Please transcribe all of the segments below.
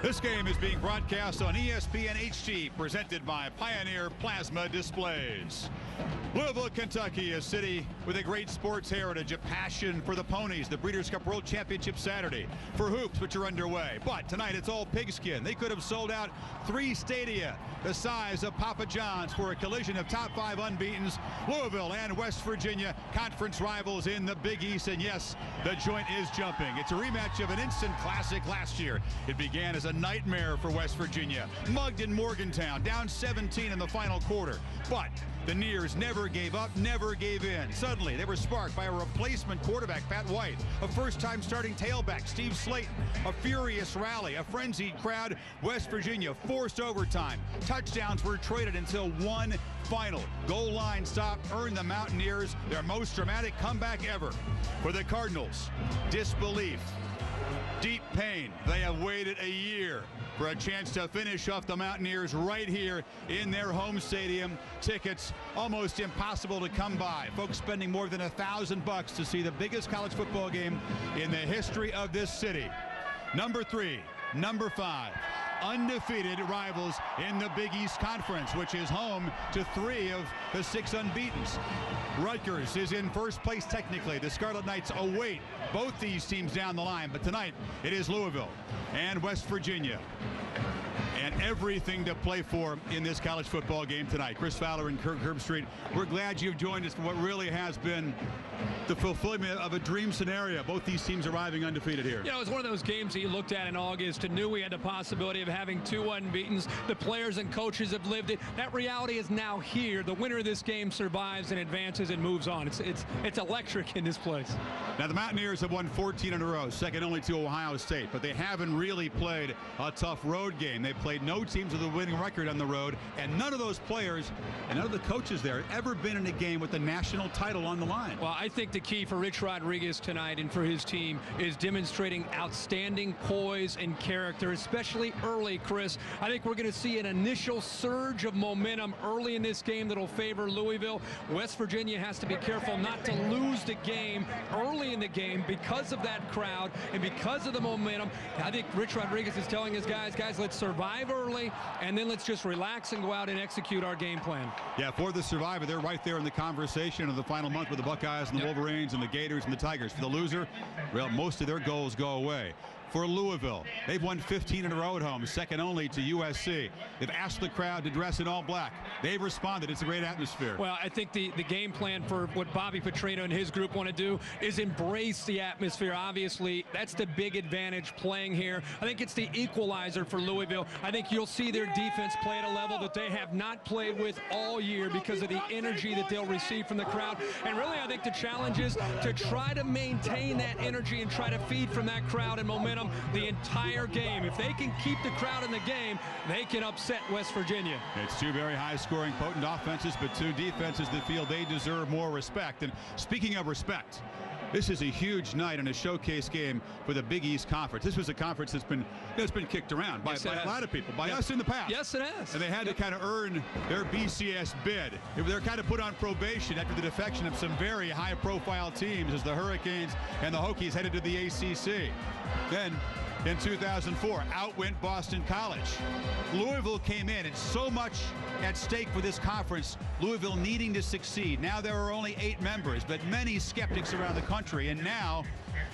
This game is being broadcast on ESPN HD, presented by Pioneer Plasma Displays. Louisville, Kentucky, a city with a great sports heritage, a passion for the ponies. The Breeders' Cup World Championship Saturday for hoops, which are underway. But tonight it's all pigskin. They could have sold out 3 stadia the size of Papa John's for a collision of top 5 unbeatens. Louisville and West Virginia, conference rivals in the Big East. And yes, the joint is jumping. It's a rematch of an instant classic last year. It began as a nightmare for West Virginia. Mugged in Morgantown, down 17 in the final quarter. But the Nears never gave up, never gave in. Suddenly, they were sparked by a replacement quarterback, Pat White, a first-time starting tailback, Steve Slayton, a furious rally, a frenzied crowd. West Virginia forced overtime. Touchdowns were traded until one final goal line stop earned the Mountaineers their most dramatic comeback ever. For the Cardinals, disbelief, deep pain. They have waited a year for a chance to finish off the Mountaineers right here in their home stadium. Tickets almost impossible to come by. Folks spending more than $1,000 to see the biggest college football game in the history of this city. Number 3, number 5. Undefeated rivals in the Big East Conference, which is home to 3 of the 6 unbeatens. Rutgers is in first place technically. The Scarlet Knights await both these teams down the line, but tonight it is Louisville and West Virginia. And everything to play for in this college football game tonight. Chris Fowler and Kirk Herbstreit, we're glad you've joined us for what really has been the fulfillment of a dream scenario. Both these teams arriving undefeated here. You know, it was one of those games that you looked at in August and knew we had the possibility of having 2 unbeatens. The players and coaches have lived it. That reality is now here. The winner of this game survives and advances and moves on. It's electric in this place. Now, the Mountaineers have won 14 in a row, second only to Ohio State, but they haven't really played a tough road game. They played no teams with a winning record on the road, and none of those players and none of the coaches there have ever been in a game with the national title on the line. Well, I think the key for Rich Rodriguez tonight and for his team is demonstrating outstanding poise and character, especially early, Chris. I think we're going to see an initial surge of momentum early in this game that'll favor Louisville. West Virginia has to be careful not to lose the game early in the game because of that crowd and because of the momentum. I think Rich Rodriguez is telling his guys, let's survive early, and then let's just relax and go out and execute our game plan. Yeah, for the survivor, they're right there in the conversation of the final month with the Buckeyes and the Wolverines and the Gators and the Tigers. For the loser, well, most of their goals go away. For Louisville, they've won 15 in a row at home, second only to USC. They've asked the crowd to dress in all black. They've responded. It's a great atmosphere. Well, I think the game plan for what Bobby Petrino and his group want to do is embrace the atmosphere. Obviously, that's the big advantage playing here. I think it's the equalizer for Louisville. I think you'll see their defense play at a level that they have not played with all year because of the energy that they'll receive from the crowd. And really, I think the challenge is to try to maintain that energy and try to feed from that crowd and momentum the entire game. If they can keep the crowd in the game, they can upset West Virginia. It's 2 very high-scoring, potent offenses, but 2 defenses that feel they deserve more respect. And speaking of respect, this is a huge night and a showcase game for the Big East Conference. This was a conference that's been, it's been kicked around by a lot of people, by us in the past. Yes, it has. And they had to kind of earn their BCS bid. They're kind of put on probation after the defection of some very high-profile teams as the Hurricanes and the Hokies headed to the ACC. Then, in 2004, outwent Boston College. Louisville came in, and so much at stake for this conference, Louisville needing to succeed. Now there are only 8 members, but many skeptics around the country. And now,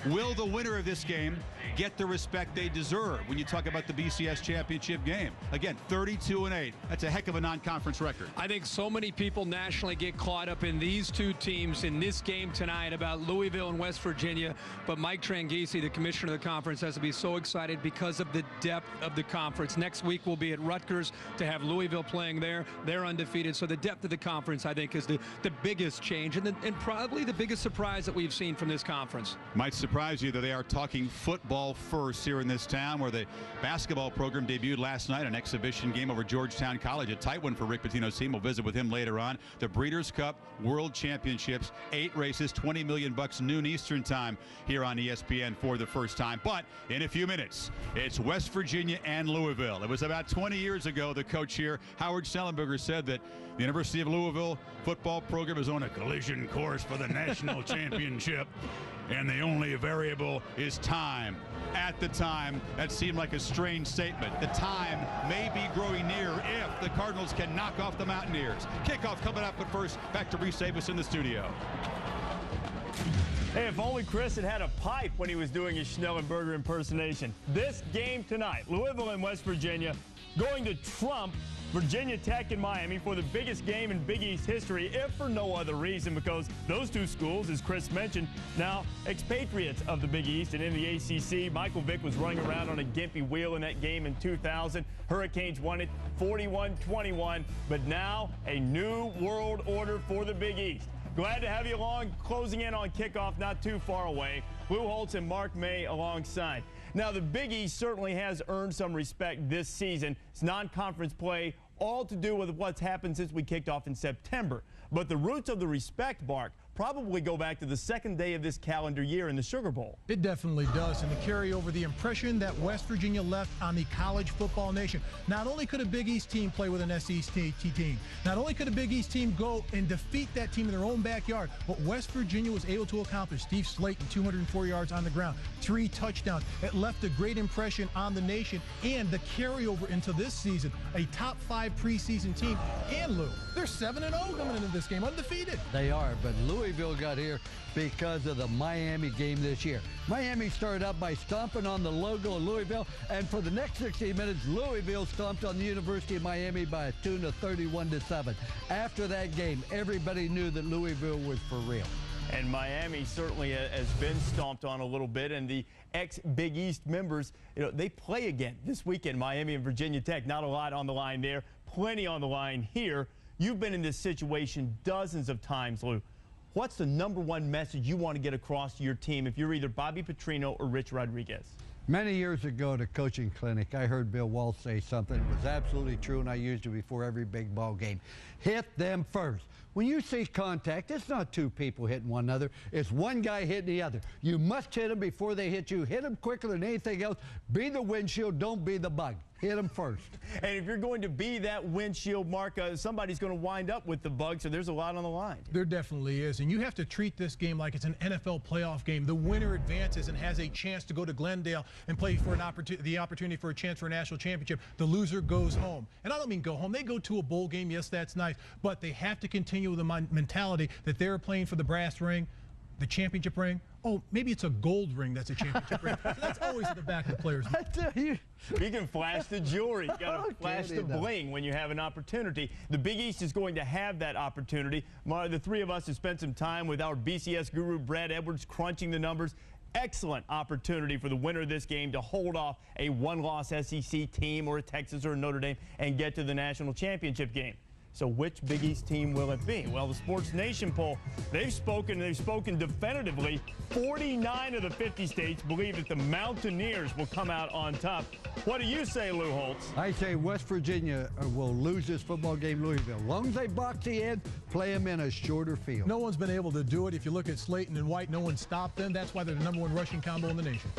will the winner of this game get the respect they deserve when you talk about the BCS championship game? Again, 32-8. That's a heck of a non-conference record. I think so many people nationally get caught up in these 2 teams in this game tonight about Louisville and West Virginia. But Mike Tranghese, the commissioner of the conference, has to be so excited because of the depth of the conference. Next week we'll be at Rutgers to have Louisville playing there. They're undefeated. So the depth of the conference, I think, is the biggest change and probably the biggest surprise that we've seen from this conference. Might surprise you that they are talking football first here in this town, where the basketball program debuted last night, an exhibition game over Georgetown College, a tight one for Rick Pitino's team. We'll visit with him later on. The Breeders' Cup World Championships, 8 races, $20 million noon Eastern time here on ESPN for the first time. But in a few minutes, it's West Virginia and Louisville. It was about 20 years ago, the coach here, Howard Schellenberger, said that the University of Louisville football program is on a collision course for the national championship. And the only variable is time. At the time, that seemed like a strange statement. The time may be growing near if the Cardinals can knock off the Mountaineers. Kickoff coming up, but first, back to Reese Davis in the studio. Hey, if only Chris had a pipe when he was doing his Schnellenberger impersonation. This game tonight, Louisville and West Virginia, going to trump Virginia Tech and Miami for the biggest game in Big East history, if for no other reason, because those two schools, as Chris mentioned, now expatriates of the Big East and in the ACC. Michael Vick was running around on a gimpy wheel in that game in 2000. Hurricanes won it 41-21, but now a new world order for the Big East. Glad to have you along, closing in on kickoff not too far away. Lou Holtz and Mark May alongside. Now, the Big East certainly has earned some respect this season. It's non-conference play, all to do with what's happened since we kicked off in September. But the roots of the respect, Mark, probably go back to the second day of this calendar year in the Sugar Bowl. It definitely does, and to carry over the impression that West Virginia left on the college football nation. Not only could a Big East team play with an SEC team, not only could a Big East team go and defeat that team in their own backyard, what West Virginia was able to accomplish. Steve Slayton, 204 yards on the ground, 3 touchdowns. It left a great impression on the nation, and the carryover into this season, a top 5 preseason team. And Lou, they're 7-0 coming into this game, undefeated. They are, but Louisville got here because of the Miami game this year. Miami started out by stomping on the logo of Louisville, and for the next 60 minutes, Louisville stomped on the University of Miami by a tune of 31-7. After that game, everybody knew that Louisville was for real. And Miami certainly has been stomped on a little bit, and the ex-Big East members, they play again this weekend, Miami and Virginia Tech. Not a lot on the line there, plenty on the line here. You've been in this situation dozens of times, Lou. What's the #1 message you want to get across to your team if you're either Bobby Petrino or Rich Rodriguez? Many years ago at a coaching clinic, I heard Bill Walsh say something that was absolutely true, and I used it before every big ball game. Hit them first. When you see contact, it's not 2 people hitting one another. It's one guy hitting the other. You must hit them before they hit you. Hit them quicker than anything else. Be the windshield. Don't be the bug. Hit them first. And if you're going to be that windshield, Mark, somebody's going to wind up with the bug, so there's a lot on the line. There definitely is, and you have to treat this game like it's an NFL playoff game. The winner advances and has a chance to go to Glendale and play for the opportunity for a chance for a national championship. The loser goes home. And I don't mean go home. They go to a bowl game. Yes, that's nice. But they have to continue with the mentality that they're playing for the brass ring, the championship ring. Oh, maybe it's a gold ring that's a championship ring. So that's always at the back of the players. I tell you. You can flash the jewelry. You got to flash the bling when you have an opportunity. The Big East is going to have that opportunity. The 3 of us have spent some time with our BCS guru, Brad Edwards, crunching the numbers. Excellent opportunity for the winner of this game to hold off a 1-loss SEC team or a Texas or a Notre Dame and get to the national championship game. So which Big East team will it be? Well, the Sports Nation poll, they've spoken definitively. 49 of the 50 states believe that the Mountaineers will come out on top. What do you say, Lou Holtz? I say West Virginia will lose this football game, Louisville. As long as they box the end, play them in a shorter field. No one's been able to do it. If you look at Slayton and White, no one stopped them. That's why they're the #1 rushing combo in the nation.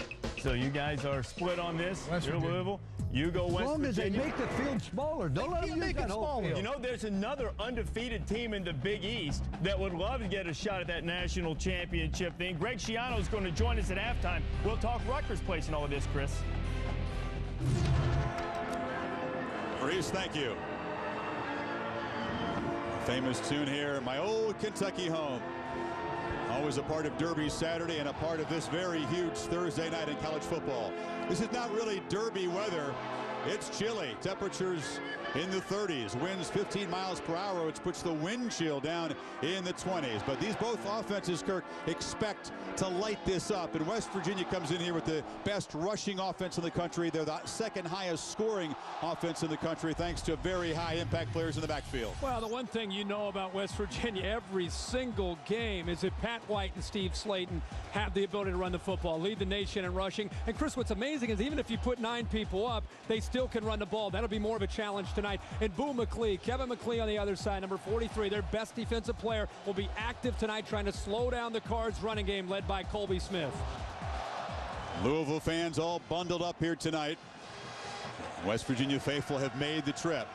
So you guys are split on this. You're Louisville. You go West Virginia. As long as they make the field smaller. Don't let them make it smaller. You know, there's another undefeated team in the Big East that would love to get a shot at that national championship thing. Greg Schiano is going to join us at halftime. We'll talk Rutgers place in all of this, Chris. Reese, thank you. Famous tune here, my old Kentucky home. Always a part of Derby Saturday and a part of this very huge Thursday night in college football. This is not really Derby weather. It's chilly. Temperatures in the 30s. Winds 15 miles per hour, which puts the wind chill down in the 20s. But these both offenses, Kirk, expect to light this up. And West Virginia comes in here with the best rushing offense in the country. They're the 2nd highest scoring offense in the country, thanks to very high impact players in the backfield. Well, the one thing you know about West Virginia every single game is that Pat White and Steve Slayton have the ability to run the football, lead the nation in rushing. And Chris, what's amazing is even if you put 9 people up, they still can run the ball. That'll be more of a challenge tonight. And Boo McLean, Kevin McLean on the other side, number 43, their best defensive player, will be active tonight trying to slow down the Cards' running game led by Colby Smith. Louisville fans all bundled up here tonight. West Virginia faithful have made the trip.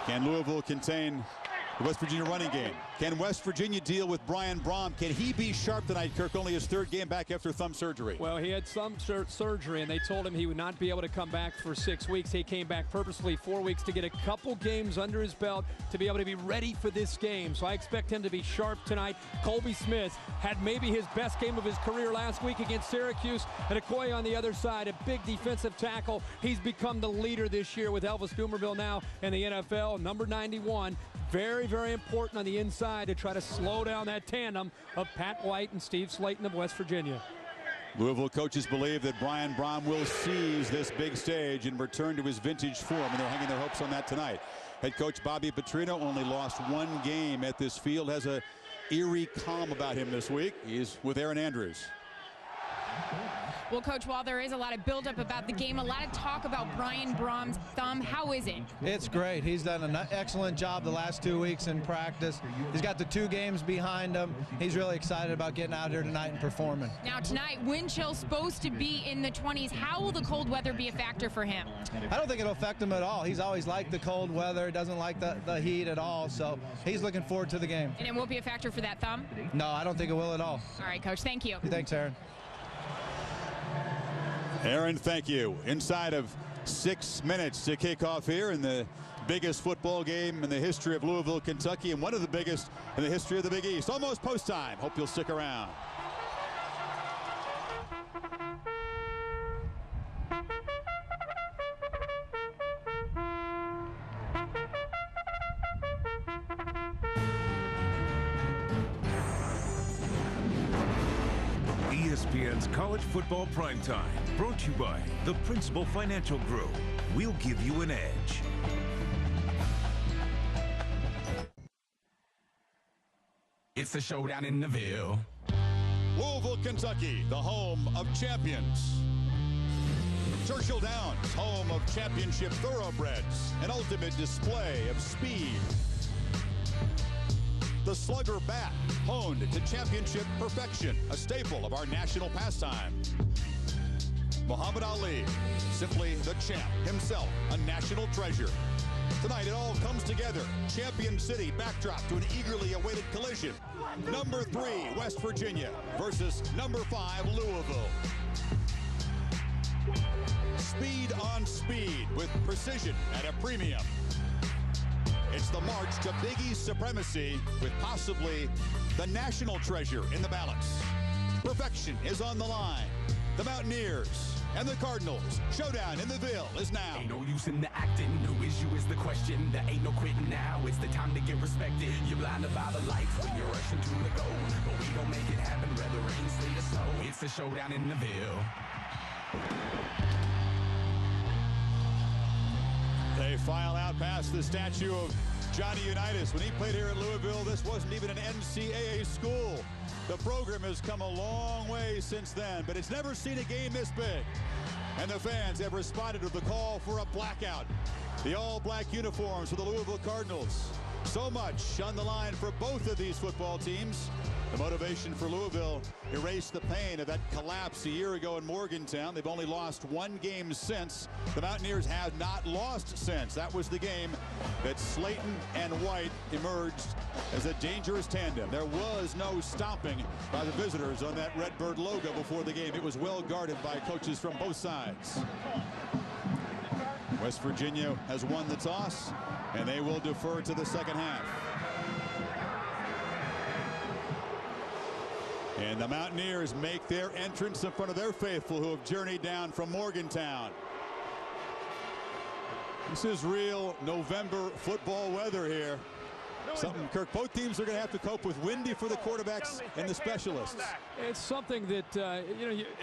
Can Louisville contain the West Virginia running game. Can West Virginia deal with Brian Brom? Can he be sharp tonight, Kirk? Only his 3rd game back after thumb surgery. Well, he had thumb surgery, and they told him he would not be able to come back for 6 weeks. He came back purposely 4 weeks to get a couple games under his belt to be able to be ready for this game. So I expect him to be sharp tonight. Colby Smith had maybe his best game of his career last week against Syracuse. And Okoye on the other side, a big defensive tackle. He's become the leader this year with Elvis Dumerville now in the NFL. Number 91. Very, very important on the inside to try to slow down that tandem of Pat White and Steve Slayton of West Virginia. Louisville coaches believe that Brian Brom will seize this big stage and return to his vintage form, and they're hanging their hopes on that tonight. Head coach Bobby Petrino only lost 1 game at this field, has a eerie calm about him this week. He's with Aaron Andrews. Well, Coach, while there is a lot of buildup about the game, a lot of talk about Brian Brom's thumb, how is it? It's great. He's done an excellent job the last 2 weeks in practice. He's got the 2 games behind him. He's really excited about getting out here tonight and performing. Now tonight, wind chill's supposed to be in the 20s. How will the cold weather be a factor for him? I don't think it'll affect him at all. He's always liked the cold weather. He doesn't like the heat at all, so he's looking forward to the game. And it won't be a factor for that thumb? No, I don't think it will at all. All right, Coach, thank you. Thanks, Aaron. Aaron, thank you. Inside of 6 minutes to kick off here in the biggest football game in the history of Louisville, Kentucky, and one of the biggest in the history of the Big East. Almost post time. Hope you'll stick around. ESPN's College Football Primetime, brought to you by the Principal Financial Group. We'll give you an edge. It's a showdown in the Ville. Louisville, Kentucky, the home of champions. Churchill Downs, home of championship thoroughbreds, an ultimate display of speed. The Slugger bat, honed to championship perfection, a staple of our national pastime. Muhammad Ali, simply the champ himself, a national treasure. Tonight it all comes together. Champion City backdrop to an eagerly awaited collision. Number 3, West Virginia versus number 5, Louisville. Speed on speed with precision at a premium. It's the march to Big East supremacy with possibly the national treasure in the balance. Perfection is on the line. The Mountaineers and the Cardinals. Showdown in the Ville is now. Ain't no use in the acting, no issue is the question. There ain't no quitting now, it's the time to get respected. You're blinded by the lights when you're rushing to the goal. But we gon' make it happen, whether rain, sleet, or snow. It's a showdown in the Ville. They file out past the statue of Johnny Unitas. When he played here at Louisville, this wasn't even an NCAA school. The program has come a long way since then, but it's never seen a game this big. And the fans have responded to the call for a blackout. The all-black uniforms for the Louisville Cardinals. So much on the line for both of these football teams. The motivation for Louisville erased the pain of that collapse a year ago in Morgantown. They've only lost 1 game since. The Mountaineers have not lost since. That was the game that Slayton and White emerged as a dangerous tandem. There was no stopping by the visitors on that Redbird logo before the game. It was well guarded by coaches from both sides. West Virginia has won the toss, and they will defer to the second half. And the Mountaineers make their entrance in front of their faithful who have journeyed down from Morgantown. This is real November football weather here. Something, Kirk, both teams are going to have to cope with. Windy for the quarterbacks and the specialists. It's something that,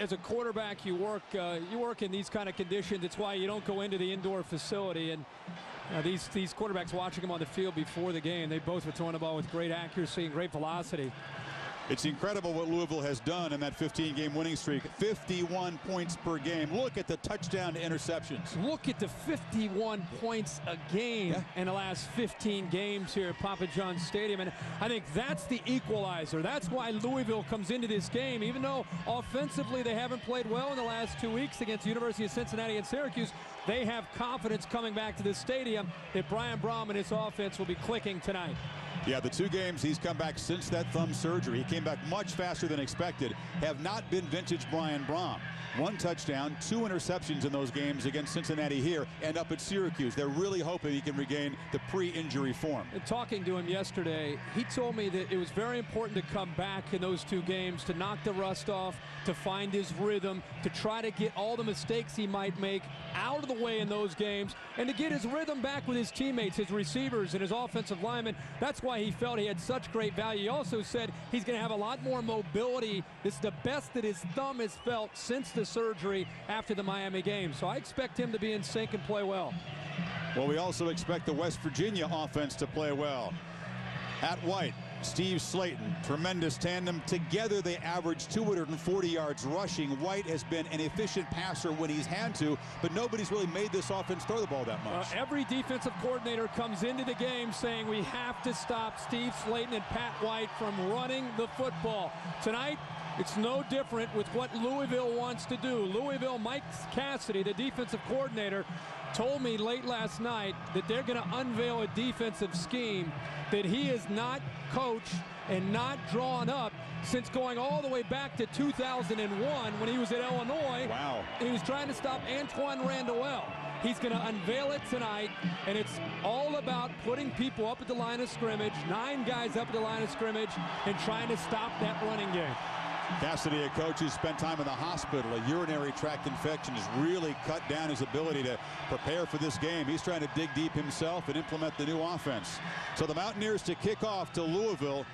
as a quarterback, you work in these kind of conditions. It's why you don't go into the indoor facility. And these quarterbacks, watching them on the field before the game, they both were throwing the ball with great accuracy and great velocity. It's incredible what Louisville has done in that 15-game winning streak. 51 points per game. Look at the touchdown to interceptions. Look at the 51 points a game in the last 15 games here at Papa John's Stadium. And I think that's the equalizer. That's why Louisville comes into this game. Even though offensively they haven't played well in the last 2 weeks against the University of Cincinnati and Syracuse, they have confidence coming back to this stadium that Brian Brohm and his offense will be clicking tonight. Yeah, the 2 games he's come back since that thumb surgery. He came back much faster than expected. Have not been vintage Brian Brohm. 1 touchdown, 2 interceptions in those games against Cincinnati here and up at Syracuse. They're really hoping he can regain the pre-injury form. And talking to him yesterday, he told me that it was very important to come back in those 2 games, to knock the rust off, to find his rhythm, to try to get all the mistakes he might make out of the way in those games, and to get his rhythm back with his teammates, his receivers, and his offensive linemen. That's why he felt he had such great value. He also said he's going to have a lot more mobility. This is the best that his thumb has felt since the surgery after the Miami game. So I expect him to be in sync and play well. Well, we also expect the West Virginia offense to play well. At White, Steve Slayton, tremendous tandem. Together they average 240 yards rushing. White has been an efficient passer when he's had to, but nobody's really made this offense throw the ball that much. Every defensive coordinator comes into the game saying we have to stop Steve Slayton and Pat White from running the football. Tonight, it's no different with what Louisville wants to do. Louisville, Mike Cassidy, the defensive coordinator, told me late last night that they're going to unveil a defensive scheme that he has not coached and not drawn up since going all the way back to 2001 when he was at Illinois. Wow. He was trying to stop Antoine Randall. He's going to unveil it tonight, and it's all about putting people up at the line of scrimmage, 9 guys up at the line of scrimmage, and trying to stop that running game. Cassidy, a coach who spent time in the hospital, a urinary tract infection, has really cut down his ability to prepare for this game. He's trying to dig deep himself and implement the new offense. So the Mountaineers to kick off to Louisville,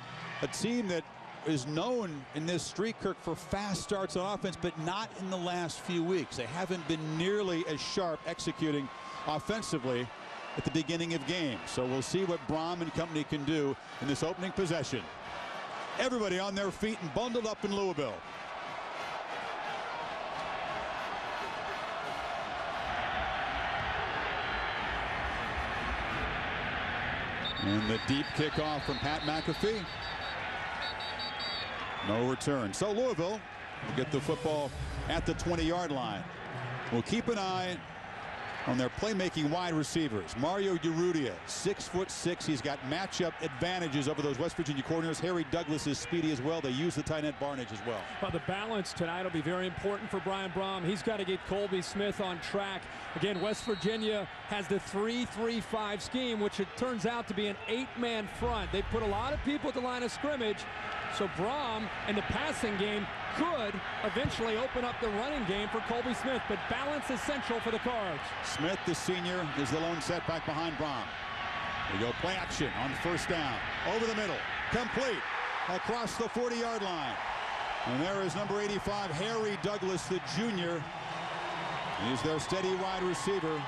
a team that is known in this streak, Kirk, for fast starts on offense, but not in the last few weeks. They haven't been nearly as sharp executing offensively at the beginning of games. So we'll see what Brohm and company can do in this opening possession. Everybody on their feet and bundled up in Louisville. And the deep kickoff from Pat McAfee. No return. So Louisville will get the football at the 20-yard line. We'll keep an eye on their playmaking wide receivers. Mario Urrutia, 6'6". He's got matchup advantages over those West Virginia corners. Harry Douglas is speedy as well. They use the tight end Barnage as well. Well, the balance tonight will be very important for Brian Brohm. He's got to get Colby Smith on track. Again, West Virginia has the 3-3-5 scheme, which it turns out to be an 8-man front. They put a lot of people at the line of scrimmage. So Brohm in the passing game could eventually open up the running game for Colby Smith, but balance essential for the Cards. Smith, the senior, is the lone setback behind Brohm. We go play action on first down. Over the middle, complete, across the 40-yard line. And there is number 85, Harry Douglas, the junior. He's their steady wide receiver.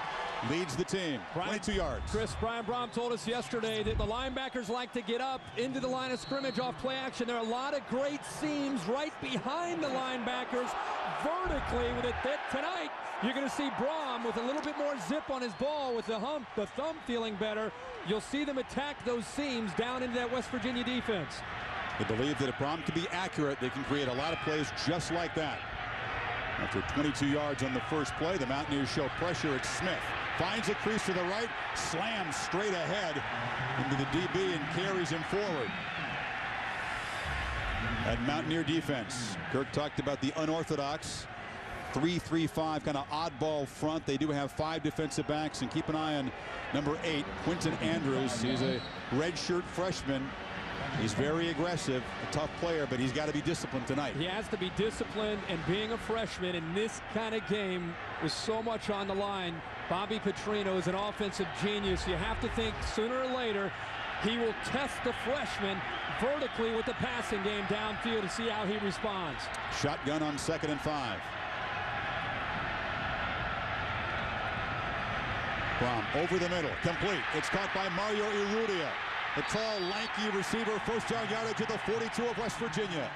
Leads the team, 22 yards. Chris, Brian Brohm told us yesterday that the linebackers like to get up into the line of scrimmage off play action. There are a lot of great seams right behind the linebackers vertically with it. Tonight, you're going to see Brohm with a little bit more zip on his ball with the thumb feeling better. You'll see them attack those seams down into that West Virginia defense. They believe that if Brohm can be accurate, they can create a lot of plays just like that. After 22 yards on the first play, the Mountaineers show pressure at Smith. Finds a crease to the right, slams straight ahead into the DB and carries him forward. That Mountaineer defense, Kirk talked about the unorthodox 3-3-5 kind of oddball front. They do have 5 defensive backs, and keep an eye on number 8, Quinton Andrews. He's a redshirt freshman. He's very aggressive, a tough player, but he's got to be disciplined tonight. He has to be disciplined, and being a freshman in this kind of game with so much on the line, Bobby Petrino is an offensive genius. You have to think sooner or later he will test the freshman vertically with the passing game downfield to see how he responds. Shotgun on 2nd and 5. Brohm over the middle, complete. It's caught by Mario Urrutia. The tall, lanky receiver, first down yardage at the 42 of West Virginia.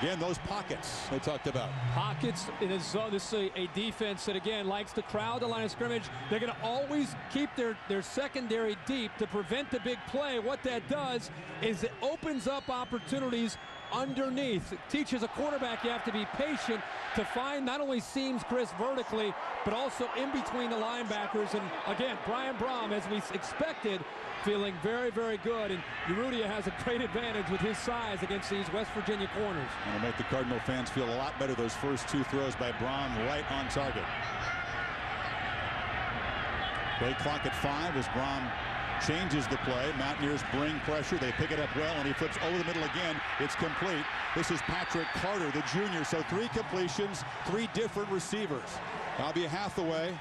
Again, those pockets they talked about. Pockets in a zone. This is a defense that, again, likes to crowd the line of scrimmage. They're going to always keep their secondary deep to prevent the big play. What that does is it opens up opportunities underneath. It teaches a quarterback you have to be patient to find not only seams, Chris, vertically, but also in between the linebackers. And, again, Brian Brom, as we expected, feeling very, very good. And Urrutia has a great advantage with his size against these West Virginia corners. And it'll make the Cardinal fans feel a lot better, those first two throws by Brom right on target. Play clock at 5 as Brom changes the play. Mountaineers bring pressure. They pick it up well, and he flips over the middle again. It's complete. This is Patrick Carter, the junior. So 3 completions, 3 different receivers. Bobby Hathaway,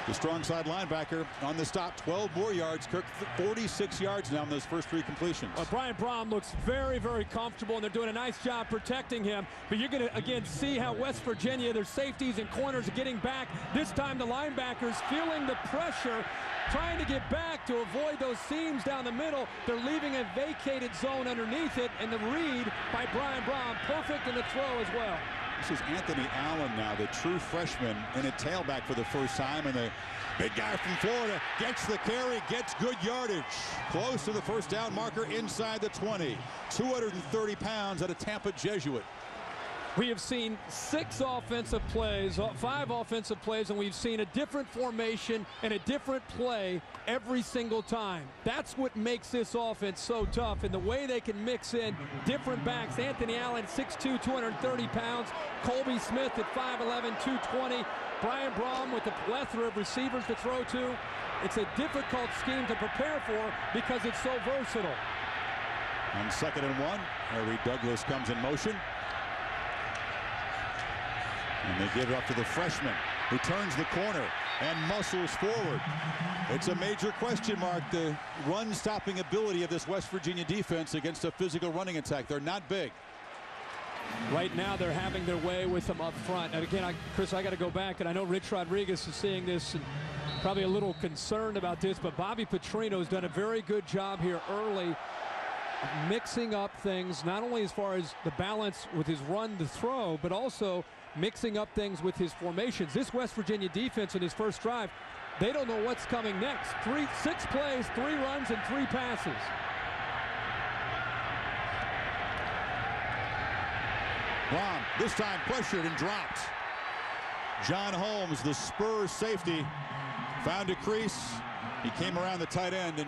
the strong side linebacker, on the stop. 12 more yards. Kirk, 46 yards now in those first 3 completions. Brian Brom looks very, very comfortable, and they're doing a nice job protecting him. But you're going to, again, see how West Virginia, their safeties and corners are getting back. This time the linebackers feeling the pressure, trying to get back to avoid those seams down the middle. They're leaving a vacated zone underneath it, and the read by Brian Brom, perfect in the throw as well. This is Anthony Allen now, the true freshman, in a tailback for the first time. And the big guy from Florida gets the carry, gets good yardage. Close to the first down marker inside the 20. 230 pounds at a Tampa Jesuit. We have seen 5 offensive plays, and we've seen a different formation and a different play every single time. That's what makes this offense so tough, and the way they can mix in different backs. Anthony Allen, 6'2", 230 pounds. Colby Smith at 5'11", 220. Brian Brom with a plethora of receivers to throw to. It's a difficult scheme to prepare for because it's so versatile. On 2nd and 1, Harry Douglas comes in motion. And they give it up to the freshman, who turns the corner and muscles forward. It's a major question mark, the run-stopping ability of this West Virginia defense against a physical running attack. They're not big. Right now, they're having their way with them up front. And again, Chris, I got to go back, and I know Rich Rodriguez is seeing this and probably a little concerned about this, but Bobby Petrino has done a very good job here early, mixing up things, not only as far as the balance with his run to throw, but also mixing up things with his formations. This West Virginia defense in his first drive, they don't know what's coming next. 6 plays, 3 runs, and 3 passes. Brom, this time pressured and dropped. John Holmes, the Spurs safety, found a crease. He came around the tight end and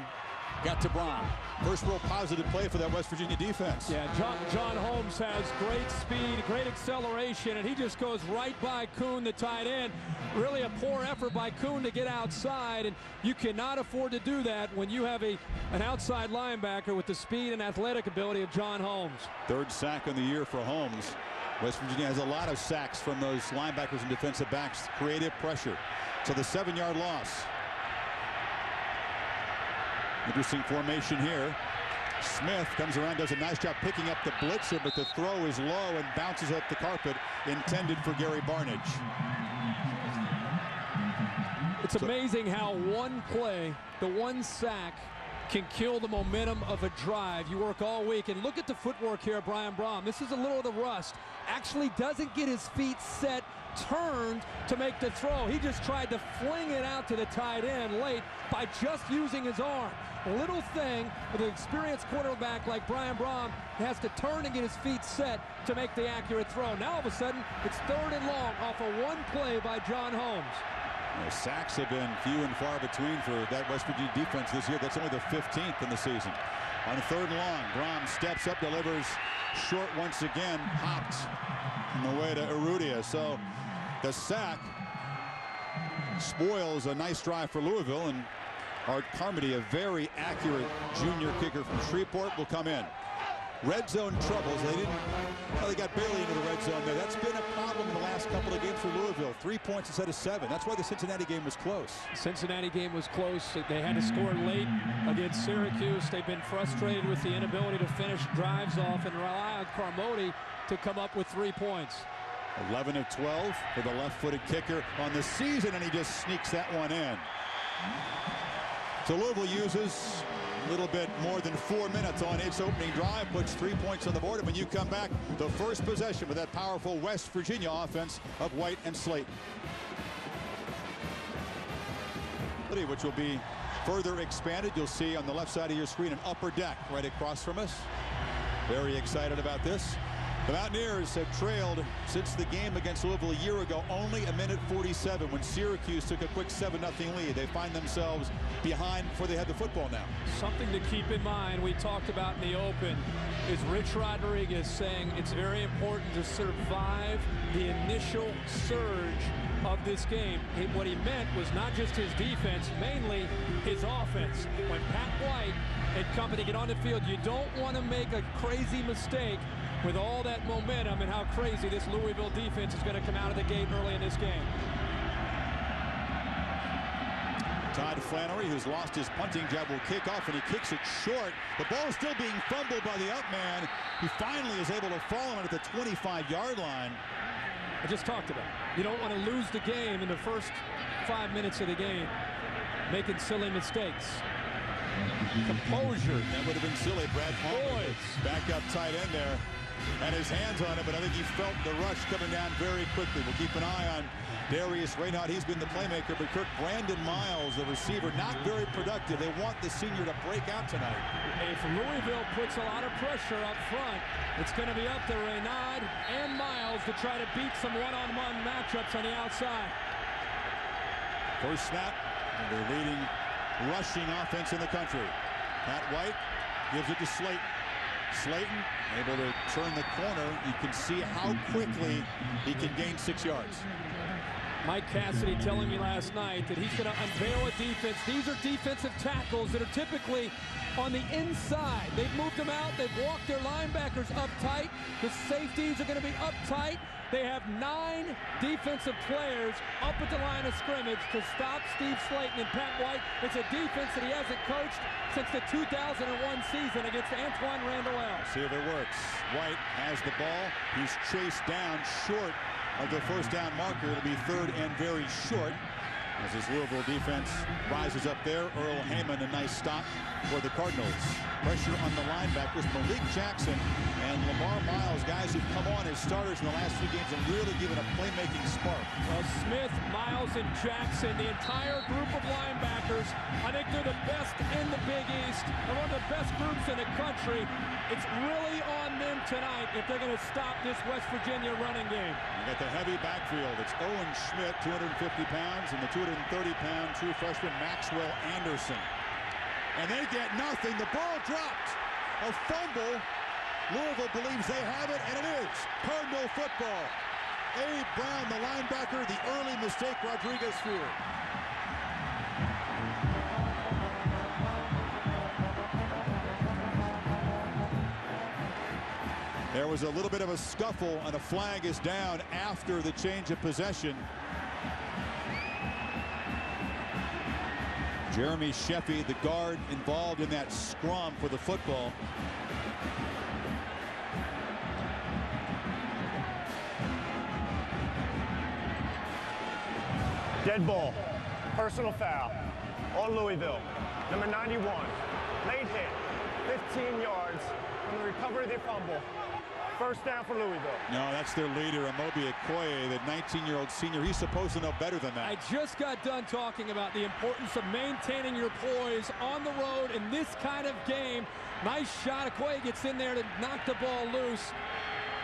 got to Brom. First real positive play for that West Virginia defense. Yeah, John Holmes has great speed, great acceleration, and he just goes right by Kuhn, the tight end. Really a poor effort by Kuhn to get outside, and you cannot afford to do that when you have an outside linebacker with the speed and athletic ability of John Holmes. 3rd sack of the year for Holmes. West Virginia has a lot of sacks from those linebackers and defensive backs. Creative pressure. So the 7-yard loss. Interesting formation here. Smith comes around, does a nice job picking up the blitzer, but the throw is low and bounces up the carpet, intended for Gary Barnage. It's amazing how one play, the one sack, can kill the momentum of a drive. You work all week, and look at the footwork here of Brian Brom. This is a little of the rust. Actually doesn't get his feet set, turned to make the throw. He just tried to fling it out to the tight end late by just using his arm. A little thing with an experienced quarterback like Brian Brom has to turn and get his feet set to make the accurate throw. Now all of a sudden, it's 3rd and long off of one play by John Holmes. The sacks have been few and far between for that West Virginia defense this year. That's only the 15th in the season. On 3rd and long, Brom steps up, delivers short once again, popped on the way to Urrutia. So the sack spoils a nice drive for Louisville, and Art Carmody, a very accurate junior kicker from Shreveport, will come in. Red zone troubles. They got barely into the red zone there. That's been a problem in the last couple of games for Louisville. 3 points instead of 7. That's why the Cincinnati game was close. The Cincinnati game was close. They had to score late against Syracuse. They've been frustrated with the inability to finish drives off and rely on Carmody to come up with 3 points. 11 of 12 for the left-footed kicker on the season, and he just sneaks that one in. So Louisville uses a little bit more than 4 minutes on its opening drive, puts 3 points on the board, and when you come back, the first possession with that powerful West Virginia offense of White and Slayton, which will be further expanded. You'll see on the left side of your screen an upper deck right across from us. Very excited about this. The Mountaineers have trailed since the game against Louisville a year ago, only a minute 47 when Syracuse took a quick 7-0 lead. They find themselves behind before they had the football now. Something to keep in mind, we talked about in the open, is Rich Rodriguez saying it's very important to survive the initial surge of this game. What he meant was not just his defense, mainly his offense. When Pat White and company get on the field, you don't want to make a crazy mistake with all that momentum and how crazy this Louisville defense is going to come out of the gate early in this game. Todd Flannery, who's lost his punting job, will kick off, and he kicks it short. The ball is still being fumbled by the up man, who finally is able to fall on it at the 25-yard line. I just talked about it. You don't want to lose the game in the first 5 minutes of the game making silly mistakes. Composure. That would have been silly. Brad Palmer, back up tight end there, and his hands on it, but I think he felt the rush coming down very quickly. We'll keep an eye on Darius Raynaud. He's been the playmaker, but Brandon Miles, the receiver, not very productive. They want the senior to break out tonight. If Louisville puts a lot of pressure up front, it's going to be up to Raynaud and Miles to try to beat some one-on-one matchups on the outside. First snap, the leading rushing offense in the country. Pat White gives it to Slayton. Slayton able to turn the corner. You can see how quickly he can gain 6 yards. Mike Cassidy telling me last night that he's going to unveil a defense. These are defensive tackles that are typically on the inside. They've moved them out. They've walked their linebackers up tight. The safeties are going to be up tight. They have 9 defensive players up at the line of scrimmage to stop Steve Slayton and Pat White. It's a defense that he hasn't coached since the 2001 season against Antoine Randall. See if it works. White has the ball. He's chased down short of the first down marker. It'll be third and very short as this Louisville defense rises up there. Earl Heyman, a nice stop for the Cardinals. Pressure on the linebackers, Malik Jackson and Lamar Miles, guys who've come on as starters in the last 2 games and really given a playmaking spark. Well, Smith, Miles, and Jackson, the entire group of linebackers, I think they're the best in the Big East and one of the best groups in the country. It's really on them tonight if they're going to stop this West Virginia running game. You got the heavy backfield. It's Owen Schmidt, 250 pounds, and the 230-pound true freshman Maxwell Anderson. And they get nothing. The ball dropped. A fumble. Louisville believes they have it, and it is Cardinal football. Abe Brown, the linebacker, the early mistake Rodriguez feared. There was a little bit of a scuffle, and a flag is down after the change of possession. Jeremy Sheffy, the guard involved in that scrum for the football. Dead ball. Personal foul on Louisville. Number 91. Late hit. 15 yards from the recovery of the fumble. First down for Louisville. No, that's their leader, Amobi Okoye, the 19-year-old senior. He's supposed to know better than that. I just got done talking about the importance of maintaining your poise on the road in this kind of game. Nice shot. Okoye gets in there to knock the ball loose.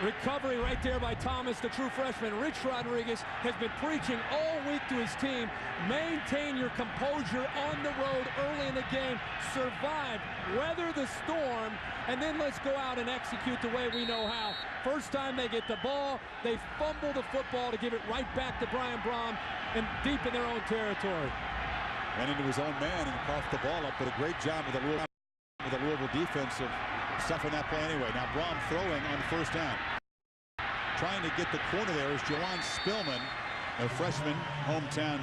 Recovery right there by Thomas, the true freshman. Rich Rodriguez has been preaching all week to his team. Maintain your composure on the road early in the game. Survive, weather the storm, and then let's go out and execute the way we know how. First time they get the ball, they fumble the football to give it right back to Brian Brom and deep in their own territory. Went into his own man and coughed the ball up, but a great job with the Louisville defense of stuffing that play anyway. Now Brom throwing on first down. Trying to get the corner there is Jawan Spillman, a freshman, hometown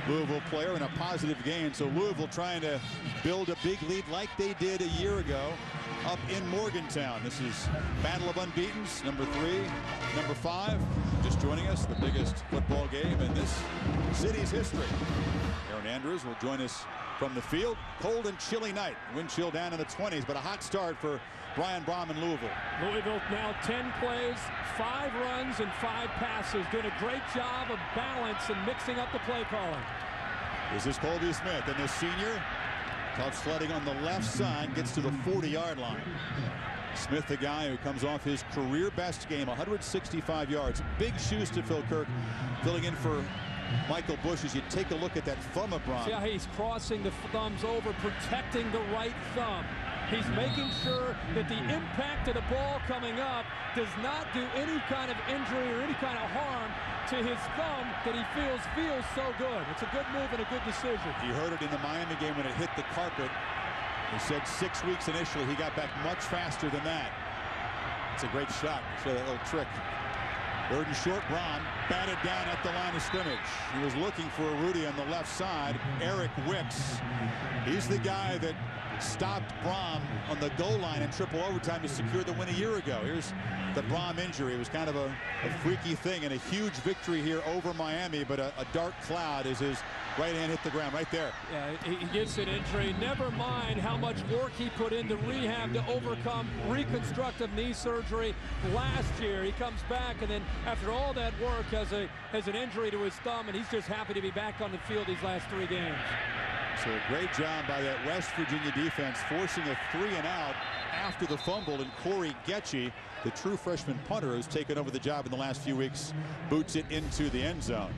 Louisville player, and a positive gain. So Louisville trying to build a big lead like they did a year ago up in Morgantown. This is Battle of Unbeatens, number 3, number 5. Just joining us, the biggest football game in this city's history. Aaron Andrews will join us from from the field. Cold and chilly night. Wind chill down in the 20s, but a hot start for Brian Brohm in Louisville. Louisville now 10 plays, 5 runs, and 5 passes. Doing a great job of balance and mixing up the play calling. This is Colby Smith, and the senior, tough sledding on the left side, gets to the 40-yard line. Smith, the guy who comes off his career best game, 165 yards. Big shoes to fill, Kirk, filling in for Michael Bush as you take a look at that thumb of Brohm. See how he's crossing the thumbs over, protecting the right thumb. He's making sure that the impact of the ball coming up does not do any kind of injury or any kind of harm to his thumb that he feels so good. It's a good move and a good decision. You heard it in the Miami game when it hit the carpet. He said 6 weeks initially. He got back much faster than that. It's a great shot. Show that little trick. 3rd and short. Brohm batted down at the line of scrimmage. He was looking for a Rudy on the left side. Eric Wicks. He's the guy that stopped Brohm on the goal line in triple overtime to secure the win a year ago. Here's the Brohm injury. It was kind of a freaky thing and a huge victory here over Miami, but a dark cloud as his right hand hit the ground right there. Yeah, he gets an injury. Never mind how much work he put into rehab to overcome reconstructive knee surgery last year. He comes back, and then after all that work has an injury to his thumb, and he's just happy to be back on the field these last 3 games. So a great job by that West Virginia defense, forcing a 3-and-out after the fumble, and Corey Getchie, the true freshman punter who's taken over the job in the last few weeks, boots it into the end zone.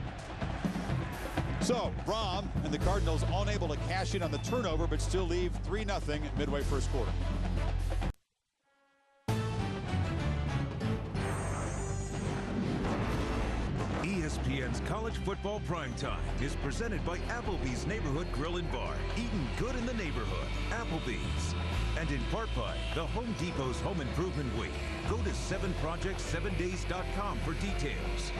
So Brohm and the Cardinals unable to cash in on the turnover, but still leave 3-0 midway first quarter. ESPN's College Football Primetime is presented by Applebee's Neighborhood Grill and Bar. Eating good in the neighborhood. Applebee's. And in part by the Home Depot's Home Improvement Week. Go to 7project7days.com for details.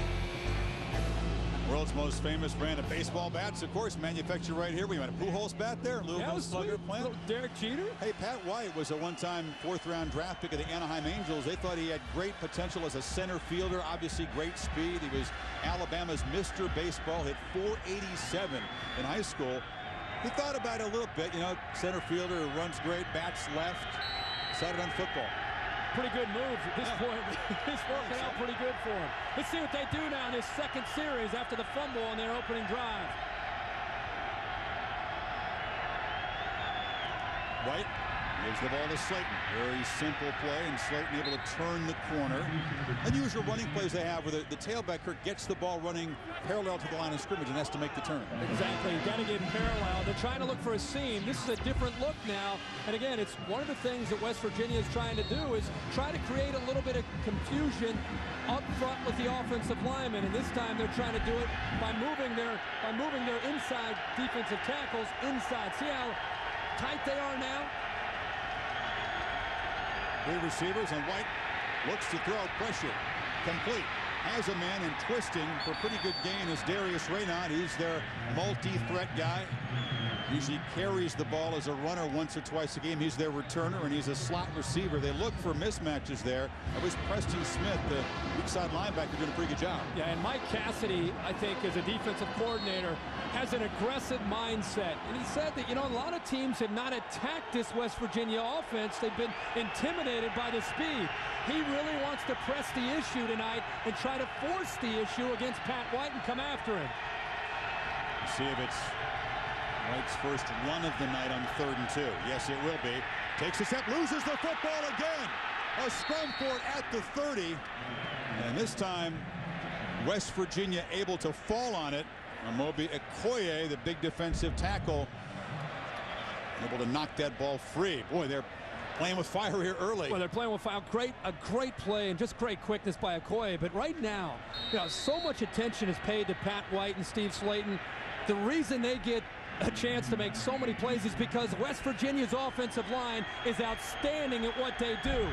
World's most famous brand of baseball bats, of course, manufactured right here. We got a Pujols bat there, Louisville Slugger plant. Derek Jeter. Hey, Pat White was a one-time 4th-round draft pick of the Anaheim Angels. They thought he had great potential as a center fielder, obviously great speed. He was Alabama's Mr. Baseball, hit .487 in high school. He thought about it a little bit, you know, center fielder who runs great, bats left, decided on football. Pretty good move at this point. It's working out pretty good for him. Let's see what they do now in this second series after the fumble on their opening drive. White gives the ball to Slayton. Very simple play, and Slayton able to turn the corner. Unusual running plays they have where the tailback gets the ball running parallel to the line of scrimmage and has to make the turn. Exactly. You got to get parallel. They're trying to look for a seam. This is a different look now. And again, it's one of the things that West Virginia is trying to do is try to create a little bit of confusion up front with the offensive linemen. And this time they're trying to do it by moving their inside defensive tackles inside. See how tight they are now? 3 receivers, and White looks to throw. Pressure complete. Has a man, and twisting for pretty good gain is Darius Raynaud. He's their multi-threat guy. Usually carries the ball as a runner once or twice a game. He's their returner, and he's a slot receiver. They look for mismatches there. That was Preston Smith, the weak side linebacker, doing a pretty good job. Yeah, and Mike Cassidy, I think, as a defensive coordinator, has an aggressive mindset. And he said that, you know, a lot of teams have not attacked this West Virginia offense. They've been intimidated by the speed. He really wants to press the issue tonight and try to force the issue against Pat White and come after him. See if it's White's first run of the night on 3rd and 2. Yes, it will be. Takes a step, loses the football again. A scrum for it at the 30. And this time, West Virginia able to fall on it. Amobi Okoye, the big defensive tackle, able to knock that ball free. Boy, they're playing with fire here early. Well, they're playing with fire. A great play and just great quickness by Okoye. But right now, you know, so much attention is paid to Pat White and Steve Slayton. The reason they get a chance to make so many plays is because West Virginia's offensive line is outstanding at what they do.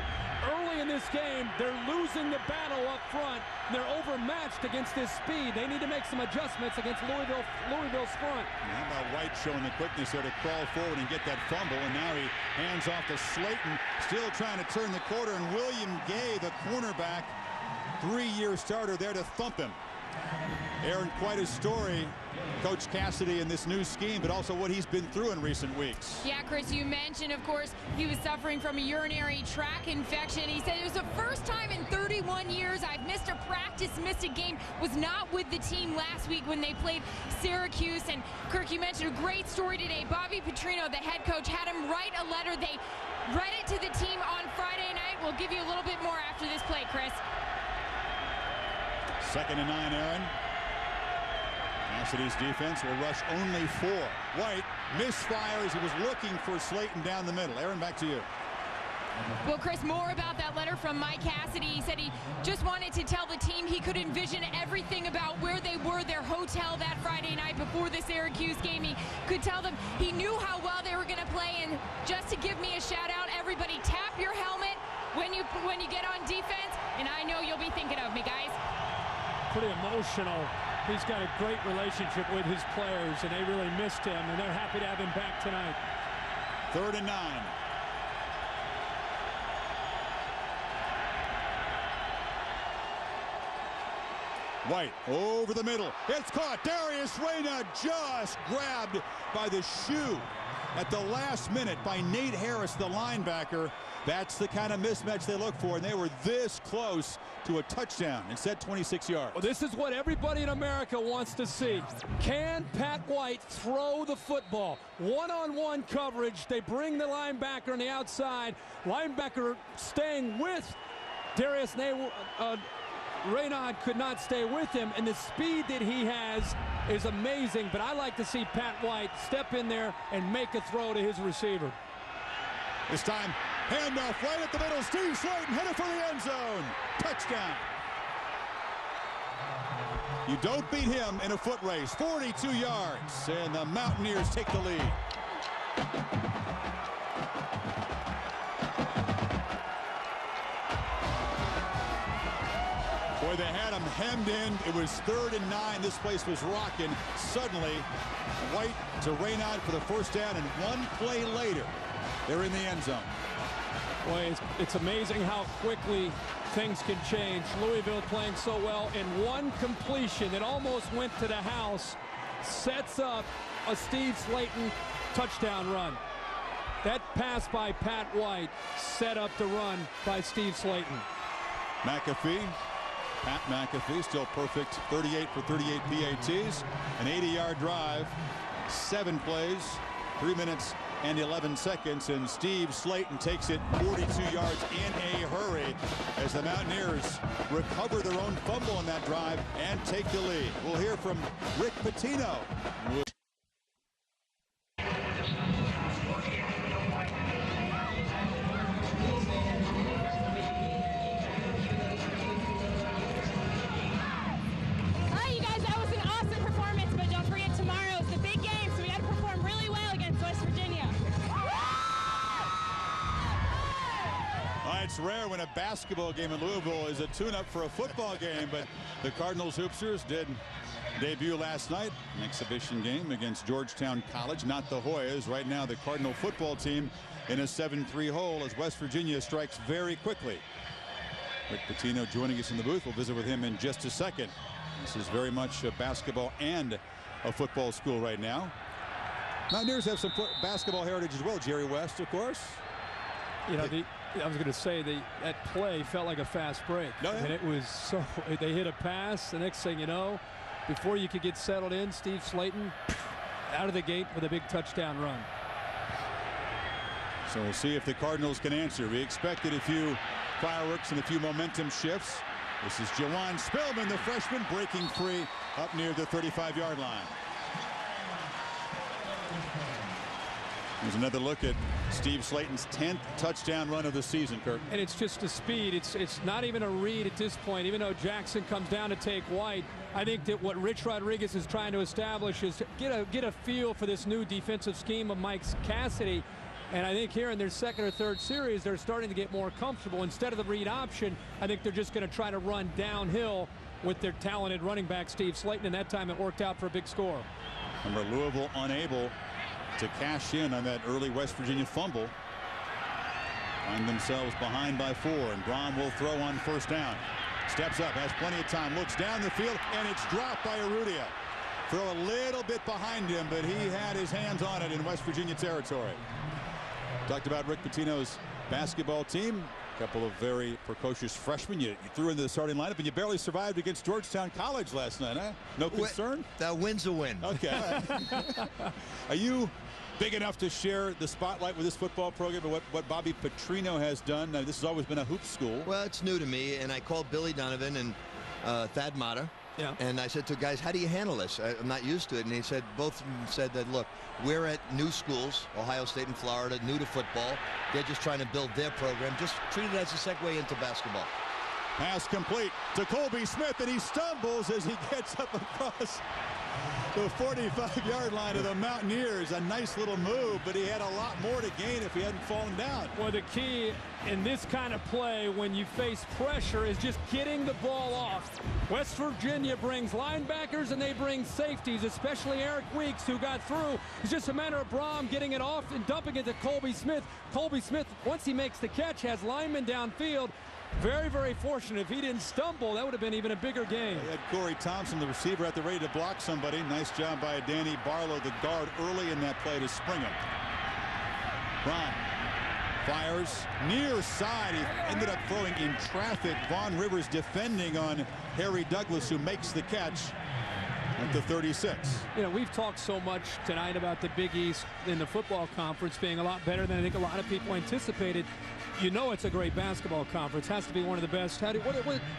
Early in this game, they're losing the battle up front. They're overmatched against this speed. They need to make some adjustments against Louisville's front. How about White showing the quickness there to crawl forward and get that fumble, and now he hands off to Slayton, still trying to turn the corner, and William Gay, the cornerback, 3-year starter, there to thump him. Aaron, quite a story, Coach Cassidy, in this new scheme, but also what he's been through in recent weeks. Yeah, Chris, you mentioned, of course, he was suffering from a urinary tract infection. He said it was the first time in 31 years I've missed a practice, missed a game, was not with the team last week when they played Syracuse. And Kirk, you mentioned a great story today. Bobby Petrino, the head coach, had him write a letter. They read it to the team on Friday night. We'll give you a little bit more after this play, Chris. 2nd and 9, Aaron. Cassidy's defense will rush only 4. White misfires. He was looking for Slayton down the middle. Aaron, back to you. Well, Chris, more about that letter from Mike Cassidy. He said he just wanted to tell the team he could envision everything about where they were, their hotel that Friday night before the Syracuse game. He could tell them he knew how well they were going to play. And just to give me a shout out, everybody tap your helmet when you get on defense. And I know you'll be thinking of me, guys. Pretty emotional. He's got a great relationship with his players, and they really missed him, and they're happy to have him back tonight. 3rd and 9. White over the middle. It's caught. Darius Reyna just grabbed by the shoe at the last minute by Nate Harris, the linebacker. That's the kind of mismatch they look for, and they were this close to a touchdown. Instead, 26 yards. Well, this is what everybody in America wants to see. Can Pat White throw the football? One-on-one coverage. They bring the linebacker on the outside. Linebacker staying with Darius Reynaud could not stay with him, and the speed that he has is amazing, but I like to see Pat White step in there and make a throw to his receiver. This time, handoff right at the middle. Steve Slayton headed for the end zone. Touchdown. You don't beat him in a foot race. 42 yards, and the Mountaineers take the lead. Boy, they had him hemmed in. It was 3rd and 9. This place was rocking. Suddenly, White to Reynaud for the first down, and one play later, they're in the end zone. Boy, it's amazing how quickly things can change. Louisville playing so well, and one completion that almost went to the house sets up a Steve Slayton touchdown run. That pass by Pat White set up the run by Steve Slayton. McAfee. Pat McAfee, still perfect, 38 for 38 PATs, an 80-yard drive, 7 plays, 3 minutes and 11 seconds, and Steve Slayton takes it 42 yards in a hurry as the Mountaineers recover their own fumble on that drive and take the lead. We'll hear from Rick Pitino. It's rare when a basketball game in Louisville is a tune-up for a football game, but the Cardinals Hoopsters did debut last night, an exhibition game against Georgetown College, not the Hoyas. Right now, the Cardinal football team in a 7-3 hole as West Virginia strikes very quickly. Rick Pitino joining us in the booth. We'll visit with him in just a second. This is very much a basketball and a football school right now. Mountaineers have some basketball heritage as well. Jerry West, of course. You know, I was going to say that play felt like a fast break. No, yeah. And it was so, they hit a pass. The next thing you know, before you could get settled in, Steve Slayton out of the gate with a big touchdown run. So we'll see if the Cardinals can answer. We expected a few fireworks and a few momentum shifts. This is Jawan Spillman, the freshman, breaking free up near the 35-yard line. Here's another look at Steve Slayton's 10th touchdown run of the season, Kirk. And it's just the speed. It's not even a read at this point. Even though Jackson comes down to take White, I think that what Rich Rodriguez is trying to establish is get a feel for this new defensive scheme of Mike Cassidy. And I think here in their second or third series, they're starting to get more comfortable. Instead of the read option, I think they're just going to try to run downhill with their talented running back, Steve Slayton. And that time it worked out for a big score. Remember, Louisville unable to cash in on that early West Virginia fumble. Find themselves behind by 4, and Braun will throw on first down. Steps up, has plenty of time, looks down the field, and it's dropped by Urrutia. Throw a little bit behind him, but he had his hands on it in West Virginia territory. Talked about Rick Pitino's basketball team. A couple of very precocious freshmen you threw into the starting lineup, and you barely survived against Georgetown College last night, huh? No concern? That win's a win. Okay. Are you big enough to share the spotlight with this football program and what Bobby Petrino has done? Now, this has always been a hoop school. Well, it's new to me, and I called Billy Donovan and Thad Matta. Yeah. And I said to guys, how do you handle this? I'm not used to it. And he said, both of them said that, look, we're at new schools, Ohio State and Florida, new to football. They're just trying to build their program. Just treat it as a segue into basketball. Pass complete to Colby Smith, and he stumbles as he gets up across the 45-yard line of the Mountaineers. A nice little move, but he had a lot more to gain if he hadn't fallen down. Well, the key in this kind of play when you face pressure is just getting the ball off. West Virginia brings linebackers and they bring safeties, especially Eric Weeks, who got through. It's just a matter of Brom getting it off and dumping it to Colby Smith. Colby Smith, once he makes the catch, has linemen downfield. Very, very fortunate. If he didn't stumble, that would have been even a bigger game. They had Corey Thompson, the receiver, at the ready to block somebody. Nice job by Danny Barlow, the guard, early in that play to spring him. Brom fires near side. He ended up throwing in traffic. Vaughn Rivers defending on Harry Douglas, who makes the catch at the 36. You know, we've talked so much tonight about the Big East in the football conference being a lot better than I think a lot of people anticipated. You know it's a great basketball conference. Has to be one of the best. How do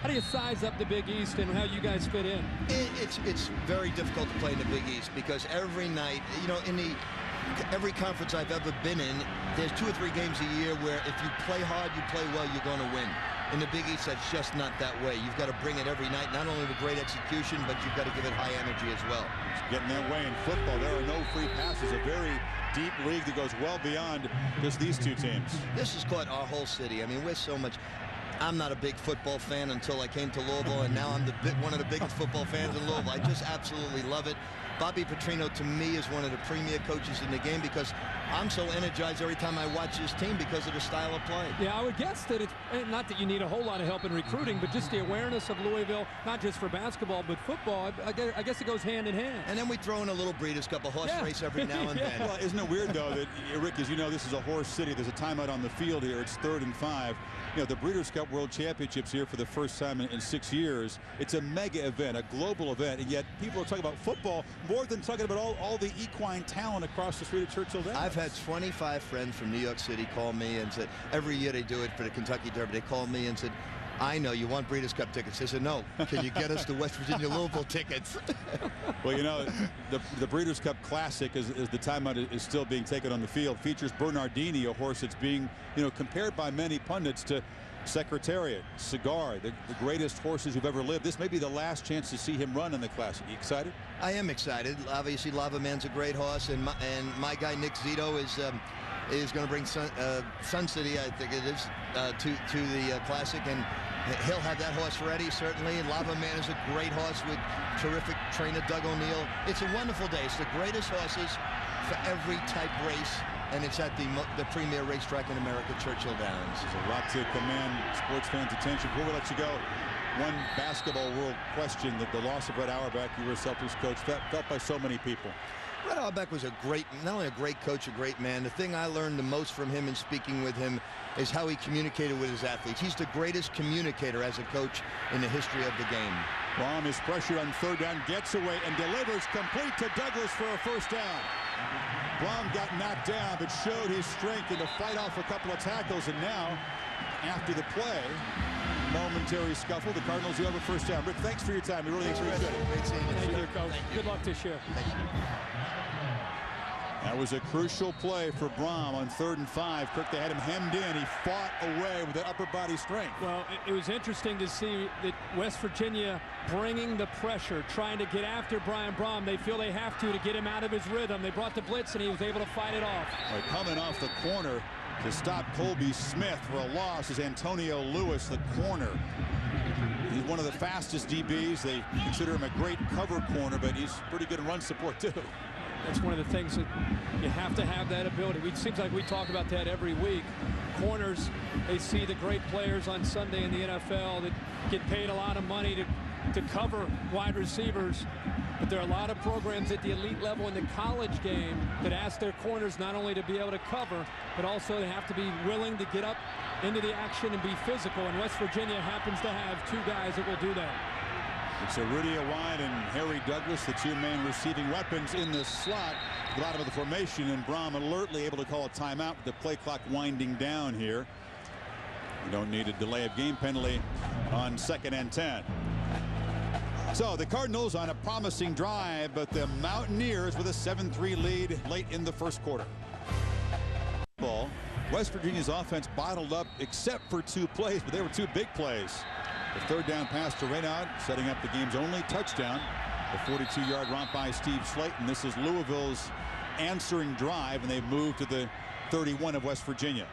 you size up the Big East and how you guys fit in? It's very difficult to play in the Big East because every night, you know, every conference I've ever been in, there's 2 or 3 games a year where if you play hard, you play well, you're going to win. In the Big East, that's just not that way. You've got to bring it every night, not only with great execution, but you've got to give it high energy as well. It's getting that way in football. There are no free passes. A very deep league that goes well beyond just these two teams. This has caught our whole city. I mean, we're so much. I'm not a big football fan until I came to Louisville, and now I'm one of the biggest football fans in Louisville. I just absolutely love it. Bobby Petrino, to me, is one of the premier coaches in the game because I'm so energized every time I watch his team because of the style of play. Yeah, I would guess that it's not that you need a whole lot of help in recruiting, but just the awareness of Louisville, not just for basketball, but football. I guess it goes hand in hand. And then we throw in a little Breeders' Cup, a horse race every now and then. Well, isn't it weird, though, that, Rick, as you know, this is a horse city. There's a timeout on the field here. It's 3rd and 5. You know, the Breeders' Cup World Championships here for the first time in 6 years. It's a mega event, a global event, and yet people are talking about football more than talking about all the equine talent across the street at Churchill Downs. I've had 25 friends from New York City call me and said, every year they do it for the Kentucky Derby, they call me and said, I know you want Breeders' Cup tickets. I said, no, can you get us the West Virginia Louisville tickets? Well, you know, the Breeders' Cup Classic, as the timeout is still being taken on the field, features Bernardini, a horse that's being, you know, compared by many pundits to Secretariat, Cigar, the greatest horses who've ever lived. This may be the last chance to see him run in the Classic. You excited? I am excited. Obviously, Lava Man's a great horse, and my guy Nick Zito is going to bring Sun City, I think it is, to the Classic, and he'll have that horse ready, certainly. And Lava Man is a great horse with terrific trainer Doug O'Neill. It's a wonderful day. It's the greatest horses for every type race, and it's at the premier racetrack in America, Churchill Downs. There's a lot to command sports fans' attention. Before we let you go, one basketball world question that the loss of Red Auerbach, you were a Celtics coach, felt by so many people. Red Auerbach was not only a great coach, a great man. The thing I learned the most from him and speaking with him is how he communicated with his athletes. He's the greatest communicator as a coach in the history of the game. Brom is pressured on 3rd down, gets away and delivers complete to Douglas for a 1st down. Brom got knocked down, but showed his strength in the fight off a couple of tackles. And now, after the play, momentary scuffle. The Cardinals do have a 1st down. Rick, thanks for your time. We really appreciate it. Great seeing you. Thank you, Coach. Good luck this year. Thank you. That was a crucial play for Brom on 3rd and 5. Kirk, they had him hemmed in. He fought away with that upper body strength. Well, it was interesting to see that West Virginia bringing the pressure, trying to get after Brian Brom. They feel they have to get him out of his rhythm. They brought the blitz, and he was able to fight it off. Coming off the corner to stop Colby Smith for a loss is Antonio Lewis, the corner. He's one of the fastest DBs. They consider him a great cover corner, but he's pretty good in run support, too. That's one of the things that you have to have, that ability. It seems like we talk about that every week. Corners, they see the great players on Sunday in the NFL that get paid a lot of money to cover wide receivers. But there are a lot of programs at the elite level in the college game that ask their corners not only to be able to cover, but also they have to be willing to get up into the action and be physical. And West Virginia happens to have two guys that will do that. It's Rudy Wide and Harry Douglas, the two main receiving weapons in the slot at the bottom of the formation, and Brom alertly able to call a timeout with the play clock winding down here. You don't need a delay of game penalty on 2nd and 10. So the Cardinals on a promising drive, but the Mountaineers with a 7-3 lead late in the first quarter. Ball. West Virginia's offense bottled up except for 2 plays, but they were 2 big plays. The 3rd down pass to Reynaud, setting up the game's only touchdown. The 42-yard romp by Steve Slayton. This is Louisville's answering drive, and they've moved to the 31 of West Virginia.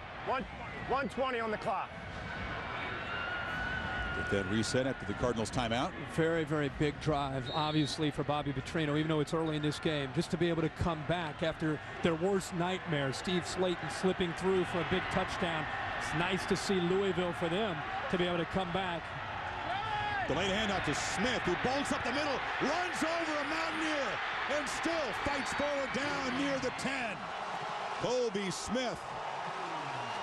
1:20 on the clock. Get that reset after the Cardinals timeout. Very, very big drive, obviously, for Bobby Petrino, even though it's early in this game. Just to be able to come back after their worst nightmare, Steve Slayton slipping through for a big touchdown. It's nice to see Louisville, for them, to be able to come back. Delayed handout to Smith, who bolts up the middle, runs over a Mountaineer, and still fights forward down near the 10. Colby Smith.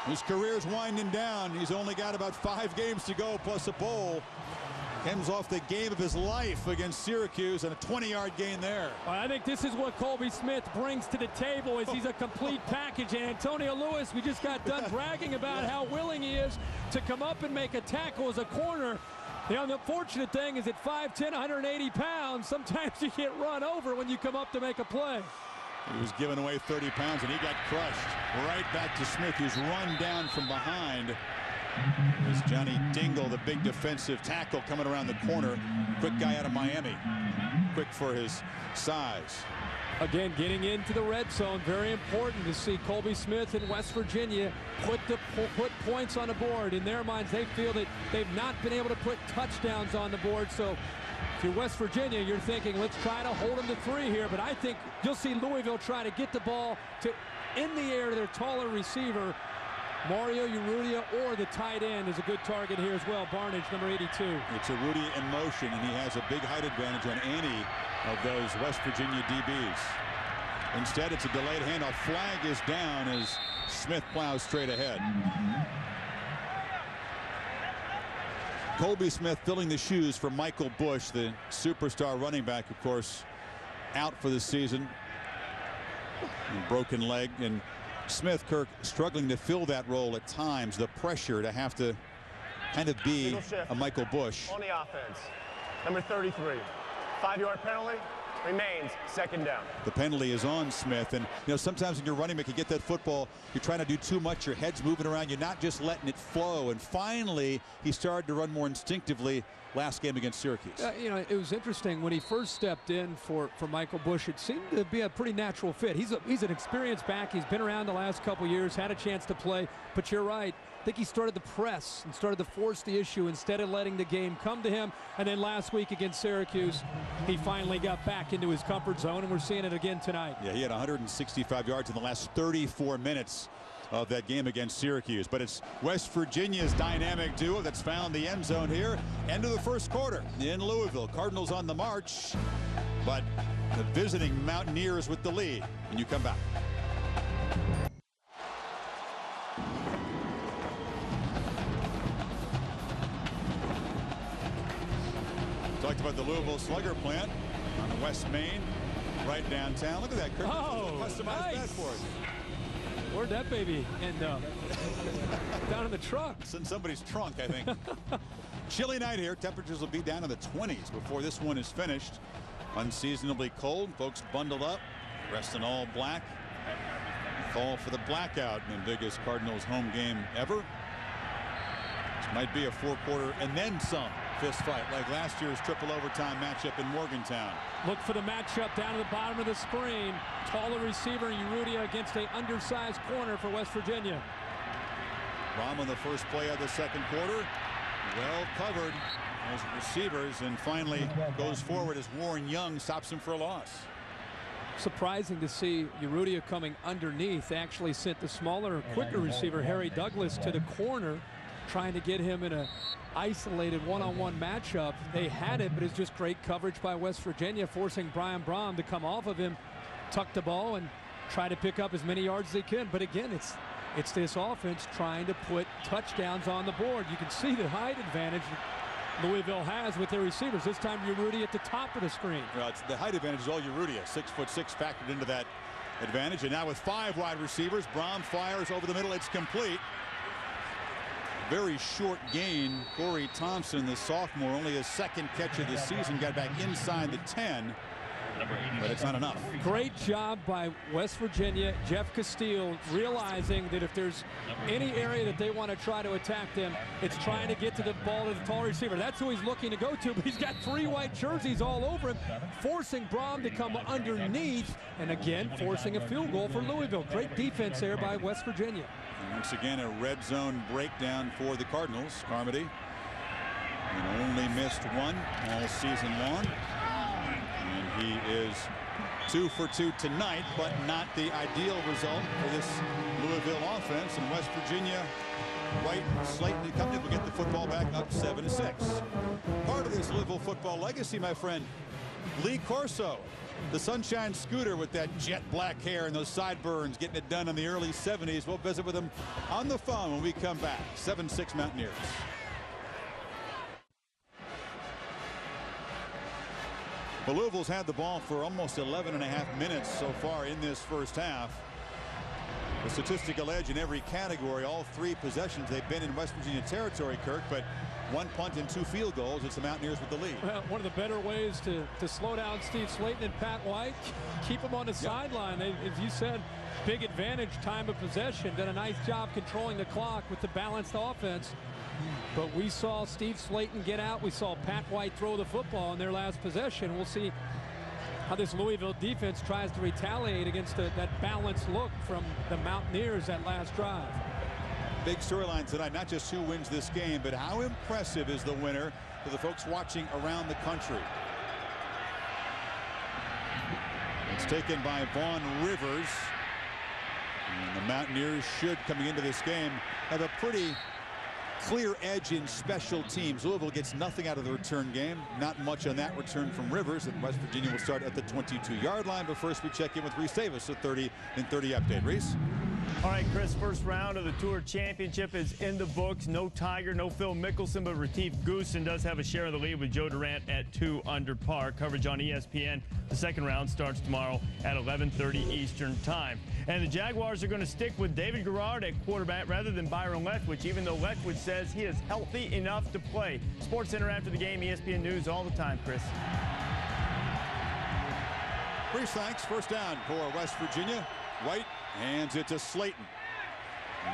His career's winding down. He's only got about 5 games to go plus a bowl. Comes off the game of his life against Syracuse and a 20-yard gain there. Well, I think this is what Colby Smith brings to the table, is he's a complete package. And Antonio Lewis, we just got done bragging about how willing he is to come up and make a tackle as a corner. The unfortunate thing is at 5'10", 180 pounds, sometimes you get run over when you come up to make a play. He was giving away 30 pounds, and he got crushed. Right back to Smith, who's run down from behind. There's Johnny Dingle, the big defensive tackle, coming around the corner. Quick guy out of Miami. Quick for his size. Again, getting into the red zone, very important to see Colby Smith and West Virginia put points on the board. In their minds, they feel that they've not been able to put touchdowns on the board. So if you're West Virginia, you're thinking, let's try to hold them to 3 here. But I think you'll see Louisville try to get the ball in the air to their taller receiver, Mario Urrutia, or the tight end is a good target here as well. Barnage, number 82. It's Urrutia in motion, and he has a big height advantage on any of those West Virginia DBs. Instead, it's a delayed handoff. Flag is down as Smith plows straight ahead. Colby Smith filling the shoes for Michael Bush, the superstar running back, of course, out for the season. Broken leg, and Smith, Kirk, struggling to fill that role at times. The pressure to have to kind of be a Michael Bush. On the offense, number 33. 5-yard penalty, remains 2nd down. The penalty is on Smith, and you know, sometimes when you're running back, you get that football, you're trying to do too much, your head's moving around, you're not just letting it flow. And finally, he started to run more instinctively last game against Syracuse. You know, it was interesting when he first stepped in for Michael Bush. It seemed to be a pretty natural fit. He's an experienced back. He's been around the last couple years, had a chance to play. But you're right. I think he started to press and started to force the issue instead of letting the game come to him. And then last week against Syracuse, he finally got back into his comfort zone, and we're seeing it again tonight. Yeah, he had 165 yards in the last 34 minutes of that game against Syracuse. But it's West Virginia's dynamic duo that's found the end zone here. End of the first quarter in Louisville. Cardinals on the march, but the visiting Mountaineers with the lead. And you come back. Talked about the Louisville Slugger plant on West Main, right downtown. Look at that, Kirk. Oh, customized nice. that for us. Where'd that baby end up? Down in the truck. It's in somebody's trunk, I think. Chilly night here. Temperatures will be down in the 20s before this one is finished. Unseasonably cold. Folks bundled up, dressed in all black. Call for the blackout in the biggest Cardinals home game ever. This might be a 4-quarter and then some fist fight like last year's triple overtime matchup in Morgantown. Look for the matchup down at the bottom of the screen. Taller receiver Urrutia against an undersized corner for West Virginia. Rom on the first play of the second quarter. Well covered as receivers, and finally goes forward as Warren Young stops him for a loss. surprising to see Urrutia coming underneath. They actually sent the smaller, quicker receiver, Harry Douglas, to the corner, trying to get him in a isolated one-on-one matchup. They had it, but it's just great coverage by West Virginia, forcing Brian Brom to come off of him, tuck the ball, and try to pick up as many yards as they can. But again, it's this offense trying to put touchdowns on the board. You can see the height advantage Louisville has with their receivers. This time Urrutia at the top of the screen. Well, it's the height advantage is all Urrutia. 6'6" factored into that advantage. And now with 5 wide receivers, Brom fires over the middle. It's complete. Very short gain. Corey Thompson, the sophomore, only his 2nd catch of the season, got back inside the 10. But it's not enough. Great job by West Virginia. Jeff Castile realizing that if there's any area that they want to try to attack them, it's trying to get to the ball to the tall receiver. That's who he's looking to go to, but he's got 3 white jerseys all over him, forcing Brom to come underneath, and again, forcing a field goal for Louisville. Great defense there by West Virginia. And once again, a red zone breakdown for the Cardinals. Carmody only missed 1 all season long. And he is 2 for 2 tonight, but not the ideal result for this Louisville offense. And West Virginia, White, Slayton, and company will get the football back up 7-6. Part of this Louisville football legacy, my friend, Lee Corso, the Sunshine Scooter with that jet black hair and those sideburns, getting it done in the early 70s. We'll visit with him on the phone when we come back. 7-6 Mountaineers. Well, Louisville's had the ball for almost 11.5 minutes so far in this first half. The statistical edge in every category, all 3 possessions, they've been in West Virginia territory, Kirk, but 1 punt and 2 field goals. It's the Mountaineers with the lead. Well, one of the better ways to slow down Steve Slayton and Pat White, keep them on the sideline. As you said, big advantage, time of possession. Done a nice job controlling the clock with the balanced offense. But we saw Steve Slayton get out. We saw Pat White throw the football in their last possession. We'll see how this Louisville defense tries to retaliate against that balanced look from the Mountaineers that last drive. Big storyline tonight, not just who wins this game, but how impressive is the winner to the folks watching around the country. It's taken by Vaughn Rivers. And the Mountaineers should, coming into this game, have a pretty clear edge in special teams. Louisville gets nothing out of the return game. Not much on that return from Rivers. And West Virginia will start at the 22-yard line. But first we check in with Reese Davis, a 30 and 30 update. Reese? All right, Chris, first round of the Tour Championship is in the books. No Tiger, no Phil Mickelson, but Retief Goosen does have a share of the lead with Joe Durant at 2 under par. Coverage on ESPN. The second round starts tomorrow at 11:30 Eastern Time. And the Jaguars are going to stick with David Garrard at quarterback rather than Byron Leftwich, even though Leftwich says he is healthy enough to play. Sports Center after the game, ESPN News all the time, Chris. Reese, thanks. First down for West Virginia. White hands it to Slayton.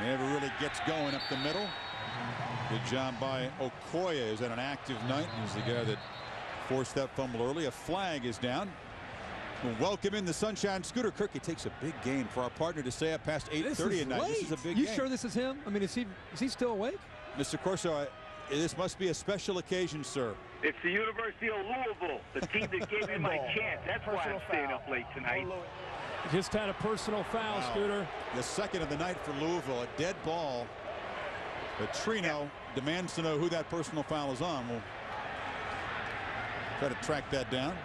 Never really gets going up the middle. Good job by Okoye. Is at an active night. He's the guy that forced that fumble early. A flag is down. We'll welcome in the Sunshine Scooter. Kirk, it takes a big game for our partner to stay up past 8:30 at night. This is a big game. You sure this is him? I mean, is he still awake? Mr. Corso, this must be a special occasion, sir. It's the University of Louisville, the team that gave me my chance. That's why I'm staying up late tonight. Just had a personal foul, Scooter. The second of the night for Louisville, a dead ball. But Trino demands to know who that personal foul is on. We'll try to track that down.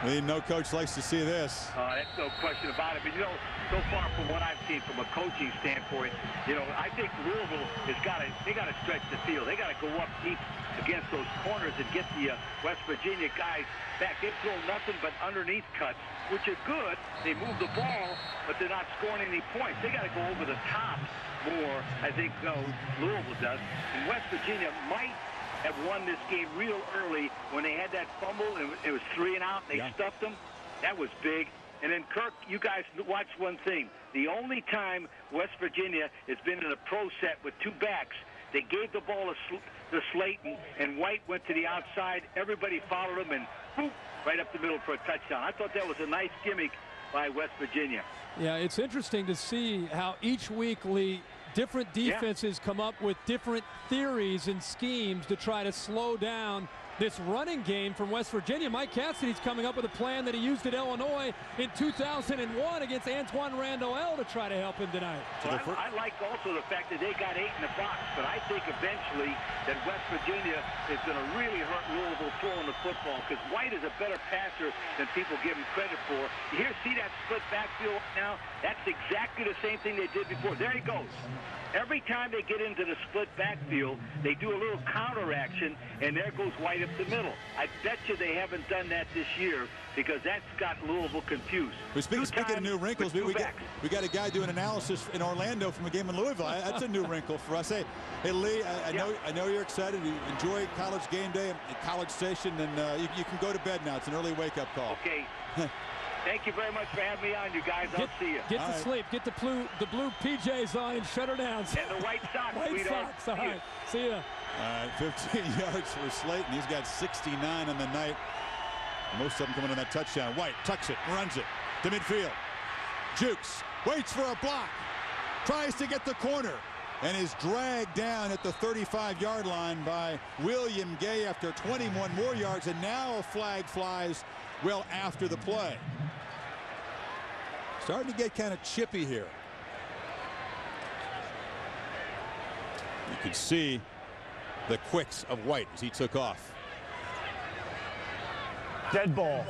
We no coach likes to see this. That's no question about it. But, you know, so far from what I've seen from a coaching standpoint, you know, I think Louisville has got to stretch the field. They got to go up deep against those corners and get the West Virginia guys back. They've thrown nothing but underneath cuts, which is good. They move the ball, but they're not scoring any points. They got to go over the top more, I think Louisville does. And West Virginia might have won this game real early when they had that fumble and it was 3 and out. They stuffed them. That was big. And then, Kirk, you guys watch one thing. The only time West Virginia has been in a pro set with 2 backs, they gave the ball to Slayton, and White went to the outside. Everybody followed him, and boop, right up the middle for a touchdown. I thought that was a nice gimmick by West Virginia. Yeah, it's interesting to see how each week, Lee, different defenses come up with different theories and schemes to try to slow down this running game from West Virginia. Mike Cassidy's coming up with a plan that he used at Illinois in 2001 against Antoine Randall to try to help him tonight. Well, I like also the fact that they got 8 in the box, but I think eventually that West Virginia is going to really hurt Louisville throwing the football, because White is a better passer than people give him credit for. You see that split backfield now? That's exactly the same thing they did before. There he goes. Every time they get into the split backfield, they do a little counteraction, and there goes White up the middle. I bet you they haven't done that this year, because that's got Louisville confused. Speaking of new wrinkles, we got a guy doing analysis in Orlando from a game in Louisville. That's a new wrinkle for us. Hey Lee, I know you're excited. You enjoy College game day at College Station, and you can go to bed now. It's an early wake-up call. Okay. Thank you very much for having me on, you guys. I'll see you. Get to sleep. Get the blue PJs on and shut her down. And the white socks. White socks. All right. See ya. All right, 15 yards for Slayton. He's got 69 on the night. Most of them coming on that touchdown. White tucks it, runs it to midfield. Jukes, waits for a block. Tries to get the corner. And is dragged down at the 35-yard line by William Gay after 21 more yards. And now a flag flies well after the play. Starting to get kind of chippy here. You can see the quicks of White as he took off. Dead ball,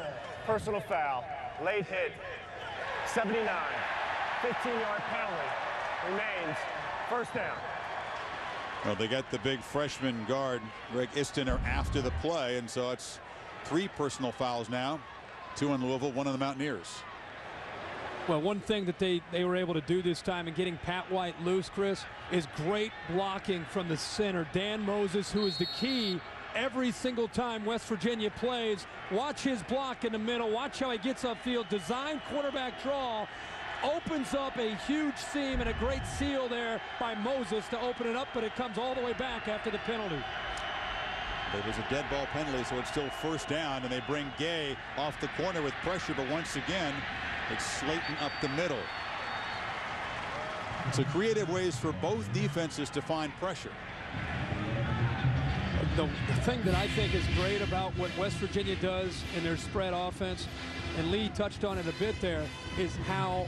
personal foul, late hit, 79, 15-yard penalty, remains first down. Well, they got the big freshman guard, Greg Istiner, after the play, and so it's 3 personal fouls now, 2 on Louisville, 1 on the Mountaineers. Well, one thing that they were able to do this time in getting Pat White loose, Chris, is great blocking from the center. Dan Moses, who is the key every single time West Virginia plays. Watch his block in the middle. Watch how he gets upfield. Design quarterback draw. Opens up a huge seam and a great seal there by Moses to open it up, but it comes all the way back after the penalty. It was a dead ball penalty, so it's still first down, and they bring Gay off the corner with pressure, but once again, it's Slayton up the middle. So creative ways for both defenses to find pressure. The thing that I think is great about what West Virginia does in their spread offense, and Lee touched on it a bit there, is how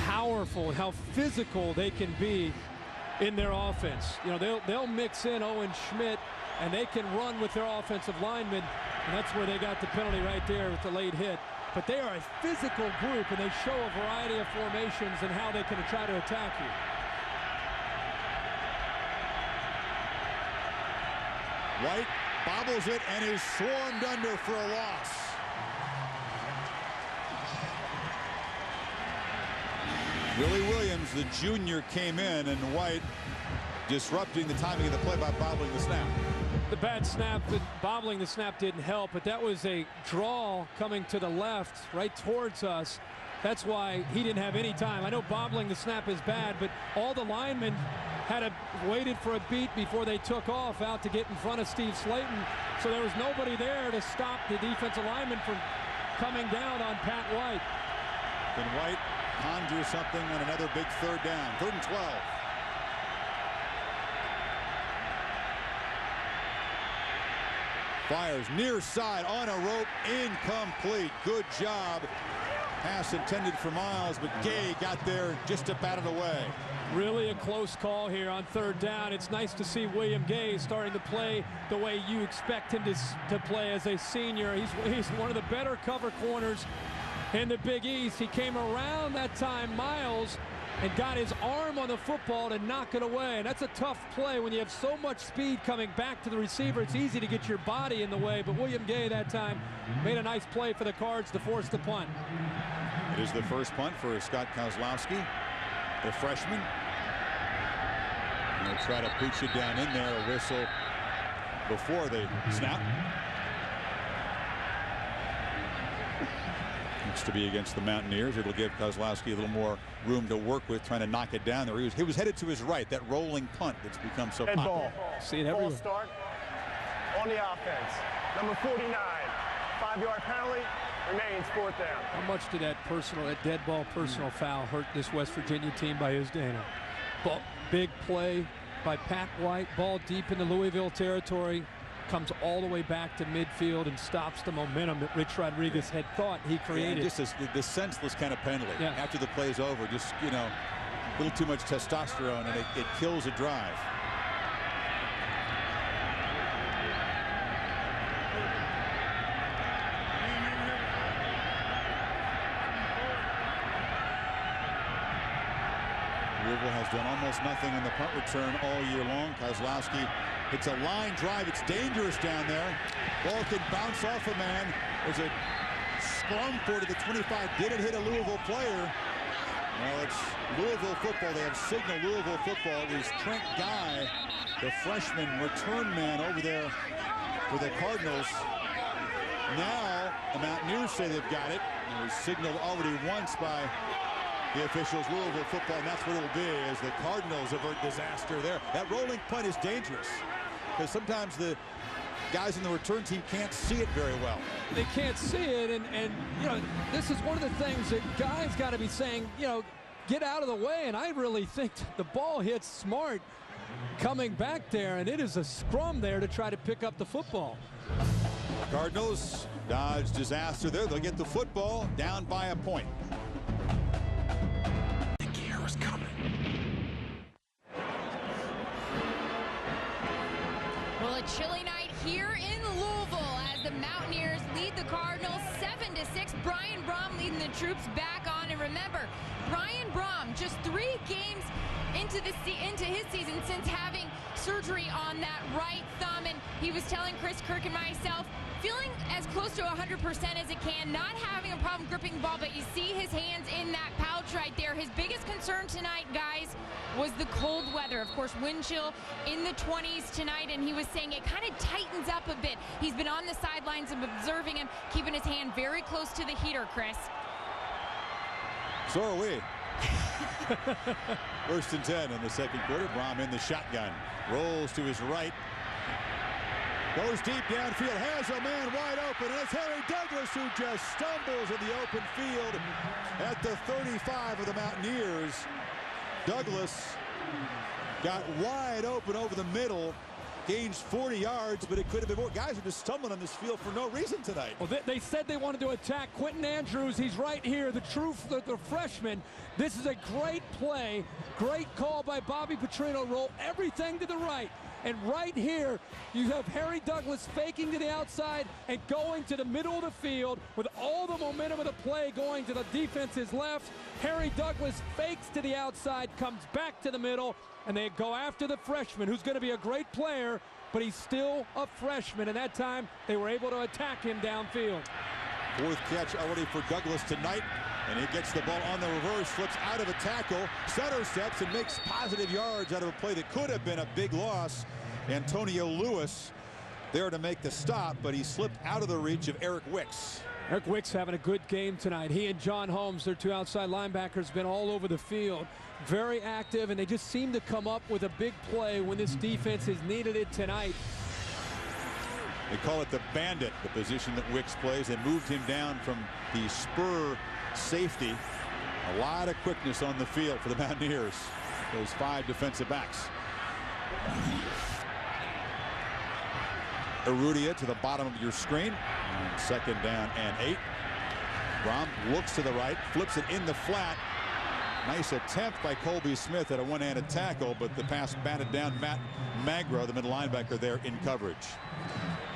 powerful, how physical they can be in their offense. You know, they'll mix in Owen Schmidt, and they can run with their offensive linemen, and that's where they got the penalty right there with the late hit. But they are a physical group, and they show a variety of formations and how they can try to attack you. White bobbles it and is swarmed under for a loss. Willie Williams, the junior, came in, and White disrupting the timing of the play by bobbling the snap. The bad snap, bobbling the snap didn't help, but that was a draw coming to the left right towards us. That's why he didn't have any time. I know bobbling the snap is bad, but all the linemen had waited for a beat before they took off out to get in front of Steve Slayton. So there was nobody there to stop the defensive lineman from coming down on Pat White. Can White conjure something on another big third down? 3rd and 12. Fires near side on a rope, incomplete. Good job. Pass intended for Miles, but Gay got there just to bat it away. Really a close call here on 3rd down. It's nice to see William Gay starting to play the way you expect him to play as a senior. He's one of the better cover corners in the Big East. He came around that time, Miles, and got his arm on the football to knock it away. And that's a tough play when you have so much speed coming back to the receiver. It's easy to get your body in the way, but William Gay that time made a nice play for the Cards to force the punt. It is the first punt for Scott Kozlowski, the freshman. And they'll try to pooch it down in there, a whistle before they snap. Looks to be against the Mountaineers. It'll give Kozlowski a little more room to work with, trying to knock it down there. He was headed to his right, that rolling punt that's become so popular. Ball. See it everywhere. Ball start on the offense. Number 49, 5-yard penalty, remains 4th down. How much did that dead ball personal foul hurt this West Virginia team by Isdana? Big play by Pat White. Ball deep into Louisville territory. Comes all the way back to midfield and stops the momentum that Rich Rodriguez had thought he created. Yeah, just the senseless kind of penalty. Yeah. After the play's over, just, you know, a little too much testosterone, and it kills a drive. Louisville has done almost nothing in the punt return all year long. Kozlowski hits a line drive. It's dangerous down there. Ball can bounce off a man. There's a scrum for to the 25. Did it hit a Louisville player? Well, it's Louisville football. They have signal Louisville football. It was Trent Guy, the freshman return man over there for the Cardinals. Now the Mountaineers say they've got it. It was signaled already once by the officials. Louisville football, and that's what it'll be, as the Cardinals avert disaster there. That rolling punt is dangerous because sometimes the guys in the return team can't see it very well. They can't see it, and you know, this is one of the things that guys got to be saying, you know, get out of the way. And I really think the ball hits Smart coming back there, and it is a scrum there to try to pick up the football. Cardinals dodge disaster there. They'll get the football down by a point. Well, a chilly night here in Louisville as the Mountaineers lead the Cardinals 7-6. Brian Brom leading the troops back on. And remember, Brian Brom just 3 games into his season since having surgery on that right thumb, and he was telling Chris Kirk and myself, feeling as close to 100% as it can, not having a problem gripping the ball, but you see his hands in that pouch right there. His biggest concern tonight, guys, was the cold weather. Of course, wind chill in the 20s tonight, and he was saying it kind of tightens up a bit. He's been on the sidelines and observing him, keeping his hand very close to the heater, Chris. So are we. First and 10 in the second quarter. Brom in the shotgun. Rolls to his right. Goes deep downfield. Has a man wide open. And it's Harry Douglas who just stumbles in the open field at the 35 of the Mountaineers. Douglas got wide open over the middle. Gains 40 yards, but it could have been more. Guys are just stumbling on this field for no reason tonight. Well, they said they wanted to attack Quentin Andrews. He's right here, the freshman. This is a great play. Great call by Bobby Petrino. Roll everything to the right. And right here, you have Harry Douglas faking to the outside and going to the middle of the field with all the momentum of the play going to the defense's left. Harry Douglas fakes to the outside, comes back to the middle, and they go after the freshman, who's going to be a great player, but he's still a freshman. And that time, they were able to attack him downfield. 4th catch already for Douglas tonight. And he gets the ball on the reverse, flips out of a tackle, center steps, and makes positive yards out of a play that could have been a big loss. Antonio Lewis there to make the stop, but he slipped out of the reach of Eric Wicks. Eric Wicks having a good game tonight. He and John Holmes, their 2 outside linebackers, been all over the field. Very active, and they just seem to come up with a big play when this defense has needed it tonight. They call it the bandit, the position that Wicks plays. They moved him down from the spur safety. A lot of quickness on the field for the Mountaineers. Those 5 defensive backs. Urrutia to the bottom of your screen. And 2nd down and 8. Brom looks to the right, flips it in the flat. Nice attempt by Colby Smith at a one-handed tackle, but the pass batted down. Matt Magro, the middle linebacker, there in coverage.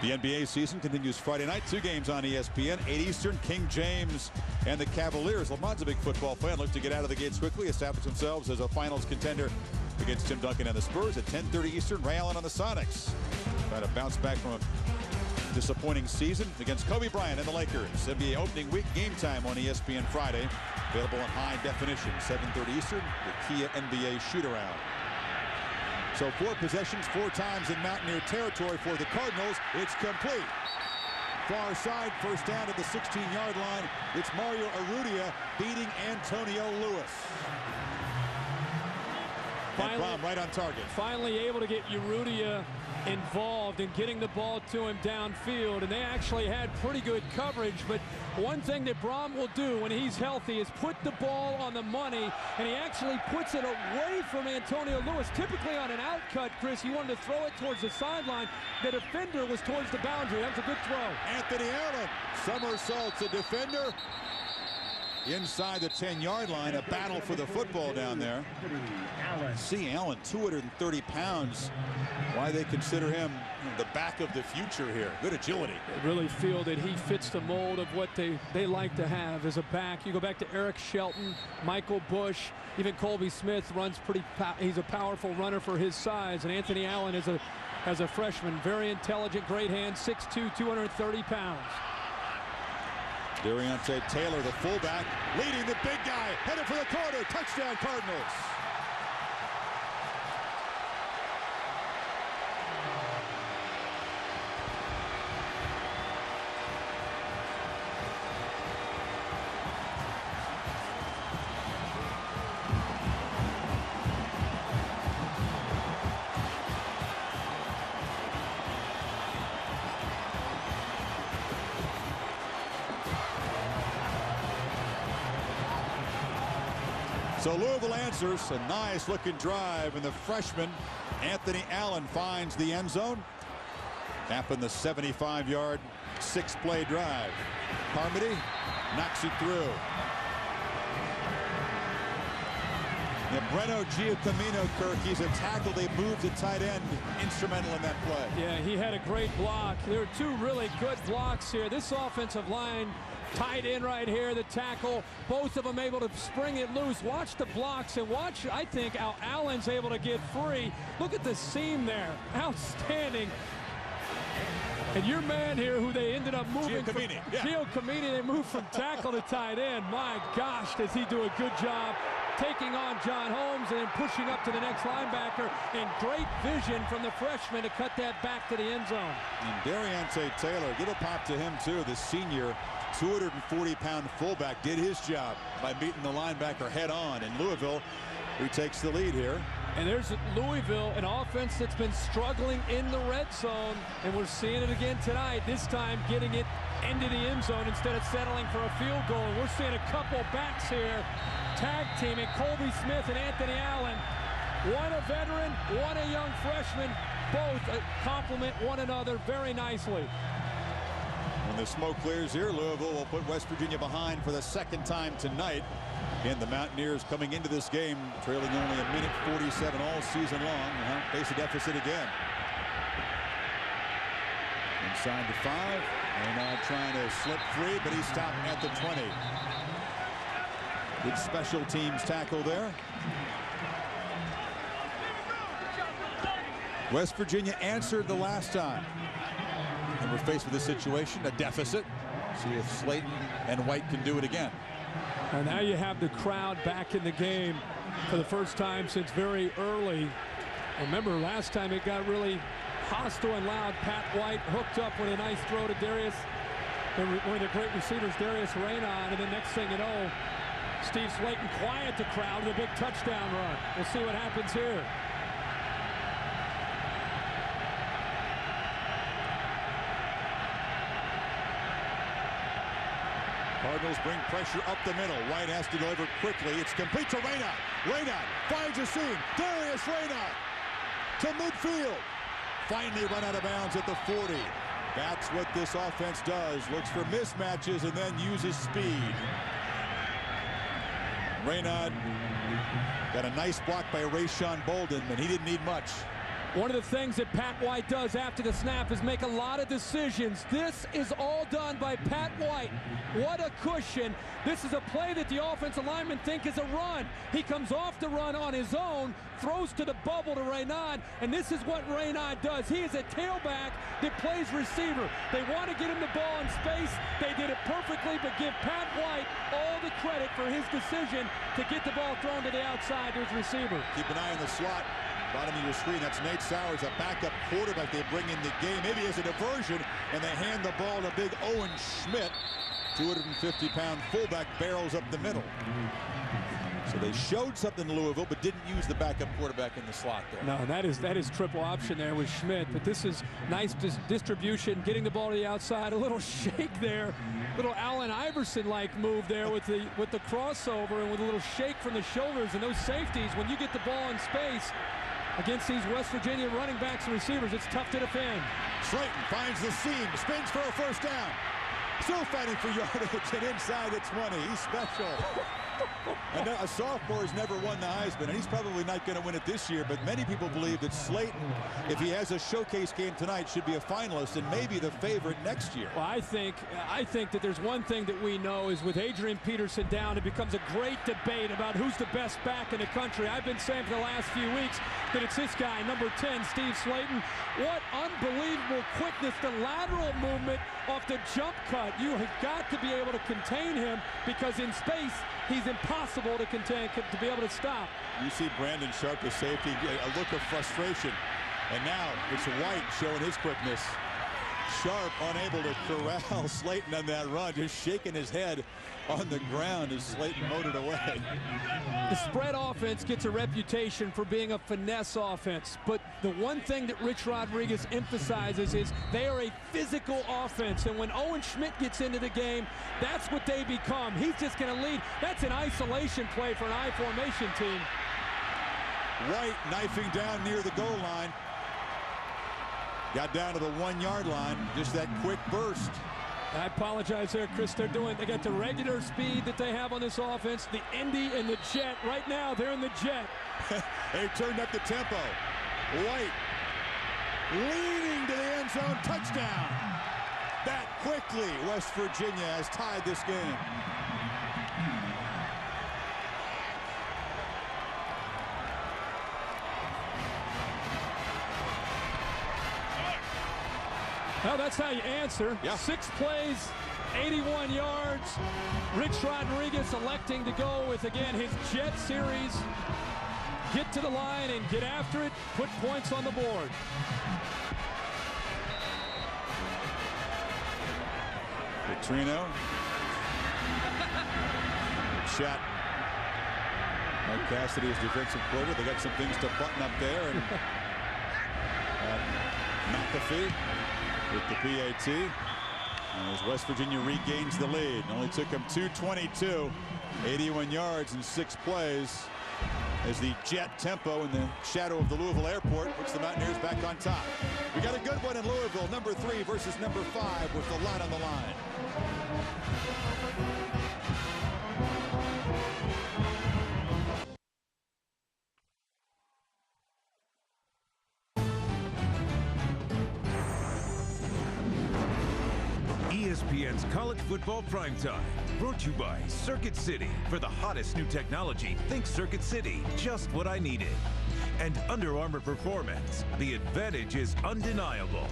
The NBA season continues Friday night. 2 games on ESPN. 8 Eastern, King James and the Cavaliers. LeBron's a big football fan. Look to get out of the gates quickly, establish themselves as a finals contender against Tim Duncan and the Spurs at 10:30 Eastern. Ray Allen on the Sonics. Trying to bounce back from a disappointing season against Kobe Bryant and the Lakers. NBA opening week game time on ESPN Friday. Available in high definition. 7:30 Eastern. The Kia NBA shoot-around. So 4 possessions, 4 times in Mountaineer territory for the Cardinals. It's complete. Far side, first down at the 16-yard line. It's Mario Urrutia beating Antonio Lewis. And Brom right on target. Finally able to get Urrutia involved in getting the ball to him downfield, and they actually had pretty good coverage. But one thing that Braum will do when he's healthy is put the ball on the money, and he actually puts it away from Antonio Lewis. Typically on an out cut, Chris, he wanted to throw it towards the sideline. The defender was towards the boundary. That was a good throw. Anthony Allen somersaults a defender inside the 10-yard line. A battle for the football down there. See Allen, 230 pounds. Why they consider him the back of the future here. Good agility. I really feel that he fits the mold of what they like to have as a back. You go back to Eric Shelton, Michael Bush, even Colby Smith runs pretty. He's a powerful runner for his size. And Anthony Allen is as a freshman, very intelligent, great hands, 6'2", 230 pounds. Deontay Taylor, the fullback, leading the big guy, headed for the corner. Touchdown, Cardinals. So Louisville answers, a nice looking drive, and the freshman Anthony Allen finds the end zone. Happened the 75-yard, 6-play drive. Carmody knocks it through. And Breno Giacomino, Kirk, he's a tackle. They moved to tight end, instrumental in that play. Yeah, he had a great block. There are two really good blocks here. This offensive line tight end right here, the tackle, both of them able to spring it loose. Watch the blocks and watch, I think, how Allen's able to get free. Look at the seam there. Outstanding. And your man here, who they ended up moving from, Giacomini, they moved from tackle to tight end. My gosh, does he do a good job taking on John Holmes and then pushing up to the next linebacker, and great vision from the freshman to cut that back to the end zone. And Deontay Taylor, give a pop to him too. The senior 240-pound fullback did his job by beating the linebacker head on, and Louisville retakes the lead here. And there's Louisville, an offense that's been struggling in the red zone, and we're seeing it again tonight, this time getting it into the end zone instead of settling for a field goal. And we're seeing a couple backs here tag teaming, Colby Smith and Anthony Allen. One a veteran, one a young freshman. Both complement one another very nicely. When the smoke clears here, Louisville will put West Virginia behind for the second time tonight. Again, the Mountaineers coming into this game trailing only a minute 47 all season long. Face a deficit again. Inside the 5. Reynard trying to slip free, but he stopped at the 20. Good special teams tackle there. West Virginia answered the last time. And we're faced with a situation, a deficit. See if Slayton and White can do it again. And now you have the crowd back in the game for the first time since very early. Remember, last time it got really hostile and loud. Pat White hooked up with a nice throw to Darius, one of the great receivers, Darius Raynon, and the next thing you know, Steve Slayton quiet the crowd with a big touchdown run. We'll see what happens here. Cardinals bring pressure up the middle. White has to deliver quickly. It's complete to Raynon. Raynon finds a seam. Darius Raynon to midfield. Finally run out of bounds at the 40. That's what this offense does. Looks for mismatches and then uses speed. Raynon got a nice block by Rayshawn Bolden, but he didn't need much. One of the things that Pat White does after the snap is make a lot of decisions. This is all done by Pat White. What a cushion. This is a play that the offensive linemen think is a run. He comes off the run on his own, throws to the bubble to Raynaud, and this is what Raynaud does. He is a tailback that plays receiver. They want to get him the ball in space. They did it perfectly, but give Pat White all the credit for his decision to get the ball thrown to the outside to his receiver. Keep an eye on the slot. Bottom of your screen, that's Nate Sowers, a backup quarterback they bring in the game. Maybe as a diversion, and they hand the ball to big Owen Schmidt. 250-pound fullback barrels up the middle. So they showed something in Louisville, but didn't use the backup quarterback in the slot there. No, that is triple option there with Schmidt. But this is nice distribution, getting the ball to the outside. A little shake there, little Allen Iverson-like move there with the crossover and with a little shake from the shoulders. And those safeties, when you get the ball in space against these West Virginia running backs and receivers, it's tough to defend. Slayton finds the seam, spins for a first down. Still fighting for yardage and inside the 20. He's special. And a sophomore has never won the Heisman, and he's probably not going to win it this year, but many people believe that Slayton, if he has a showcase game tonight, should be a finalist and maybe the favorite next year. Well, I think that there's one thing that we know is with Adrian Peterson down, it becomes a great debate about who's the best back in the country. I've been saying for the last few weeks that it's this guy, number 10, Steve Slayton. What unbelievable quickness, the lateral movement off the jump cut. You have got to be able to contain him because in space, he's impossible to contain, to be able to stop. You see Brandon Sharp, the safety, a look of frustration. And now it's White showing his quickness. Sharp unable to corral Slayton on that run, just shaking his head on the ground as Slayton motored away. The spread offense gets a reputation for being a finesse offense, but the one thing that Rich Rodriguez emphasizes is they are a physical offense, and when Owen Schmidt gets into the game, that's what they become. He's just going to lead. That's an isolation play for an I formation team. White knifing down near the goal line. Got down to the 1-yard line, just that quick burst. I apologize there, Chris. They got the regular speed that they have on this offense, the Indy and the jet. Right now, they're in the jet. They turned up the tempo. White leading to the end zone, touchdown. That quickly, West Virginia has tied this game. Well, that's how you answer. Yeah. 6 plays, 81 yards. Rich Rodriguez electing to go with, again, his jet series. Get to the line and get after it. Put points on the board. Petrino. Shot. Mike Cassidy is defensive coordinator. They got some things to button up there. And McAfee with the PAT. And as West Virginia regains the lead. It only took them 2:22. 81 yards in 6 plays. As the jet tempo in the shadow of the Louisville airport puts the Mountaineers back on top. We got a good one in Louisville. Number 3 versus number 5 with the lot on the line. ESPN's College Football Primetime, brought to you by Circuit City. For the hottest new technology, think Circuit City, just what I needed. And Under Armour Performance, the advantage is undeniable.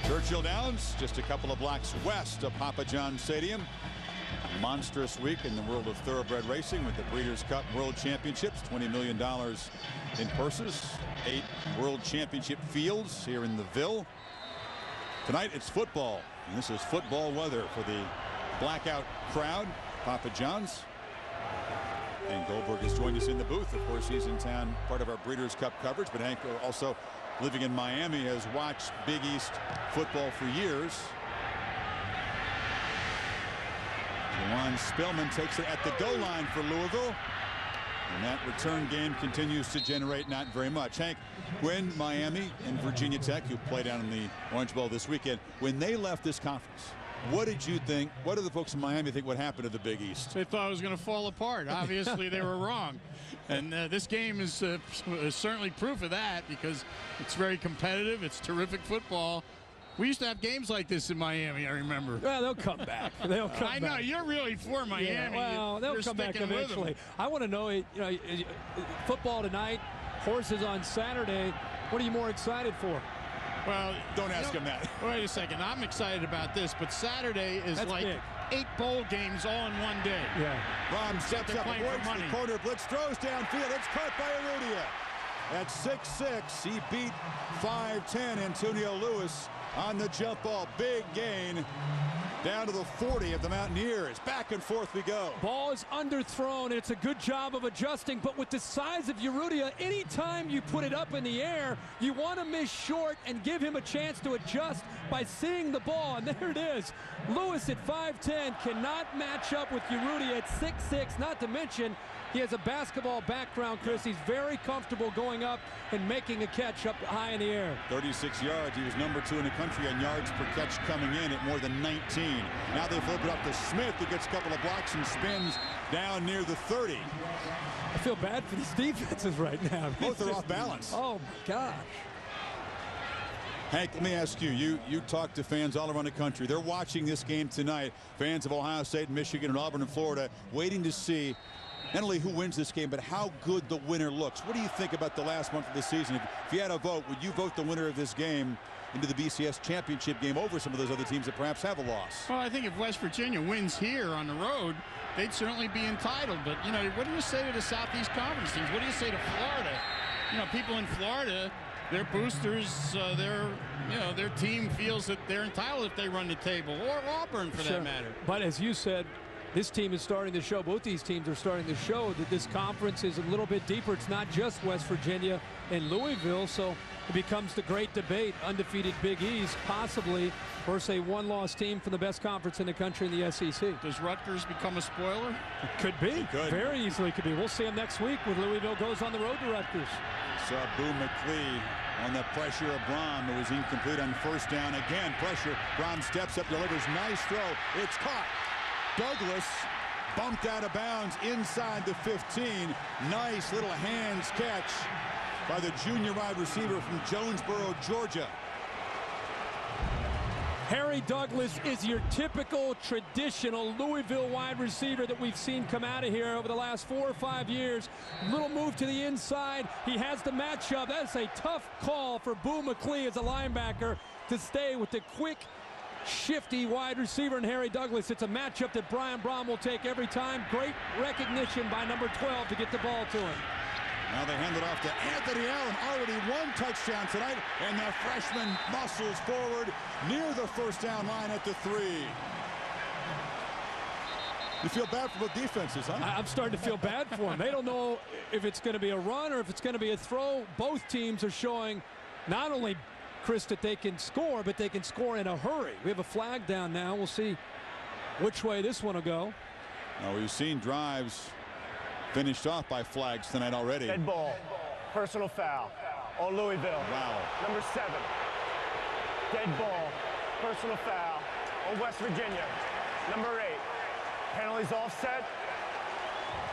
Churchill Downs, just a couple of blocks west of Papa John's Stadium. Monstrous week in the world of thoroughbred racing with the Breeders' Cup World Championships. $20 million in purses. 8 World Championship fields here in the Ville. Tonight it's football, and this is football weather for the blackout crowd. Papa John's. And Goldberg has joined us in the booth. Of course, he's in town, part of our Breeders' Cup coverage, but Hank, also living in Miami, has watched Big East football for years. Juwan Spillman takes it at the goal line for Louisville. And that return game continues to generate not very much. Hank, when Miami and Virginia Tech, who play down in the Orange Bowl this weekend, when they left this conference, what did you think? What did the folks in Miami think would happen to the Big East? They thought it was going to fall apart. Obviously, they were wrong. And this game is certainly proof of that because it's very competitive. It's terrific football. We used to have games like this in Miami, I remember. Well, they'll come back. They'll come back. I know, you're really for Miami. Yeah, well, they'll come back eventually. I want to know, football tonight, horses on Saturday. What are you more excited for? Well, don't ask him that. Wait a second. I'm excited about this, but Saturday is like big. 8 bowl games all in one day. Yeah. Ron steps up, avoids the corner blitz, throws downfield. It's caught by Arudia. At 6'6", he beat 5'10" Antonio Lewis on the jump ball. Big gain down to the 40 of the Mountaineers. Back and forth we go. Ball is underthrown, and it's a good job of adjusting, but with the size of Urrutia, anytime you put it up in the air, you want to miss short and give him a chance to adjust by seeing the ball, and there it is. Lewis at 5'10" cannot match up with Urrutia at 6'6", not to mention he has a basketball background, Chris. He's very comfortable going up and making a catch up high in the air. 36 yards. He was number 2 in the country on yards per catch coming in at more than 19. Now they flip it up to Smith, who gets a couple of blocks and spins down near the 30. I feel bad for these defenses right now. Both are off balance. Oh, my gosh. Hank, let me ask you, you talk to fans all around the country. They're watching this game tonight, fans of Ohio State, Michigan, and Auburn and Florida, waiting to see not only who wins this game, but how good the winner looks. What do you think about the last month of the season? If you had a vote, would you vote the winner of this game into the BCS championship game over some of those other teams that perhaps have a loss? Well, I think if West Virginia wins here on the road, they'd certainly be entitled. But, you know, what do you say to the Southeast Conference teams? What do you say to Florida? You know, people in Florida, their boosters, their team feels that they're entitled if they run the table, or Auburn for that matter. But as you said, this team is starting to show, both these teams are starting to show that this conference is a little bit deeper. It's not just West Virginia and Louisville, so it becomes the great debate. Undefeated Big East possibly versus a one-loss team from the best conference in the country in the SEC. Does Rutgers become a spoiler? It could be. It could. Very easily could be. We'll see them next week when Louisville goes on the road to Rutgers. Saw Boo McLean on the pressure of Braum. It was incomplete on first down. Again, pressure. Braum steps up, delivers. Nice throw. It's caught. Douglas bumped out of bounds inside the 15. Nice little hands catch by the junior wide receiver from Jonesboro, Georgia. Harry Douglas is your typical traditional Louisville wide receiver that we've seen come out of here over the last 4 or 5 years. Little move to the inside. He has the matchup. That's a tough call for Boo McLean as a linebacker to stay with the quick, shifty wide receiver in Harry Douglas. It's a matchup that Brian Braum will take every time. Great recognition by number 12 to get the ball to him. Now they hand it off to Anthony Allen. Already 1 touchdown tonight, and the freshman muscles forward near the first down line at the 3. You feel bad for both defenses, huh? I'm starting to feel bad for them. They don't know if it's going to be a run or if it's going to be a throw. Both teams are showing not only, Chris, that they can score, but they can score in a hurry. We have a flag down now. We'll see which way this one will go. Now we've seen drives finished off by flags tonight already. Dead ball. Personal foul on Louisville. Wow. Number 7. Dead ball. Personal foul on West Virginia. Number 8. Penalties offset.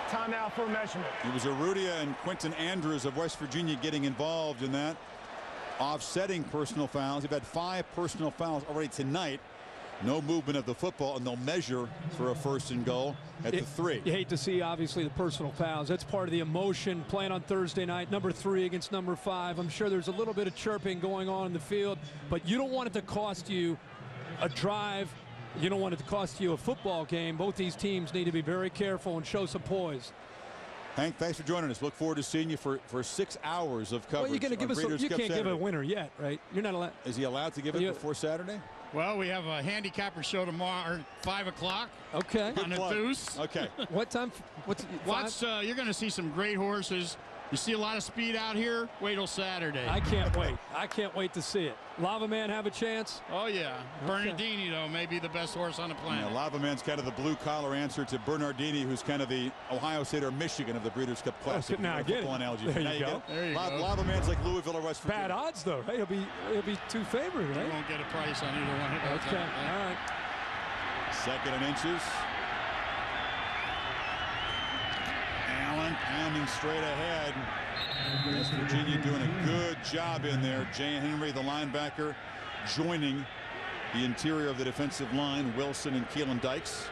Timeout for measurement. It was Urrutia and Quentin Andrews of West Virginia getting involved in that. Offsetting personal fouls. They've had 5 personal fouls already tonight. No movement of the football, and they'll measure for a 1st and goal at the 3. You hate to see, obviously, the personal fouls. That's part of the emotion playing on Thursday night. Number 3 against number 5. I'm sure there's a little bit of chirping going on in the field, but you don't want it to cost you a drive. You don't want it to cost you a football game. Both these teams need to be very careful and show some poise. Hank, thanks for joining us. Look forward to seeing you for 6 hours of coverage. Well, you're going to give us. You can't give a winner yet, right? You're not allowed. Is he allowed to give it before Saturday? Well, we have a handicapper show tomorrow, 5 o'clock. Okay. On the Deuce. Okay. What time? You're going to see some great horses. You see a lot of speed out here. Wait till Saturday. I can't wait. I can't wait to see it. Lava Man have a chance? Oh, yeah. Okay. Bernardini, though, may be the best horse on the planet. Yeah, Lava Man's kind of the blue-collar answer to Bernardini, who's kind of the Ohio State or Michigan of the Breeders' Cup Classic. Now I get it. Analogy. There you go. There you go. Lava Man's like Louisville or West Virginia. Bad odds, though. Hey, he'll be 2 favorite, right? You won't get a price on either one. Okay. All right. 2nd and inches. Allen pounding straight ahead. West Virginia doing a good job in there. Jay Henry, the linebacker, joining the interior of the defensive line. Wilson and Keelan Dykes.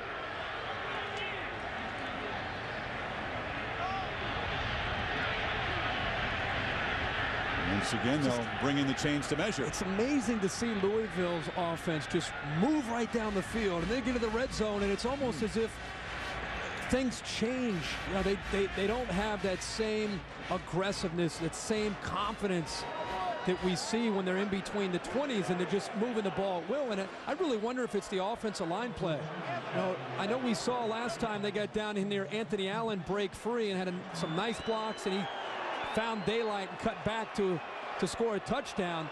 Once again, they'll bring in the chains to measure. It's amazing to see Louisville's offense just move right down the field, and they get to the red zone, and it's almost as if things change. You know, they don't have that same aggressiveness, that same confidence. that we see when they're in between the 20s and they're just moving the ball at will. And I really wonder if it's the offensive line play. You know, I know we saw last time they got down in there, Anthony Allen break free and had some nice blocks, and he found daylight and cut back to score a touchdown.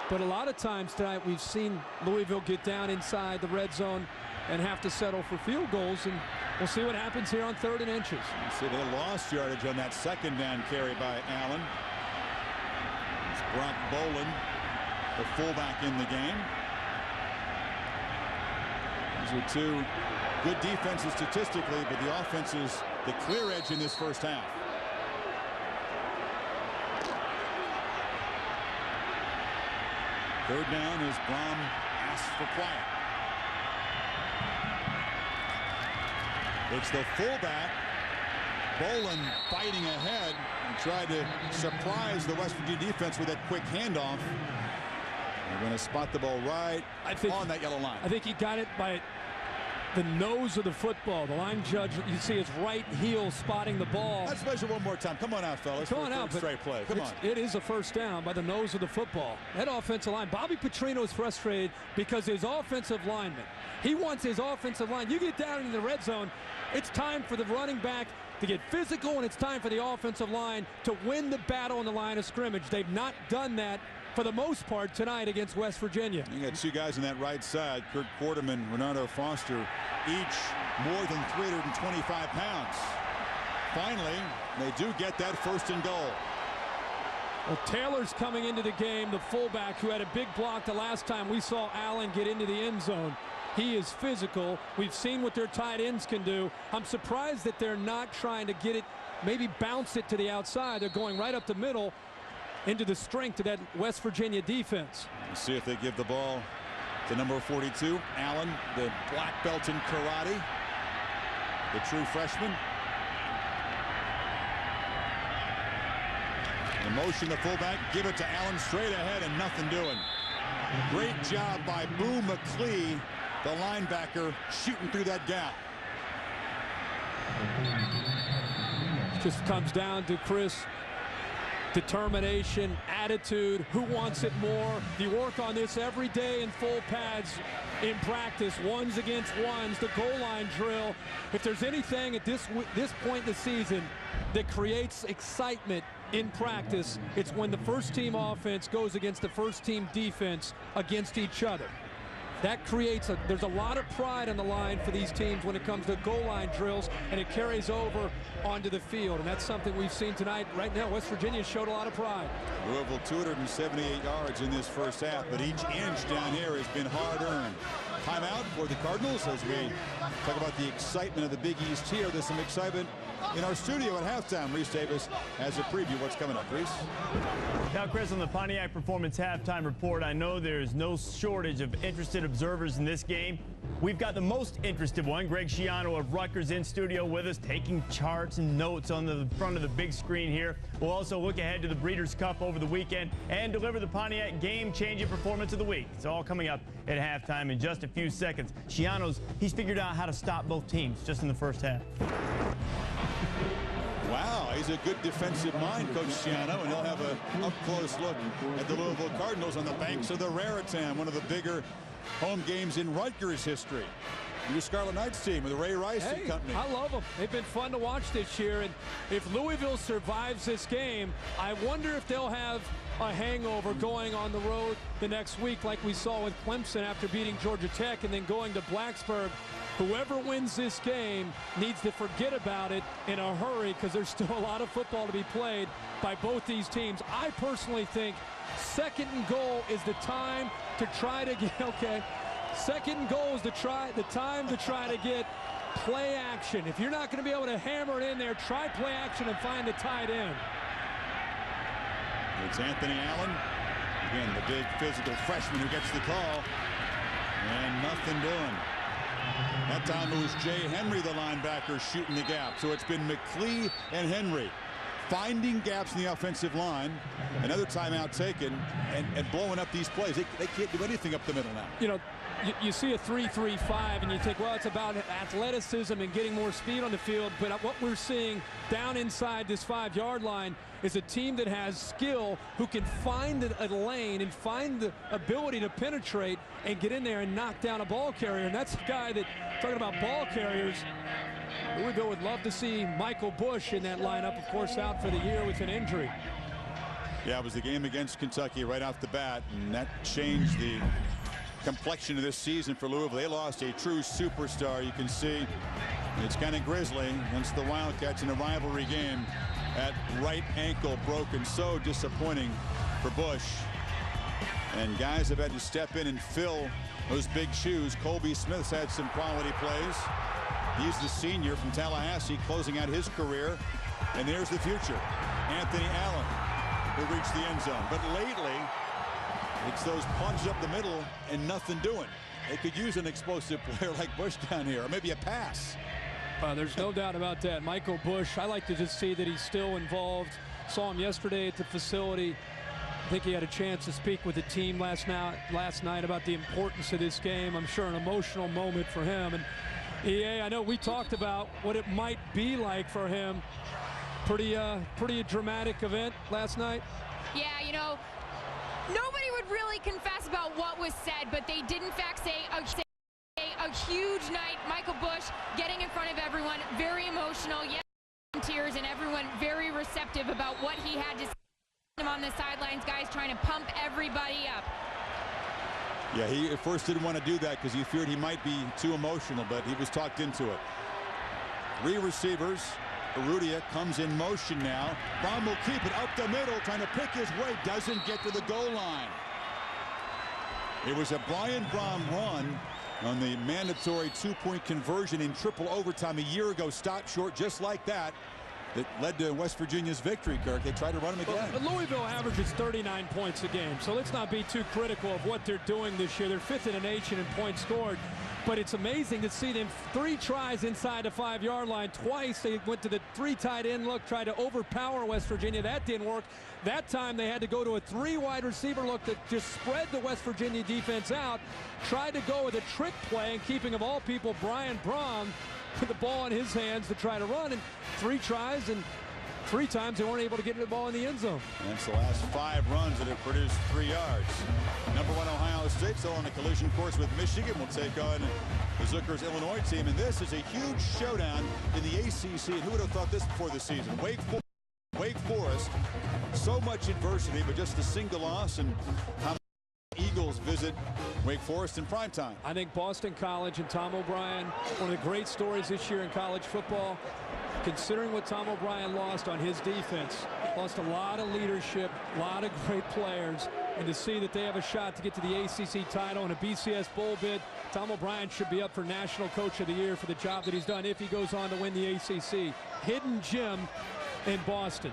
But a lot of times tonight we've seen Louisville get down inside the red zone and have to settle for field goals, and we'll see what happens here on 3rd and inches. See, they lost yardage on that 2nd down carry by Allen. It's Brock Boland, the fullback in the game. These are two good defenses statistically, but the offense is the clear edge in this first half. Third down as Brom asks for quiet. It's the fullback, Boland, fighting ahead and tried to surprise the West Virginia defense with that quick handoff. They're going to spot the ball right on that yellow line. I think he got it by the nose of the football. The line judge, you see his right heel spotting the ball. Let's measure one more time. Come on out, fellas. Come on out. Straight play. Come on. It is a first down by the nose of the football. That offensive line. Bobby Petrino is frustrated because his offensive lineman. He wants his offensive line. You get down in the red zone, it's time for the running back to get physical, and it's time for the offensive line to win the battle on the line of scrimmage. They've not done that for the most part tonight against West Virginia. You got two guys on that right side, Kurt Quarterman, Renardo Foster, each more than 325 pounds. Finally, they do get that 1st and goal. Well, Taylor's coming into the game, the fullback who had a big block the last time we saw Allen get into the end zone. He is physical. We've seen what their tight ends can do. I'm surprised that they're not trying to get it, maybe bounce it to the outside. They're going right up the middle into the strength of that West Virginia defense. Let's see if they give the ball to number 42, Allen, the black belt in karate, the true freshman. The motion, the fullback, give it to Allen straight ahead and nothing doing. Great job by Boo McClee, the linebacker, shooting through that gap. Just comes down to Chris. Determination, attitude, who wants it more. You work on this every day in full pads in practice, ones against ones, the goal line drill. If there's anything at this point in the season that creates excitement in practice, it's when the first team offense goes against the first team defense against each other. That creates there's a lot of pride on the line for these teams when it comes to goal line drills, and it carries over onto the field, and that's something we've seen tonight. Right now, West Virginia showed a lot of pride. Louisville 278 yards in this first half, but each inch down here has been hard-earned. Timeout for the Cardinals as we talk about the excitement of the Big East here. There's some excitement in our studio at halftime. Reese Davis has a preview. What's coming up, Reese? Now, Chris, on the Pontiac Performance halftime report, I know there's no shortage of interested observers in this game. We've got the most interested one, Greg Schiano of Rutgers, in studio with us, taking charts and notes on the front of the big screen here. We'll also look ahead to the Breeders' Cup over the weekend and deliver the Pontiac game-changing performance of the week. It's all coming up at halftime in just a few seconds. He's figured out how to stop both teams just in the first half. Wow, he's a good defensive mind, Coach Schiano, and he'll have an up-close look at the Louisville Cardinals on the banks of the Raritan, one of the bigger home games in Rutgers history. Your Scarlet Knights team with Ray Rice and company. I love them. They've been fun to watch this year, and if Louisville survives this game, I wonder if they'll have a hangover going on the road the next week like we saw with Clemson after beating Georgia Tech and then going to Blacksburg. Whoever wins this game needs to forget about it in a hurry because there's still a lot of football to be played by both these teams. I personally think 2nd and goal is the time to try to get, second and goal is the time to try to get play action. If you're not going to be able to hammer it in there, try play action and find a tight end. It's Anthony Allen. Again, the big physical freshman who gets the call. And nothing doing. That time it was Jay Henry, the linebacker, shooting the gap. So it's been McClee and Henry. finding gaps in the offensive line, another timeout taken, and blowing up these plays. They can't do anything up the middle now. You know, you see a 3-3-5 and you think, well, it's about athleticism and getting more speed on the field. But what we're seeing down inside this 5-yard line is a team that has skill, who can find a lane and find the ability to penetrate and get in there and knock down a ball carrier. And that's a guy that, talking about ball carriers, Louisville would love to see Michael Bush in that lineup, of course, out for the year with an injury. Yeah, it was the game against Kentucky right off the bat, and that changed the complexion of this season for Louisville. They lost a true superstar. You can see it's kind of grisly against the Wildcats in a rivalry game. That right ankle broken, so disappointing for Bush. And guys have had to step in and fill those big shoes. Colby Smith's had some quality plays. He's the senior from Tallahassee, closing out his career. And there's the future, Anthony Allen, who reached the end zone. But lately, it's those plunges up the middle and nothing doing. They could use an explosive player like Bush down here, or maybe a pass. There's no doubt about that. Michael Bush, I like to just see that he's still involved. Saw him yesterday at the facility. I think he had a chance to speak with the team last night about the importance of this game. I'm sure an emotional moment for him. And EA, I know we talked about what it might be like for him. Pretty dramatic event last night. Yeah, you know, nobody would really confess about what was said, but they did in fact say a huge night. Michael Bush getting in front of everyone, very emotional, yes, tears, and everyone very receptive about what he had to say. Him on the sidelines, guys trying to pump everybody up. Yeah, he at first didn't want to do that because he feared he might be too emotional, but he was talked into it. 3 receivers. Urrutia comes in motion now. Braun will keep it up the middle, trying to pick his way. Doesn't get to the goal line. It was a Brian Braun run on the mandatory 2-point conversion in triple overtime a year ago. Stopped short just like that. That led to West Virginia's victory, Kirk. They tried to run him again. Well, Louisville averages 39 points a game, so let's not be too critical of what they're doing this year. They're 5th in the nation in points scored, but it's amazing to see them 3 tries inside the 5-yard line. Twice they went to the 3 tight end look, tried to overpower West Virginia. That didn't work. That time they had to go to a 3 wide receiver look that just spread the West Virginia defense out. Tried to go with a trick play, and keeping of all people Brian Braun put the ball in his hands to try to run, and 3 tries, and 3 times they weren't able to get the ball in the end zone. And it's the last 5 runs that have produced 3 yards. Number 1 Ohio State still on a collision course with Michigan. Will take on the Zucker's Illinois team, and this is a huge showdown in the ACC. And who would have thought this before the season? Wake Forest, so much adversity, but just a single loss, and how Eagles visit Wake Forest in primetime. I think Boston College and Tom O'Brien, one of the great stories this year in college football, considering what Tom O'Brien lost on his defense. Lost a lot of leadership, a lot of great players, and to see that they have a shot to get to the ACC title and a BCS bowl bid, Tom O'Brien should be up for National Coach of the Year for the job that he's done if he goes on to win the ACC. Hidden gem in Boston.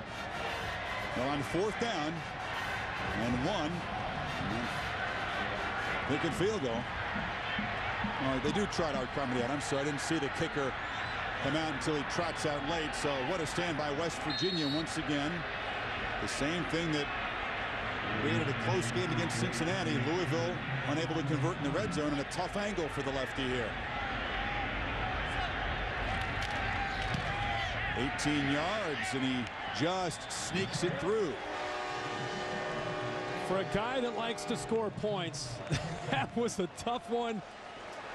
Well, on 4th down and 1. Thinking field goal. They do trot out Carmody out. I'm sorry, I didn't see the kicker come out until he trots out late. So what a stand by West Virginia once again. The same thing that created a close game against Cincinnati. Louisville unable to convert in the red zone, and a tough angle for the lefty here. 18 yards, and he just sneaks it through. For a guy that likes to score points, that was a tough one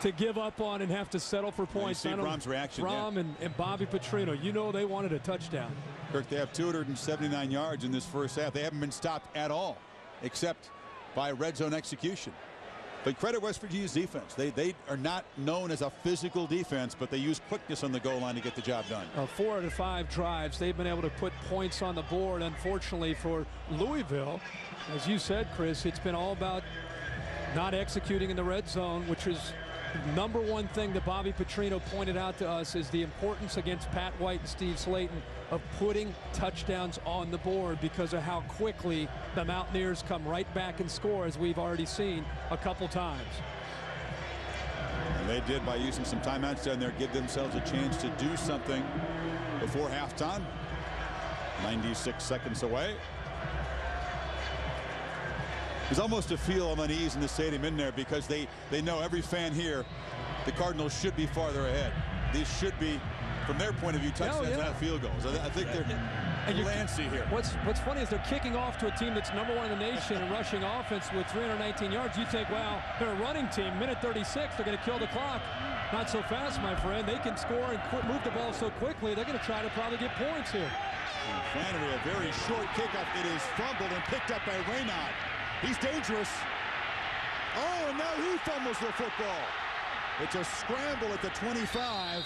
to give up on and have to settle for points. You see Brom's reaction. Brom and Bobby Petrino, you know they wanted a touchdown. Kirk, they have 279 yards in this first half. They haven't been stopped at all, except by red zone execution. But credit West Virginia's defense. They are not known as a physical defense, but they use quickness on the goal line to get the job done. 4 out of 5 drives, they've been able to put points on the board. Unfortunately for Louisville, as you said, Chris, it's been all about not executing in the red zone, which is number 1 thing that Bobby Petrino pointed out to us is the importance against Pat White and Steve Slayton of putting touchdowns on the board because of how quickly the Mountaineers come right back and score, as we've already seen a couple times. And they did, by using some timeouts down there, give themselves a chance to do something before halftime. 96 seconds away. There's almost a feel of unease in the stadium in there because they know every fan here, the Cardinals should be farther ahead. These should be, from their point of view, touchdowns, not field goals. I think they're lancy here. What's funny is they're kicking off to a team that's #1 in the nation in rushing offense with 319 yards. You think, wow, they're a running team. Minute 36, they're going to kill the clock. Not so fast, my friend. They can score and move the ball so quickly. They're going to try to probably get points here. And Flannery, a very short kickoff. It is fumbled and picked up by Raynaud. He's dangerous. Oh, and now he fumbles the football. It's a scramble at the 25.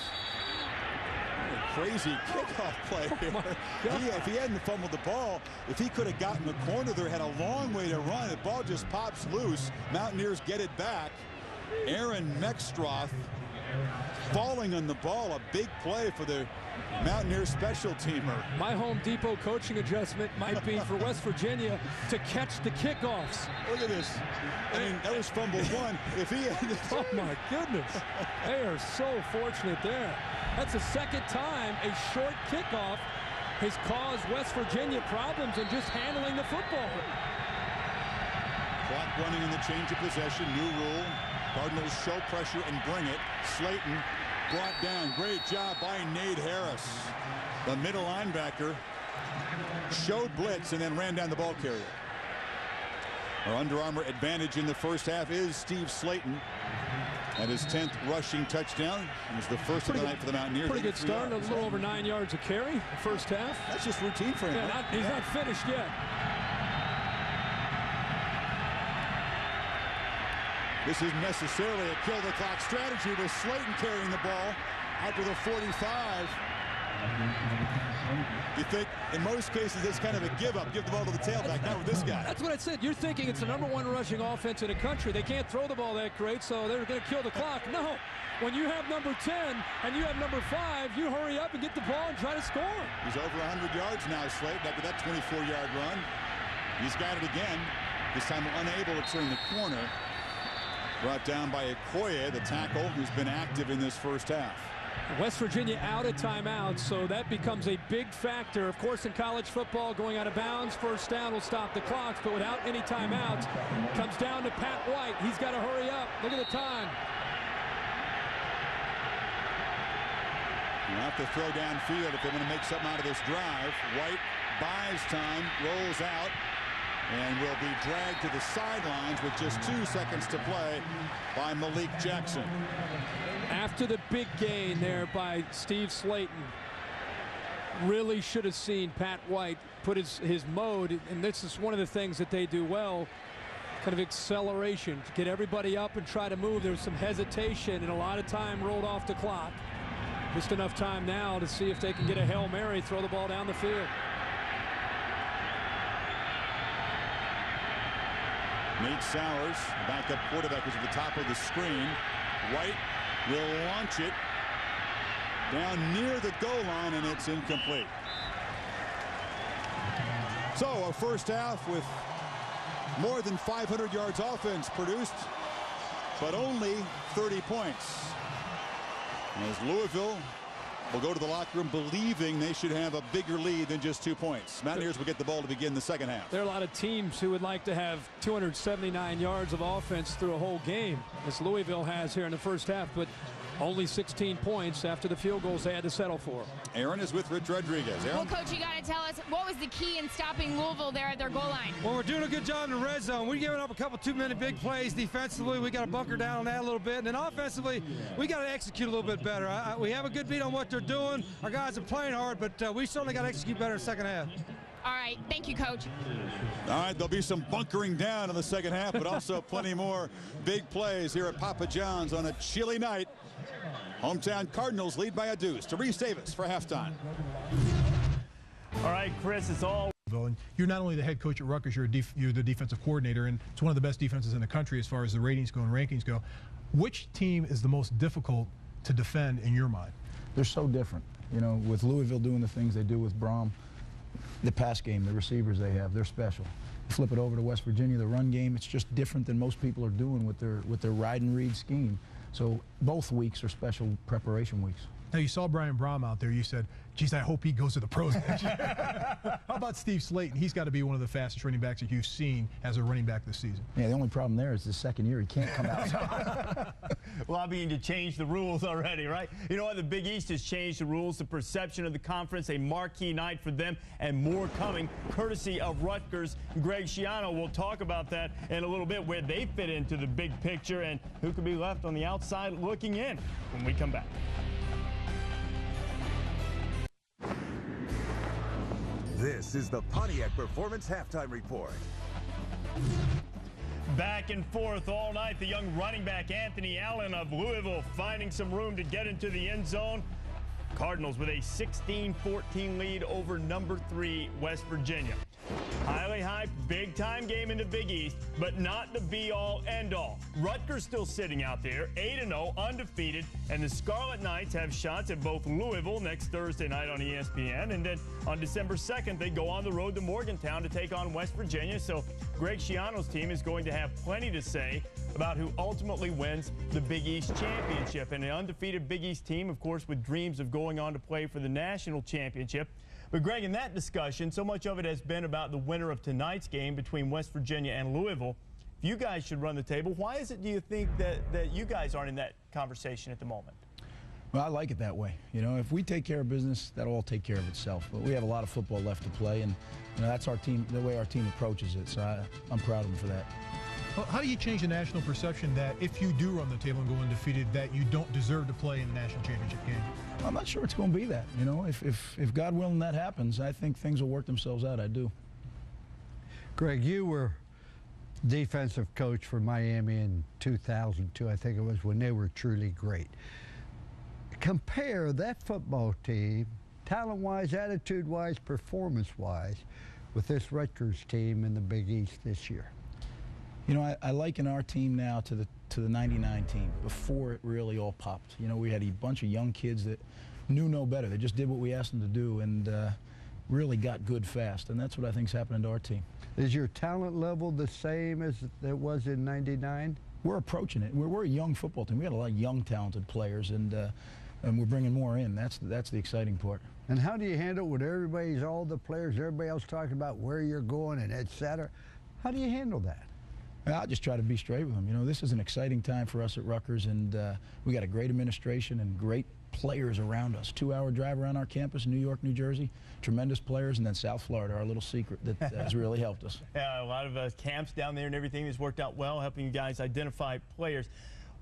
Crazy kickoff play here. If he hadn't fumbled the ball, if he could have gotten the corner there, had a long way to run. The ball just pops loose. Mountaineers get it back. Aaron Meckstroth falling on the ball. A big play for the Mountaineers special teamer. My Home Depot coaching adjustment might be for West Virginia to catch the kickoffs. Look at this. I mean, that was fumble one. If he had... Oh, my goodness. They are so fortunate there. That's the second time a short kickoff has caused West Virginia problems in just handling the football. Clock running in the change of possession. New rule. Cardinals show pressure and bring it. Slayton brought down. Great job by Nate Harris. The middle linebacker showed blitz and then ran down the ball carrier. Our Under Armour advantage in the first half is Steve Slayton. At his 10th rushing touchdown. It was the first of the night for the Mountaineers. Pretty good start. A little over 9 yards a carry first half. That's just routine for him. Yeah, he's not finished yet. This isn't necessarily a kill the clock strategy with Slayton carrying the ball out to the 45. You think in most cases it's kind of a give up, give the ball to the tailback, not with this guy. That's what I said. You're thinking it's the #1 rushing offense in the country. They can't throw the ball that great, so they're going to kill the clock. No, when you have number 10 and you have number 5, you hurry up and get the ball and try to score. He's over 100 yards now, Slayton, after that 24-yard run. He's got it again, this time unable to turn the corner. Brought down by Okoye, the tackle, who's been active in this first half. West Virginia out of timeout, so that becomes a big factor. Of course, in college football, going out of bounds, first down will stop the clocks, but without any timeouts, comes down to Pat White. He's got to hurry up. Look at the time. You have to throw downfield if they want to make something out of this drive. White buys time, rolls out, and will be dragged to the sidelines with just 2 seconds to play by Malik Jackson. After the big gain there by Steve Slayton, really should have seen Pat White put his mode, and this is one of the things that they do well, kind of acceleration, to get everybody up and try to move. There was some hesitation and a lot of time rolled off the clock. Just enough time now to see if they can get a Hail Mary, throw the ball down the field. Nate Sowers, backup quarterback, is at the top of the screen. White will launch it down near the goal line, and it's incomplete. So a first half with more than 500 yards offense produced, but only 30 points. As Louisville will go to the locker room believing they should have a bigger lead than just 2 points. Mountaineers will get the ball to begin the second half. There are a lot of teams who would like to have 279 yards of offense through a whole game, as Louisville has here in the first half, but only 16 points after the field goals they had to settle for. Aaron is with Rich Rodriguez. Aaron? Well, Coach, you got to tell us, what was the key in stopping Louisville there at their goal line? Well, we're doing a good job in the red zone. We're giving up a couple 2-minute big plays defensively. We got to bunker down on that a little bit. And then offensively, we got to execute a little bit better. We have a good beat on what they're doing. Our guys are playing hard, but we certainly got to execute better in the second half. All right. Thank you, Coach. All right. There'll be some bunkering down in the second half, but also plenty more big plays here at Papa John's on a chilly night. Hometown Cardinals lead by a deuce. Therese Davis for halftime. All right, Chris, it's all. You're not only the head coach at Rutgers, you're the defensive coordinator, and it's one of the best defenses in the country as far as the ratings go and rankings go. Which team is the most difficult to defend in your mind? They're so different. You know, with Louisville doing the things they do with Brom, the pass game, the receivers they have, they're special. Flip it over to West Virginia, the run game, it's just different than most people are doing with their ride and read scheme. So both weeks are special preparation weeks. Now, you saw Brian Brom out there. You said, geez, I hope he goes to the pros next year. How about Steve Slayton? He's got to be one of the fastest running backs that you've seen as a running back this season. Yeah, the only problem there is the second year he can't come out. Lobbying to change the rules already, right? You know what? The Big East has changed the rules. The perception of the conference, a marquee night for them, and more coming, courtesy of Rutgers. Greg Schiano will talk about that in a little bit, where they fit into the big picture and who could be left on the outside looking in when we come back. This is the Pontiac Performance Halftime Report. Back and forth all night. The young running back Anthony Allen of Louisville finding some room to get into the end zone. Cardinals with a 16-14 lead over number 3 West Virginia. Highly hyped, big-time game in the Big East, but not the be-all, end-all. Rutgers still sitting out there, 8-0, undefeated, and the Scarlet Knights have shots at both Louisville next Thursday night on ESPN, and then on December 2nd, they go on the road to Morgantown to take on West Virginia. So Greg Schiano's team is going to have plenty to say about who ultimately wins the Big East championship. And an undefeated Big East team, of course, with dreams of going on to play for the national championship. But Greg, in that discussion, so much of it has been about the winner of tonight's game between West Virginia and Louisville. If you guys should run the table, why is it, do you think, that you guys aren't in that conversation at the moment? Well, I like it that way. You know, if we take care of business, that'll all take care of itself. But we have a lot of football left to play, and you know, that's our team, the way our team approaches it. So I'm proud of them for that. Well, how do you change the national perception that if you do run the table and go undefeated, that you don't deserve to play in the national championship game? I'm not sure it's going to be that. You know, if God willing that happens, I think things will work themselves out. I do. Greg, you were defensive coach for Miami in 2002, I think it was, when they were truly great. Compare that football team, talent-wise, attitude-wise, performance-wise, with this Rutgers team in the Big East this year. You know, I liken our team now to the 99 team before it really all popped. You know, we had a bunch of young kids that knew no better. They just did what we asked them to do and really got good fast. And that's what I think's happening to our team. Is your talent level the same as it was in 99? We're approaching it. We're a young football team. We got a lot of young, talented players, and we're bringing more in. That's the exciting part. And how do you handle with all the players, everybody else talking about where you're going and et cetera? How do you handle that? I'll just try to be straight with them. You know, this is an exciting time for us at Rutgers, and we got a great administration and great players around us. 2-hour drive around our campus in New York, New Jersey, tremendous players, and then South Florida, our little secret that has really helped us. Yeah, a lot of camps down there and everything has worked out well, helping you guys identify players.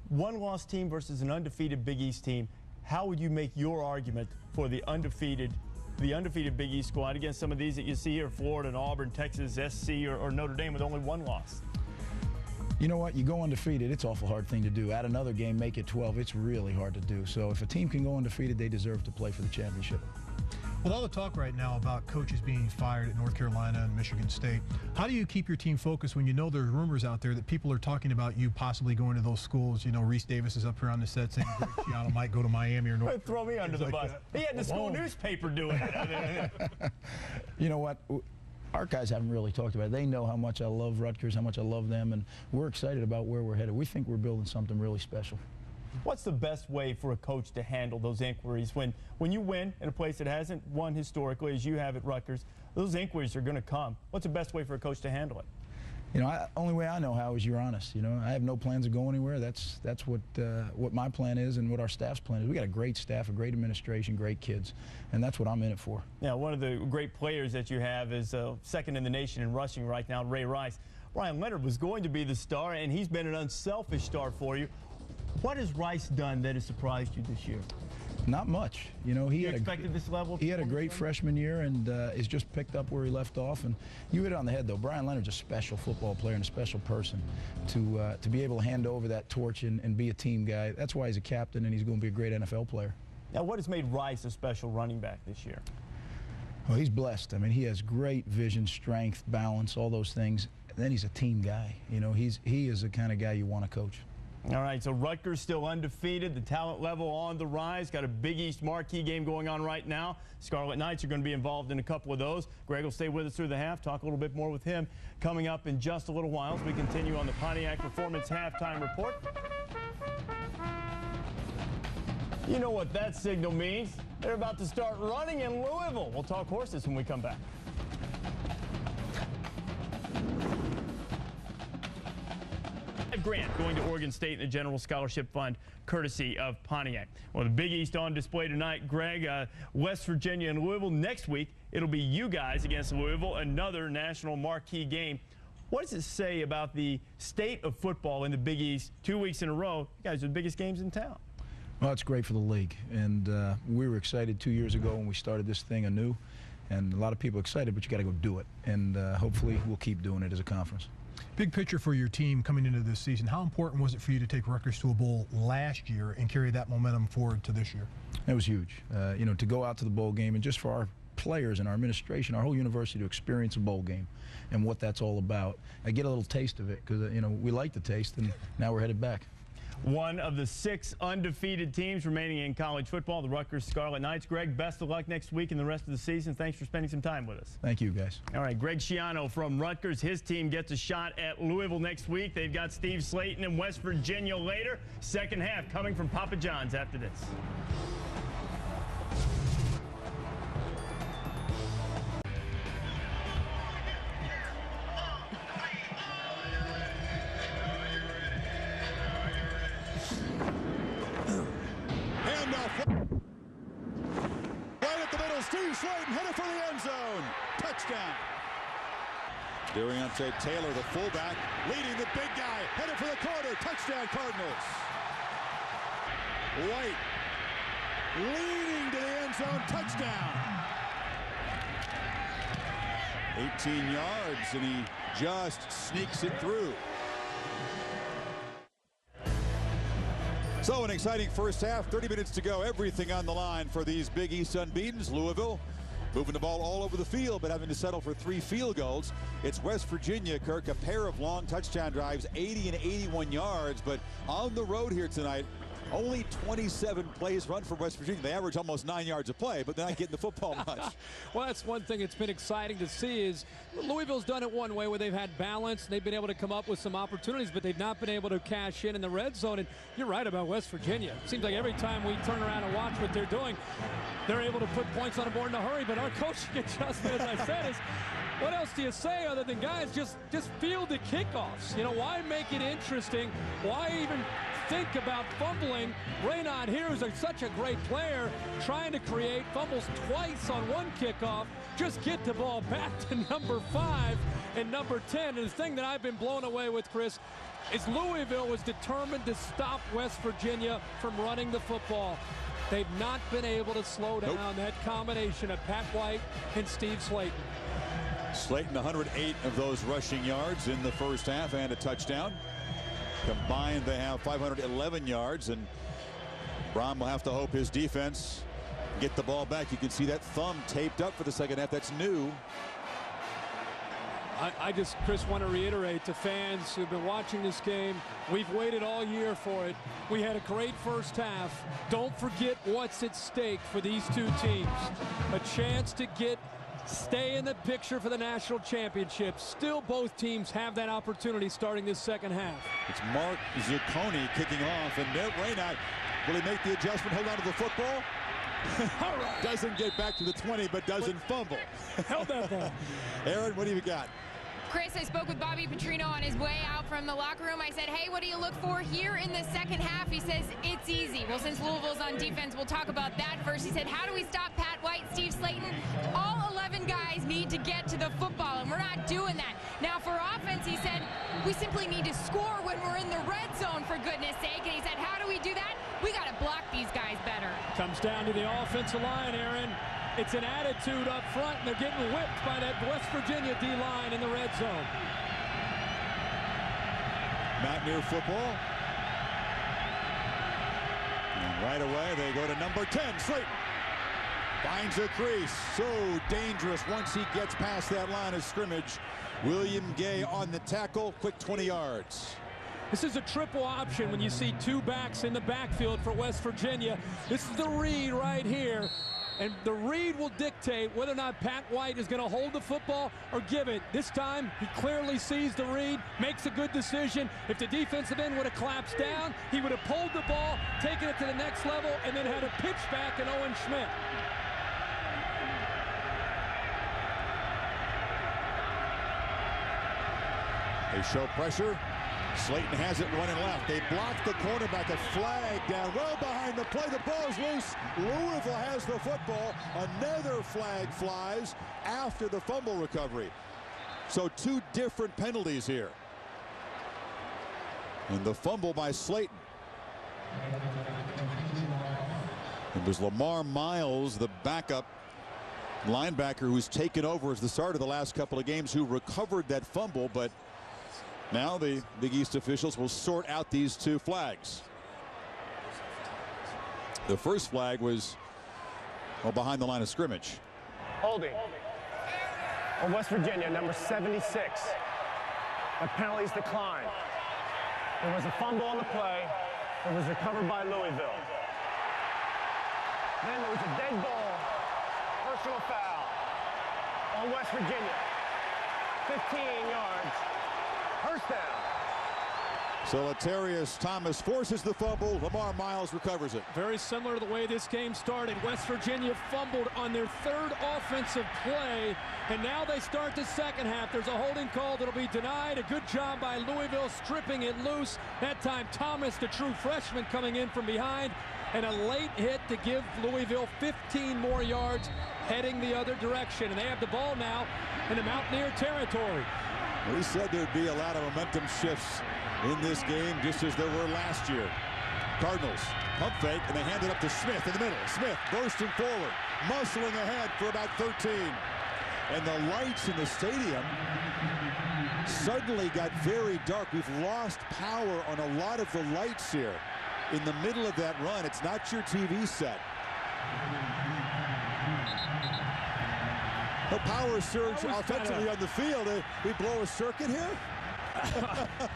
One-loss team versus an undefeated Big East team. How would you make your argument for the undefeated Big East squad against some of these that you see here, Florida and Auburn, Texas, SC, or Notre Dame with only one loss? You know what? You go undefeated, it's an awful hard thing to do. Add another game, make it 12. It's really hard to do. So if a team can go undefeated, they deserve to play for the championship. With all the talk right now about coaches being fired at North Carolina and Michigan State, how do you keep your team focused when you know there's rumors out there that people are talking about you possibly going to those schools? You know, Reese Davis is up here on the set saying Greg Schiano might go to Miami or North. Throw me under the bus. He had the school newspaper doing it. You know what? Our guys haven't really talked about it. They know how much I love Rutgers, how much I love them, and we're excited about where we're headed. We think we're building something really special. What's the best way for a coach to handle those inquiries when you win in a place that hasn't won historically, as you have at Rutgers? Those inquiries are going to come. What's the best way for a coach to handle it? You know, only way I know how is you're honest. You know, I have no plans to go anywhere. That's what my plan is and what our staff's plan is. We got a great staff, a great administration, great kids, and that's what I'm in it for. Yeah, one of the great players that you have is second in the nation in rushing right now, Ray Rice. Ryan Leonard was going to be the star, and he's been an unselfish star for you. What has Rice done that has surprised you this year? Not much. You know, he had this level. He had a great freshman year and has just picked up where he left off. And you hit it on the head, though. Brian Leonard's a special football player and a special person. To be able to hand over that torch and be a team guy, that's why he's a captain and he's going to be a great NFL player. Now, what has made Rice a special running back this year? Well, he's blessed. I mean, he has great vision, strength, balance, all those things. And then he's a team guy. You know, he is the kind of guy you want to coach. All right, so Rutgers still undefeated. The talent level on the rise. Got a Big East marquee game going on right now. Scarlet Knights are going to be involved in a couple of those. Greg will stay with us through the half. Talk a little bit more with him coming up in just a little while as we continue on the Pontiac Performance Halftime Report. You know what that signal means. They're about to start running in Louisville. We'll talk horses when we come back. Grant going to Oregon State in the General Scholarship Fund, courtesy of Pontiac. Well, the Big East on display tonight. Greg, West Virginia and Louisville. Next week, it'll be you guys against Louisville, another national marquee game. What does it say about the state of football in the Big East 2 weeks in a row? You guys are the biggest games in town. Well, it's great for the league, and we were excited 2 years ago when we started this thing anew, and a lot of people excited, but you got to go do it, and hopefully we'll keep doing it as a conference. Big picture for your team coming into this season. How important was it for you to take Rutgers to a bowl last year and carry that momentum forward to this year? It was huge. You know, to go out to the bowl game and just for our players and our administration, our whole university to experience a bowl game and what that's all about. I get a little taste of it because, you know, we like the taste, and now we're headed back. One of the 6 undefeated teams remaining in college football, the Rutgers Scarlet Knights. Greg, best of luck next week and the rest of the season. Thanks for spending some time with us. Thank you, guys. All right, Greg Schiano from Rutgers. His team gets a shot at Louisville next week. They've got Steve Slayton in West Virginia later. Second half coming from Papa John's after this. Steve Slayton headed for the end zone. Touchdown. Deontay Taylor, the fullback, leading the big guy, headed for the corner. Touchdown, Cardinals. White leading to the end zone. Touchdown. 18 yards, and he just sneaks it through. So an exciting first half, 30 minutes to go. Everything on the line for these Big East unbeatens. Louisville moving the ball all over the field, but having to settle for 3 field goals. It's West Virginia, Kirk, a pair of long touchdown drives, 80 and 81 yards, but on the road here tonight, only 27 plays run for West Virginia. They average almost 9 yards a play, but they're not getting the football much. Well, that's one thing that's been exciting to see is Louisville's done it one way where they've had balance. They've been able to come up with some opportunities, but they've not been able to cash in the red zone. And you're right about West Virginia. It seems like every time we turn around and watch what they're doing, they're able to put points on the board in a hurry. But our coaching adjustment, as I said, is what else do you say other than, guys, just field the kickoffs? You know, why make it interesting? Why even think about fumbling? Raynaud here is such a great player, trying to create fumbles twice on one kickoff. Just get the ball back to number 5 and number 10. And the thing that I've been blown away with, Chris, is Louisville was determined to stop West Virginia from running the football. They've not been able to slow down that combination of Pat White and Steve Slayton. Slayton, 108 of those rushing yards in the first half and a touchdown. Combined, they have 511 yards, and Brom will have to hope his defense get the ball back. You can see that thumb taped up for the second half. That's new. I just, Chris, want to reiterate to fans who've been watching this game, we've waited all year for it. We had a great first half. Don't forget what's at stake for these two teams. A chance to stay in the picture for the national championship. Still, both teams have that opportunity starting this second half. It's Mark Zucconi kicking off, and Raynaud, will he make the adjustment, hold on to the football? All right. Doesn't get back to the 20, but doesn't fumble. Held that ball. Aaron, what do you got? Chris, I spoke with Bobby Petrino on his way out from the locker room. I said, hey, what do you look for here in the second half? He says, it's easy. Well, since Louisville's on defense, we'll talk about that first. He said, how do we stop Pat White, Steve Slayton? All 11 guys need to get to the football, and we're not doing that. Now, for offense, he said, we simply need to score when we're in the red zone, for goodness sake. And he said, how do we do that? We got to block these guys better. Comes down to the offensive line, Aaron. It's an attitude up front, and they're getting whipped by that West Virginia D-line in the red zone. Mountaineer football. And right away, they go to number 10, Slayton. Finds a crease. So dangerous once he gets past that line of scrimmage. William Gay on the tackle, quick 20 yards. This is a triple option when you see 2 backs in the backfield for West Virginia. This is the read right here. and the read will dictate whether or not Pat White is going to hold the football or give it. This time, he clearly sees the read, makes a good decision. If the defensive end would have collapsed down, he would have pulled the ball, taken it to the next level, and then had a pitch back in Owen Schmidt. They show pressure. Slayton has it running left. They block the cornerback. A flag down well behind the play. The ball's loose. Louisville has the football. Another flag flies after the fumble recovery. So two different penalties here. And the fumble by Slayton. It was Lamar Miles, the backup linebacker who's taken over as the starter the last couple of games, who recovered that fumble, but now the Big East officials will sort out these two flags. The first flag was behind the line of scrimmage. Holding on West Virginia, number 76. The penalties decline. There was a fumble on the play. It was recovered by Louisville. Then there was a dead ball, personal foul on West Virginia. 15 yards. First down. So Latarius Thomas forces the fumble. Lamar Miles recovers it. Very similar to the way this game started. West Virginia fumbled on their third offensive play, and now they start the second half. There's a holding call that'll be denied. A good job by Louisville stripping it loose. That time Thomas, the true freshman, coming in from behind, and a late hit to give Louisville 15 more yards heading the other direction. And they have the ball now in the Mountaineer territory. We said there'd be a lot of momentum shifts in this game, just as there were last year. Cardinals pump fake, and they hand it up to Smith in the middle. Smith bursting forward, muscling ahead for about 13. And the lights in the stadium suddenly got very dark. We've lost power on a lot of the lights here in the middle of that run. It's not your TV set. The power surge offensively on the field. We blow a circuit here?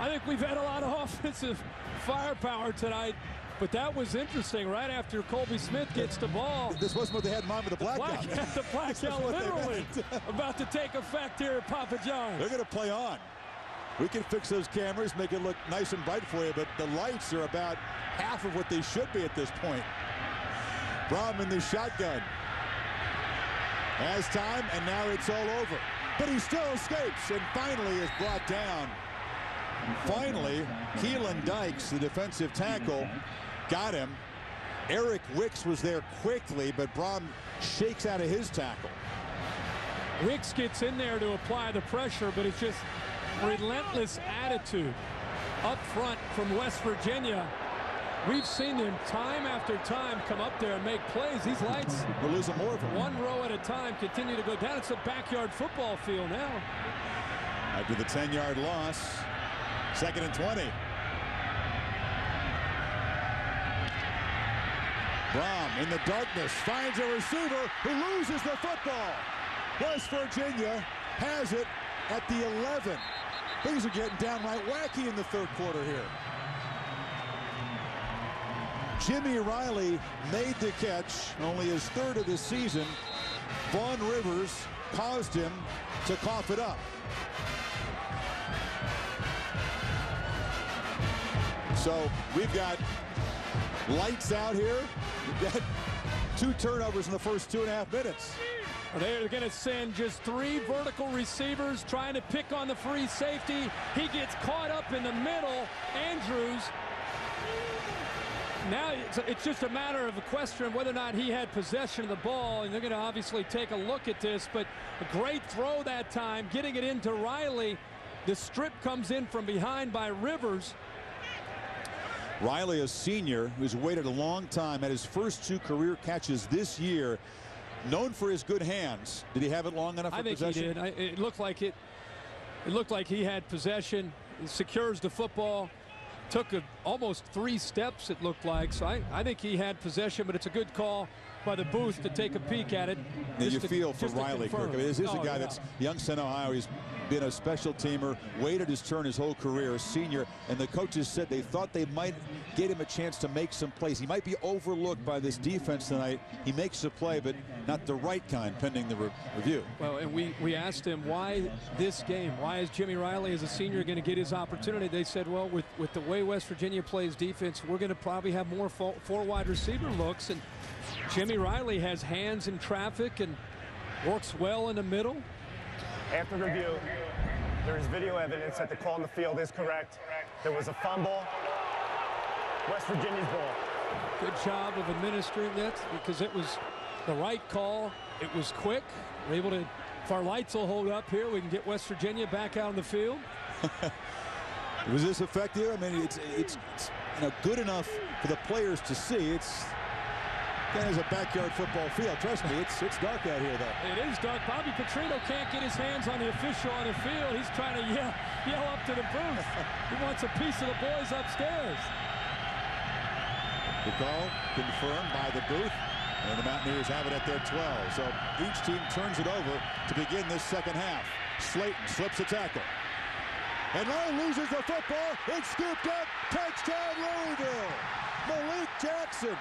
I think we've had a lot of offensive firepower tonight, but that was interesting. Right after Colby Smith gets the ball. This wasn't what they had in mind with the blackout. The blackout literally about to take effect here at Papa John's. They're going to play on. We can fix those cameras, make it look nice and bright for you, but the lights are about half of what they should be at this point. Brom in the shotgun. Has time, and now it's all over. But he still escapes and finally is brought down. Finally, Keelan Dykes, the defensive tackle, got him. Eric Wicks was there quickly, but Brom shakes out of his tackle. Wicks gets in there to apply the pressure, but it's just relentless attitude up front from West Virginia. We've seen them time after time come up there and make plays. These lights, we're losing more of them. One row at a time continue to go down. It's a backyard football field now. After the 10-yard loss, 2nd and 20. Brom in the darkness finds a receiver who loses the football. West Virginia has it at the 11. Things are getting downright wacky in the third quarter here. Jimmy Riley made the catch, only his third of the season. Vaughn Rivers caused him to cough it up. So we've got lights out here. We've got 2 turnovers in the first 2.5 minutes. They're going to send just 3 vertical receivers trying to pick on the free safety. He gets caught up in the middle. Andrews. Now it's just a matter of a question of whether or not he had possession of the ball, and they're going to obviously take a look at this, but a great throw that time, getting it into Riley. The strip comes in from behind by Rivers. Riley, a senior who's waited a long time, had his first 2 career catches this year, known for his good hands. Did he have it long enough for possession? I think he did. It looked like it looked like he had possession. He secures the football. Took almost 3 steps, it looked like. So I think he had possession, but it's a good call by the booth to take a peek at it. Now you feel for Riley, Kirk. I mean, this is a guy that's Youngstown, Ohio. He's been a special teamer, waited his turn his whole career, a senior, and the coaches said they thought they might get him a chance to make some plays. He might be overlooked by this defense tonight. He makes a play, but not the right kind, pending the review. Well, and we asked him why this game, why is Jimmy Riley as a senior going to get his opportunity? They said, well, with the way West Virginia plays defense, we're going to probably have more four wide receiver looks, and Jimmy Riley has hands in traffic and works well in the middle. After review, there is video evidence that the call on the field is correct. There was a fumble. West Virginia's ball. Good job of administering that because it was the right call. It was quick. We're able to, if our lights will hold up here, we can get West Virginia back out on the field. Was this effective? I mean, it's good enough for the players to see. It's kind of a backyard football field. Trust me, it's dark out here, though. It is dark. Bobby Petrino can't get his hands on the official on the field. He's trying to yell up to the booth. He wants a piece of the boys upstairs. The call confirmed by the booth, and the Mountaineers have it at their 12. So each team turns it over to begin this second half. Slayton slips a tackle. And Lowe loses the football. It's scooped up. Touchdown, Louisville. Malik Jackson.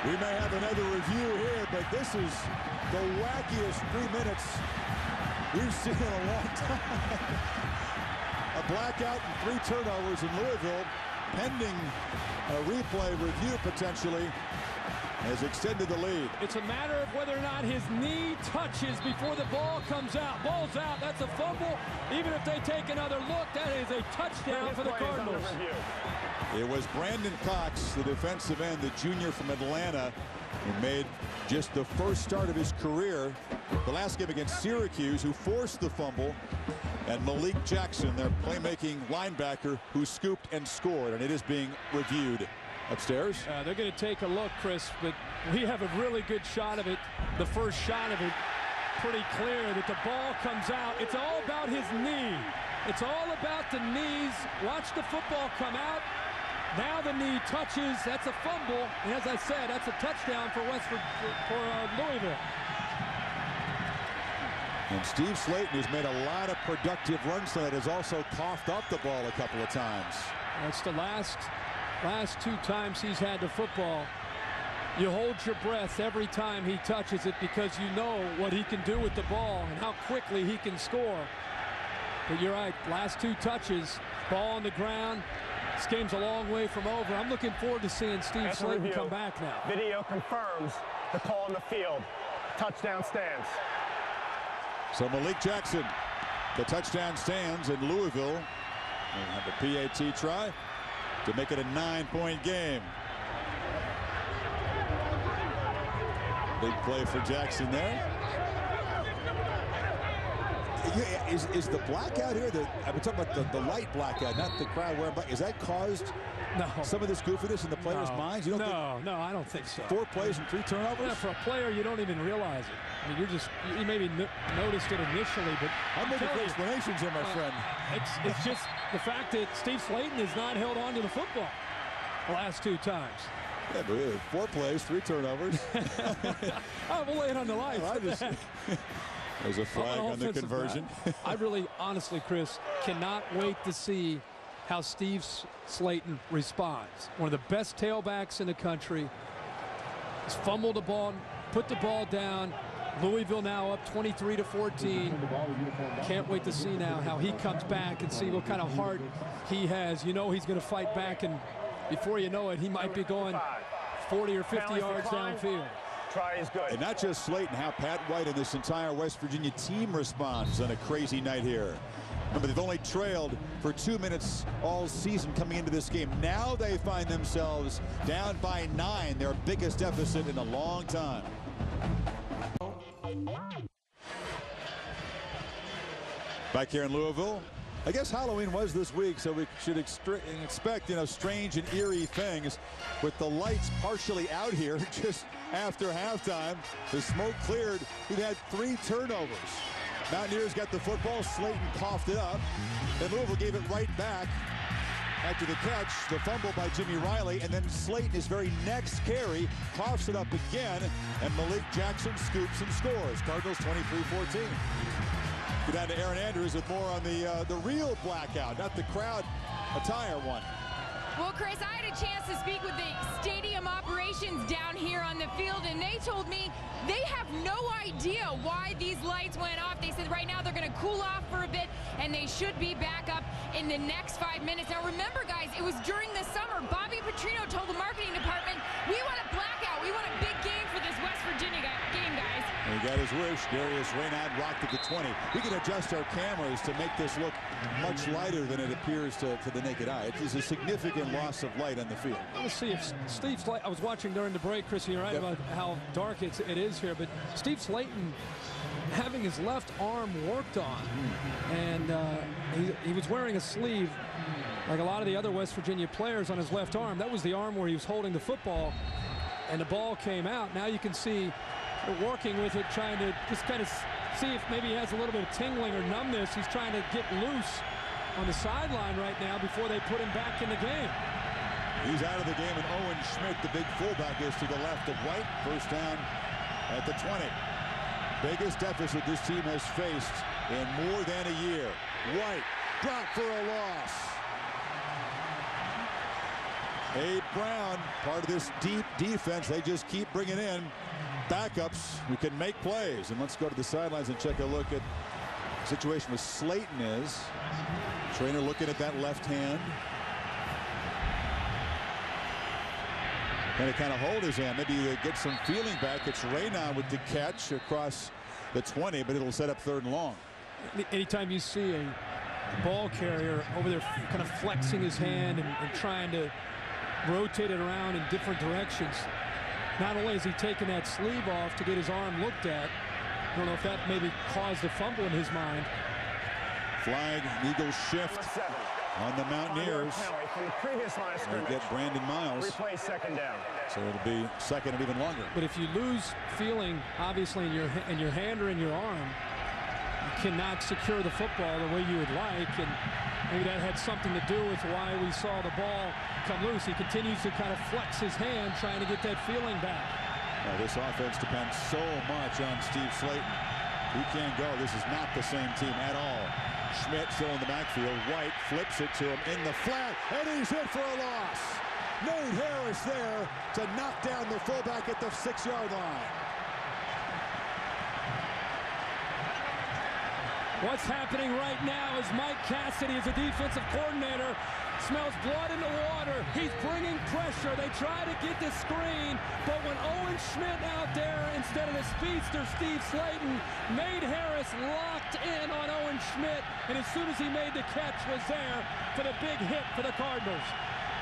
We may have another review here, but this is the wackiest 3 minutes we've seen in a long time. A blackout and 3 turnovers in Louisville, pending a replay review potentially, has extended the lead. It's a matter of whether or not his knee touches before the ball comes out. Ball's out. That's a fumble. Even if they take another look, that is a touchdown for the Cardinals. It was Brandon Cox, the defensive end, the junior from Atlanta, who made just the first start of his career, the last game against Syracuse, who forced the fumble, and Malik Jackson, their playmaking linebacker, who scooped and scored, and it is being reviewed upstairs. They're going to take a look, Chris, but we have a really good shot of it. The first shot of it, pretty clear that the ball comes out. It's all about his knee. It's all about the knees. Watch the football come out. Now the knee touches. That's a fumble. And as I said, that's a touchdown for Louisville. And Steve Slayton, who's made a lot of productive runs tonight, has also coughed up the ball a couple of times. That's the last 2 times he's had the football. You hold your breath every time he touches it because you know what he can do with the ball and how quickly he can score. But you're right, last 2 touches, ball on the ground. This game's a long way from over. I'm looking forward to seeing Steve Slayton come back now. Video confirms the call on the field. Touchdown stands. So Malik Jackson, the touchdown stands in Louisville. We'll have a PAT try to make it a 9-point game. Big play for Jackson there. Is the blackout here, I'm talking about the light blackout, not the crowd wearing black, is that caused some of this goofiness in the players' minds? You don't no, I don't think so. 4 plays and 3 turnovers? Yeah, for a player, you don't even realize it. I mean, you maybe noticed it initially, but I'm making explanations here, my friend. It's just the fact that Steve Slayton has not held on to the football the last 2 times. Yeah, but 4 plays, 3 turnovers. We'll lay it on the lights. There's a flag on the conversion. I really, honestly, Chris, cannot wait to see how Steve Slayton responds. One of the best tailbacks in the country. He's fumbled the ball, put the ball down. Louisville now up 23-14. Can't wait to see now how he comes back and see what kind of heart he has. You know he's going to fight back, and before you know it, he might be going 40 or 50 yards downfield. Try is good. And not just Slayton, how Pat White and this entire West Virginia team responds on a crazy night here. Remember, they've only trailed for 2 minutes all season coming into this game. Now they find themselves down by 9, their biggest deficit in a long time. Back here in Louisville, I guess Halloween was this week, so we should expect, strange and eerie things with the lights partially out here, just after halftime. The smoke cleared. We've had 3 turnovers. Mountaineers got the football. Slayton coughed it up. Then Louisville gave it right back. After the catch, the fumble by Jimmy Riley, and then Slayton, his very next carry, coughs it up again, and Malik Jackson scoops and scores. Cardinals 23-14. Go down to Aaron Andrews with more on the real blackout, not the crowd attire one. Well, Chris, I had a chance to speak with the stadium operations down here on the field, and they told me they have no idea why these lights went off. They said right now they're going to cool off for a bit, and they should be back up in the next 5 minutes. Now, remember, guys, it was during the summer. Bobby Petrino told the marketing department, we want a blackout. We want a big game for this West Virginia game, guys. And he got his wish. Darius Reynaud rocked at the 20. We can adjust our cameras to make this look much lighter than it appears to the naked eye. It is a significant loss of light on the field. Let's see if Steve Slayton, I was watching during the break, Chris, you're right about how dark it is here, but Steve Slayton having his left arm worked on, and he was wearing a sleeve like a lot of the other West Virginia players on his left arm. That was the arm where he was holding the football, and the ball came out. Now you can see working with it, trying to just kind of see if maybe he has a little bit of tingling or numbness. He's trying to get loose on the sideline right now before they put him back in the game. He's out of the game, and Owen Schmidt, the big fullback, is to the left of White. First down at the 20. Biggest deficit this team has faced in more than a year. White dropped for a loss. Abe Brown, part of this deep defense, they just keep bringing in backups who can make plays. And let's go to the sidelines and check a look at the situation with Slayton is. Trainer looking at that left hand. And to kind of hold his hand, maybe get some feeling back. It's Reynaud with the catch across the 20, but it'll set up 3rd and long. Anytime you see a ball carrier over there kind of flexing his hand and trying to rotate it around in different directions, not only is he taking that sleeve off to get his arm looked at, I don't know if that maybe caused a fumble in his mind. Flag, Eagles shift on the Mountaineers. From the previous line of scrimmage. They get Brandon Miles. Replay 2nd down. So it'll be 2nd and even longer. But if you lose feeling, obviously, in your hand or in your arm, you cannot secure the football the way you would like, and maybe that had something to do with why we saw the ball come loose. He continues to kind of flex his hand, trying to get that feeling back. Now, this offense depends so much on Steve Slayton. He can't go. This is not the same team at all. Schmidt still in the backfield. White flips it to him in the flat, and he's hit for a loss. Nate Harris there to knock down the fullback at the 6-yard line. What's happening right now is Mike Cassidy, as a defensive coordinator, smells blood in the water. He's bringing pressure. They try to get the screen, but when Owen Schmidt out there instead of the speedster Steve Slayton, Nate Harris locked in on Owen Schmidt, and as soon as he made the catch, was there for the big hit for the Cardinals.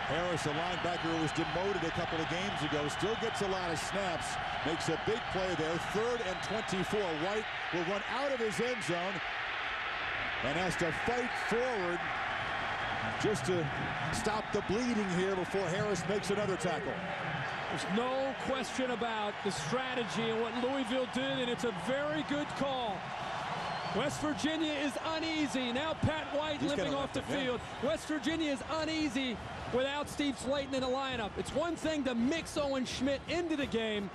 Harris, a linebacker who was demoted a couple of games ago, still gets a lot of snaps, makes a big play there. 3rd and 24. White will run out of his end zone and has to fight forward just to stop the bleeding here before Harris makes another tackle. There's no question about the strategy and what Louisville did, and it's a very good call. West Virginia is uneasy. Now Pat White limping off the field. West Virginia is uneasy without Steve Slayton in the lineup. It's one thing to mix Owen Schmidt into the game,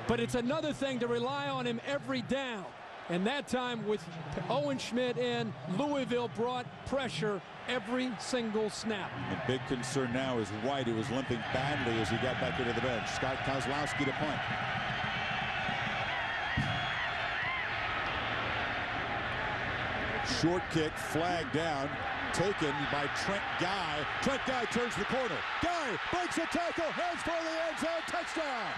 but it's another thing to rely on him every down. And that time with Owen Schmidt in, Louisville brought pressure every single snap. The big concern now is White, who was limping badly as he got back into the bench. Scott Kozlowski to punt. Short kick, flag down, taken by Trent Guy. Trent Guy turns the corner. Guy breaks a tackle, heads for the end zone, touchdown.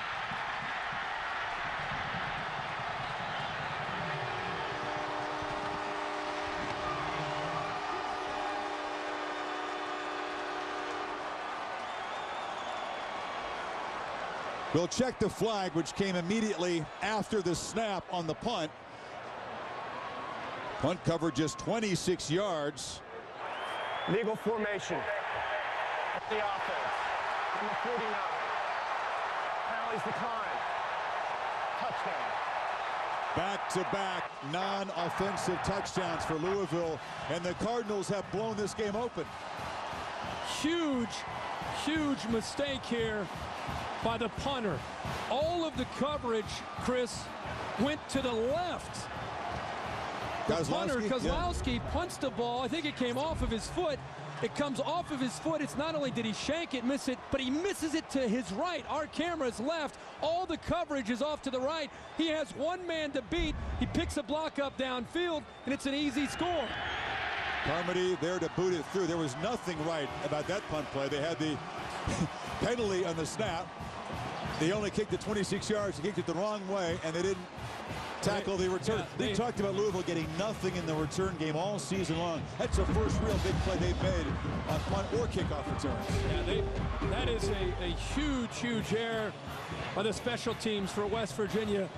We'll check the flag, which came immediately after the snap on the punt. Punt coverage just 26 yards. Legal formation. The offense. Number 49. Penalties decline. touchdown. Back-to-back non-offensive touchdowns for Louisville, and the Cardinals have blown this game open. Huge mistake here by the punter. All of the coverage, Chris, went to the left. The punter, Kozlowski, punts the ball. I think it came off of his foot. It comes off of his foot. It's not only did he shank it, miss it, but he misses it to his right. Our camera's left. All the coverage is off to the right. He has one man to beat. He picks a block up downfield, and it's an easy score. Carmody there to boot it through. There was nothing right about that punt play. They had the penalty on the snap. They only kicked it 26 yards. They kicked it the wrong way, and they didn't tackle the return. Yeah, they talked about Louisville getting nothing in the return game all season long. That's the first real big play they've made on punt or kickoff returns. Yeah, that is a huge error by the special teams for West Virginia.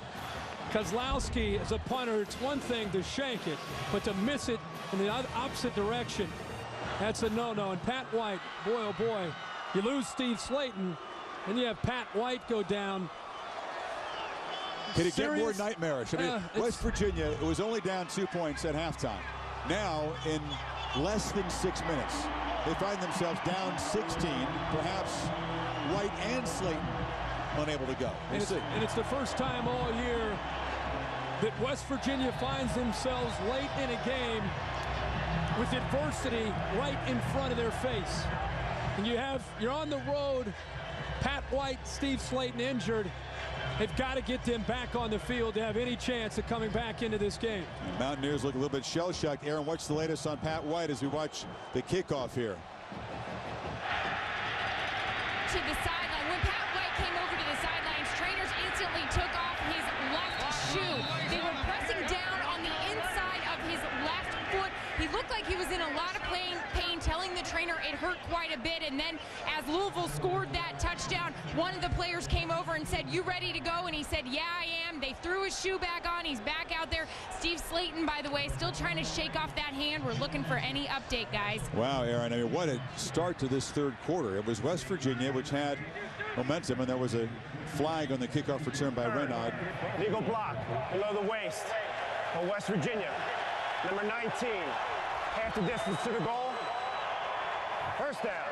Kozlowski, as a punter, it's one thing to shank it, but to miss it in the opposite direction, that's a no-no. And Pat White, boy, oh boy, you lose Steve Slayton, and you have Pat White go down. Could it get more nightmarish? I mean, West Virginia, it was only down 2 points at halftime. Now, in less than 6 minutes, they find themselves down 16, perhaps White and Slayton unable to go. And it's the first time all year that West Virginia finds themselves late in a game with adversity right in front of their face. And you're on the road, Pat White, Steve Slayton injured. They've got to get them back on the field to have any chance of coming back into this game. And Mountaineers look a little bit shell-shocked. Aaron, what's the latest on Pat White as we watch the kickoff here? To the sideline. When Pat White came over to the sidelines, trainers instantly took off his left shoe. They were pressing down on the inside of his left foot. He looked like he was in a lot of pain, telling the trainer it hurt quite a bit. And then as Louisville scored that touchdown, one of the players came over and said, "You ready to go?" And he said, "Yeah, I am." They threw his shoe back on. He's back out there. Steve Slayton, by the way, still trying to shake off that hand. We're looking for any update, guys. Wow, Aaron, I mean, what a start to this third quarter. It was West Virginia, which had momentum, and there was a flag on the kickoff return by Renaud. Legal block below the waist for West Virginia. Number 19, half the distance to the goal. First down.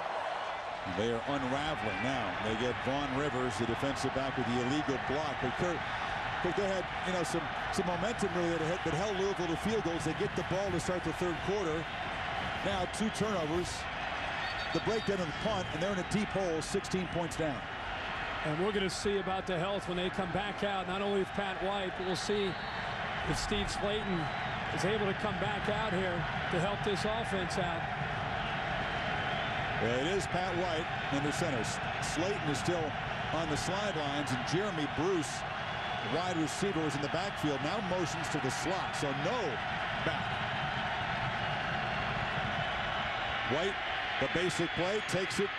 They are unraveling now. They get Vaughn Rivers, the defensive back, with the illegal block. But Kurt, they had, you know, some momentum really that held Louisville to field goals. They get the ball to start the third quarter. Now 2 turnovers, the breakdown of the punt, and they're in a deep hole, 16 points down. And we're going to see about the health when they come back out, not only with Pat White, but we'll see if Steve Slayton is able to come back out here to help this offense out. Well, it is Pat White under center. Slayton is still on the sidelines, and Jeremy Bruce, wide receiver, was in the backfield. Now motions to the slot, so no back. White, the basic play, takes it,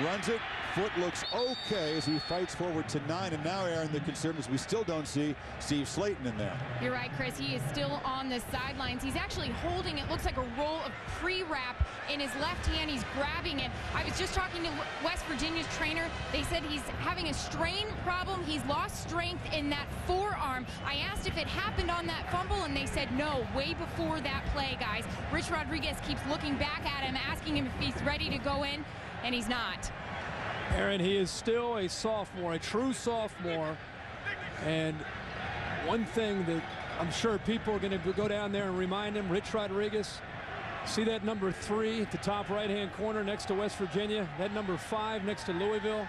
runs it. Foot looks okay as he fights forward to 9. And now, Aaron, the concern is we still don't see Steve Slayton in there. You're right, Chris. He is still on the sidelines. He's actually holding, it looks like a roll of pre-wrap in his left hand. He's grabbing it. I was just talking to West Virginia's trainer. They said he's having a strain problem. He's lost strength in that forearm. I asked if it happened on that fumble, and they said no, way before that play, guys. Rich Rodriguez keeps looking back at him, asking him if he's ready to go in, and he's not. Aaron, he is still a sophomore, a true sophomore. And one thing that I'm sure people are going to go down there and remind him, Rich Rodriguez, see that number 3 at the top right-hand corner next to West Virginia, that number 5 next to Louisville.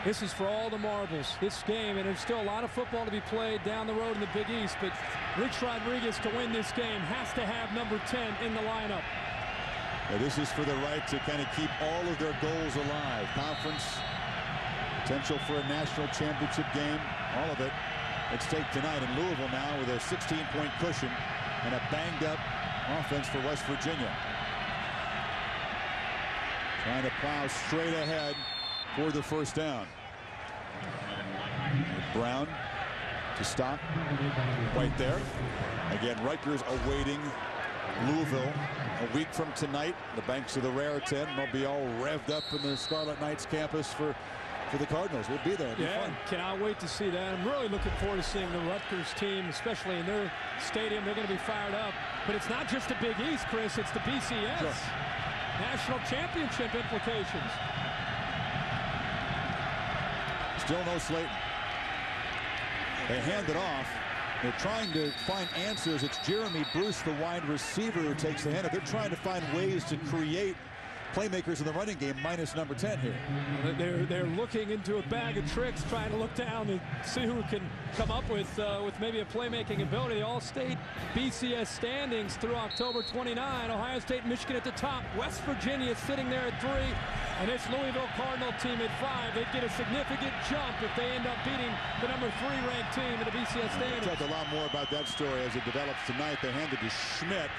This is for all the marbles, this game, and there's still a lot of football to be played down the road in the Big East, but Rich Rodriguez, to win this game, has to have number 10 in the lineup. Now, this is for the right to kind of keep all of their goals alive. Conference, potential for a national championship game, all of it at stake tonight in Louisville now with a 16-point cushion and a banged-up offense for West Virginia. Trying to plow straight ahead for the first down. Brown to stop right there. Again, Rutgers awaiting Louisville a week from tonight. The banks of the Raritan. They'll be all revved up in the Scarlet Knights campus for for the Cardinals. We'll be there. It'll be fun. Cannot wait to see that. I'm really looking forward to seeing the Rutgers team, especially in their stadium. They're going to be fired up. But it's not just the Big East, Chris. It's the BCS. Sure. National championship implications. Still no Slayton. They hand it off. They're trying to find answers. It's Jeremy Bruce, the wide receiver, who takes the handoff. They're trying to find ways to create playmakers in the running game, minus number 10 here. They're looking into a bag of tricks, trying to look down and see who can come up with maybe a playmaking ability. All-State BCS standings through October 29. Ohio State and Michigan at the top. West Virginia sitting there at 3. And this Louisville Cardinal team at 5. They'd get a significant jump if they end up beating the number 3 ranked team in the BCS standings. We'll talk a lot more about that story as it develops tonight. They handed to Schmidt,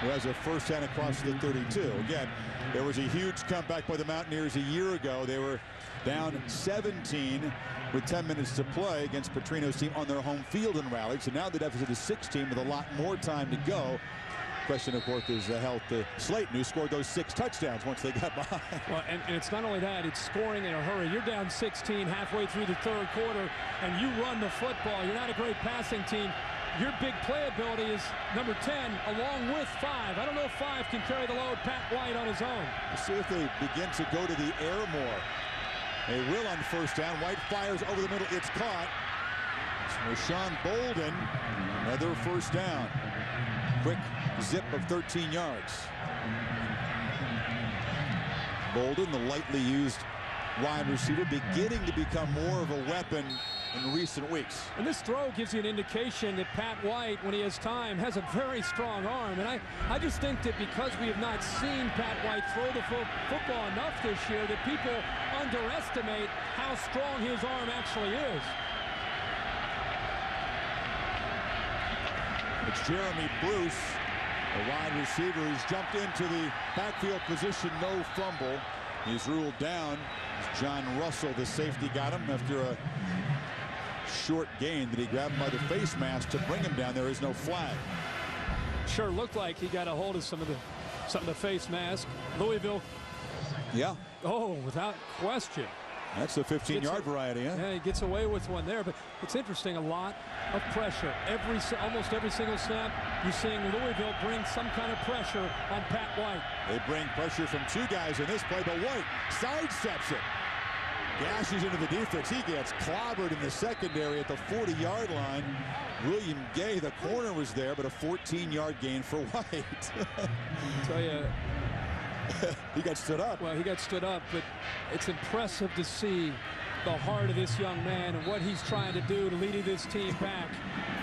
who has a first hand across the 32. Again, there was a huge comeback by the Mountaineers a year ago. They were down 17 with 10 minutes to play against Petrino's team on their home field and rallied. So now the deficit is 16 with a lot more time to go. Question, of course, is the health to Slayton, who scored those 6 touchdowns once they got behind. Well, and it's not only that, it's scoring in a hurry. You're down 16 halfway through the 3rd quarter, and you run the football. You're not a great passing team. Your big playability is number 10, along with 5. I don't know if 5 can carry the load. Pat White on his own. Let's see if they begin to go to the air more. They will on first down. White fires over the middle. It's caught. Rashawn Bolden, another first down. Quick zip of 13 yards. Bolden, the lightly used wide receiver, beginning to become more of a weapon in recent weeks. And this throw gives you an indication that Pat White, when he has time, has a very strong arm. And I just think that because we have not seen Pat White throw the football enough this year, that people underestimate how strong his arm actually is. It's Jeremy Bruce, a wide receiver who's jumped into the backfield position, no fumble. He's ruled down. John Russell, the safety, got him after a short gain that he grabbed him by the face mask to bring him down. There is no flag. Sure looked like he got a hold of some of the face mask. Louisville. Yeah. Oh, without question. That's the 15-yard variety, huh? Yeah, he gets away with one there, but it's interesting, a lot of pressure. Almost every single snap, you're seeing Louisville bring some kind of pressure on Pat White. They bring pressure from 2 guys in this play, but White sidesteps it. Gashes into the defense. He gets clobbered in the secondary at the 40-yard line. William Gay, the corner, was there, but a 14-yard gain for White. I tell you, he got stood up. Well, he got stood up, but it's impressive to see the heart of this young man and what he's trying to do to lead this team back.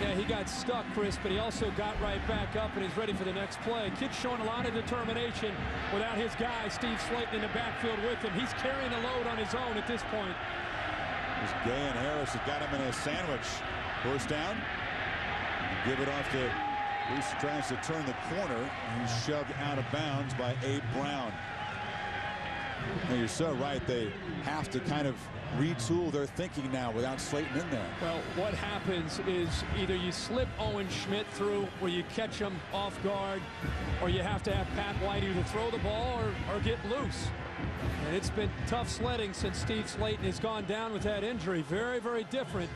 Yeah, he got stuck, Chris, but he also got right back up and he's ready for the next play. Kid's showing a lot of determination without his guy, Steve Slayton, in the backfield with him. He's carrying the load on his own at this point. There's Gay and Harris has got him in a sandwich. First down. Give it off to Bruce, tries to turn the corner. He's shoved out of bounds by Abe Brown. Now, you're so right. They have to kind of retool their thinking now without Slayton in there. Well, what happens is either you slip Owen Schmidt through where you catch him off guard, or you have to have Pat White either throw the ball or get loose. And it's been tough sledding since Steve Slayton has gone down with that injury. Very, very different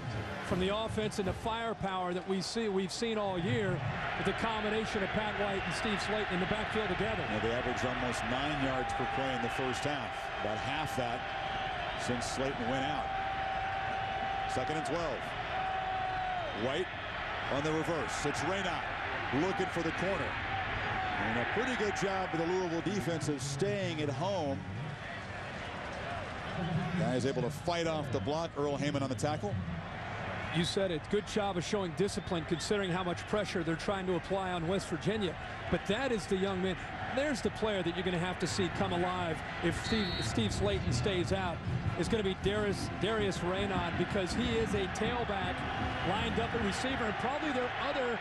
from the offense and the firepower that we've seen all year with the combination of Pat White and Steve Slayton in the backfield together. Now, they averaged almost 9 yards per play in the first half. About half that since Slayton went out. 2nd and 12. White on the reverse. It's Raynaud looking for the corner. And a pretty good job by the Louisville defense of staying at home. Guys able to fight off the block. Earl Heyman on the tackle. You said it. Good job of showing discipline considering how much pressure they're trying to apply on West Virginia. But that is the young man. There's the player that you're going to have to see come alive if Steve Slayton stays out. It's going to be Darius Raynaud, because he is a tailback lined up at receiver and probably their other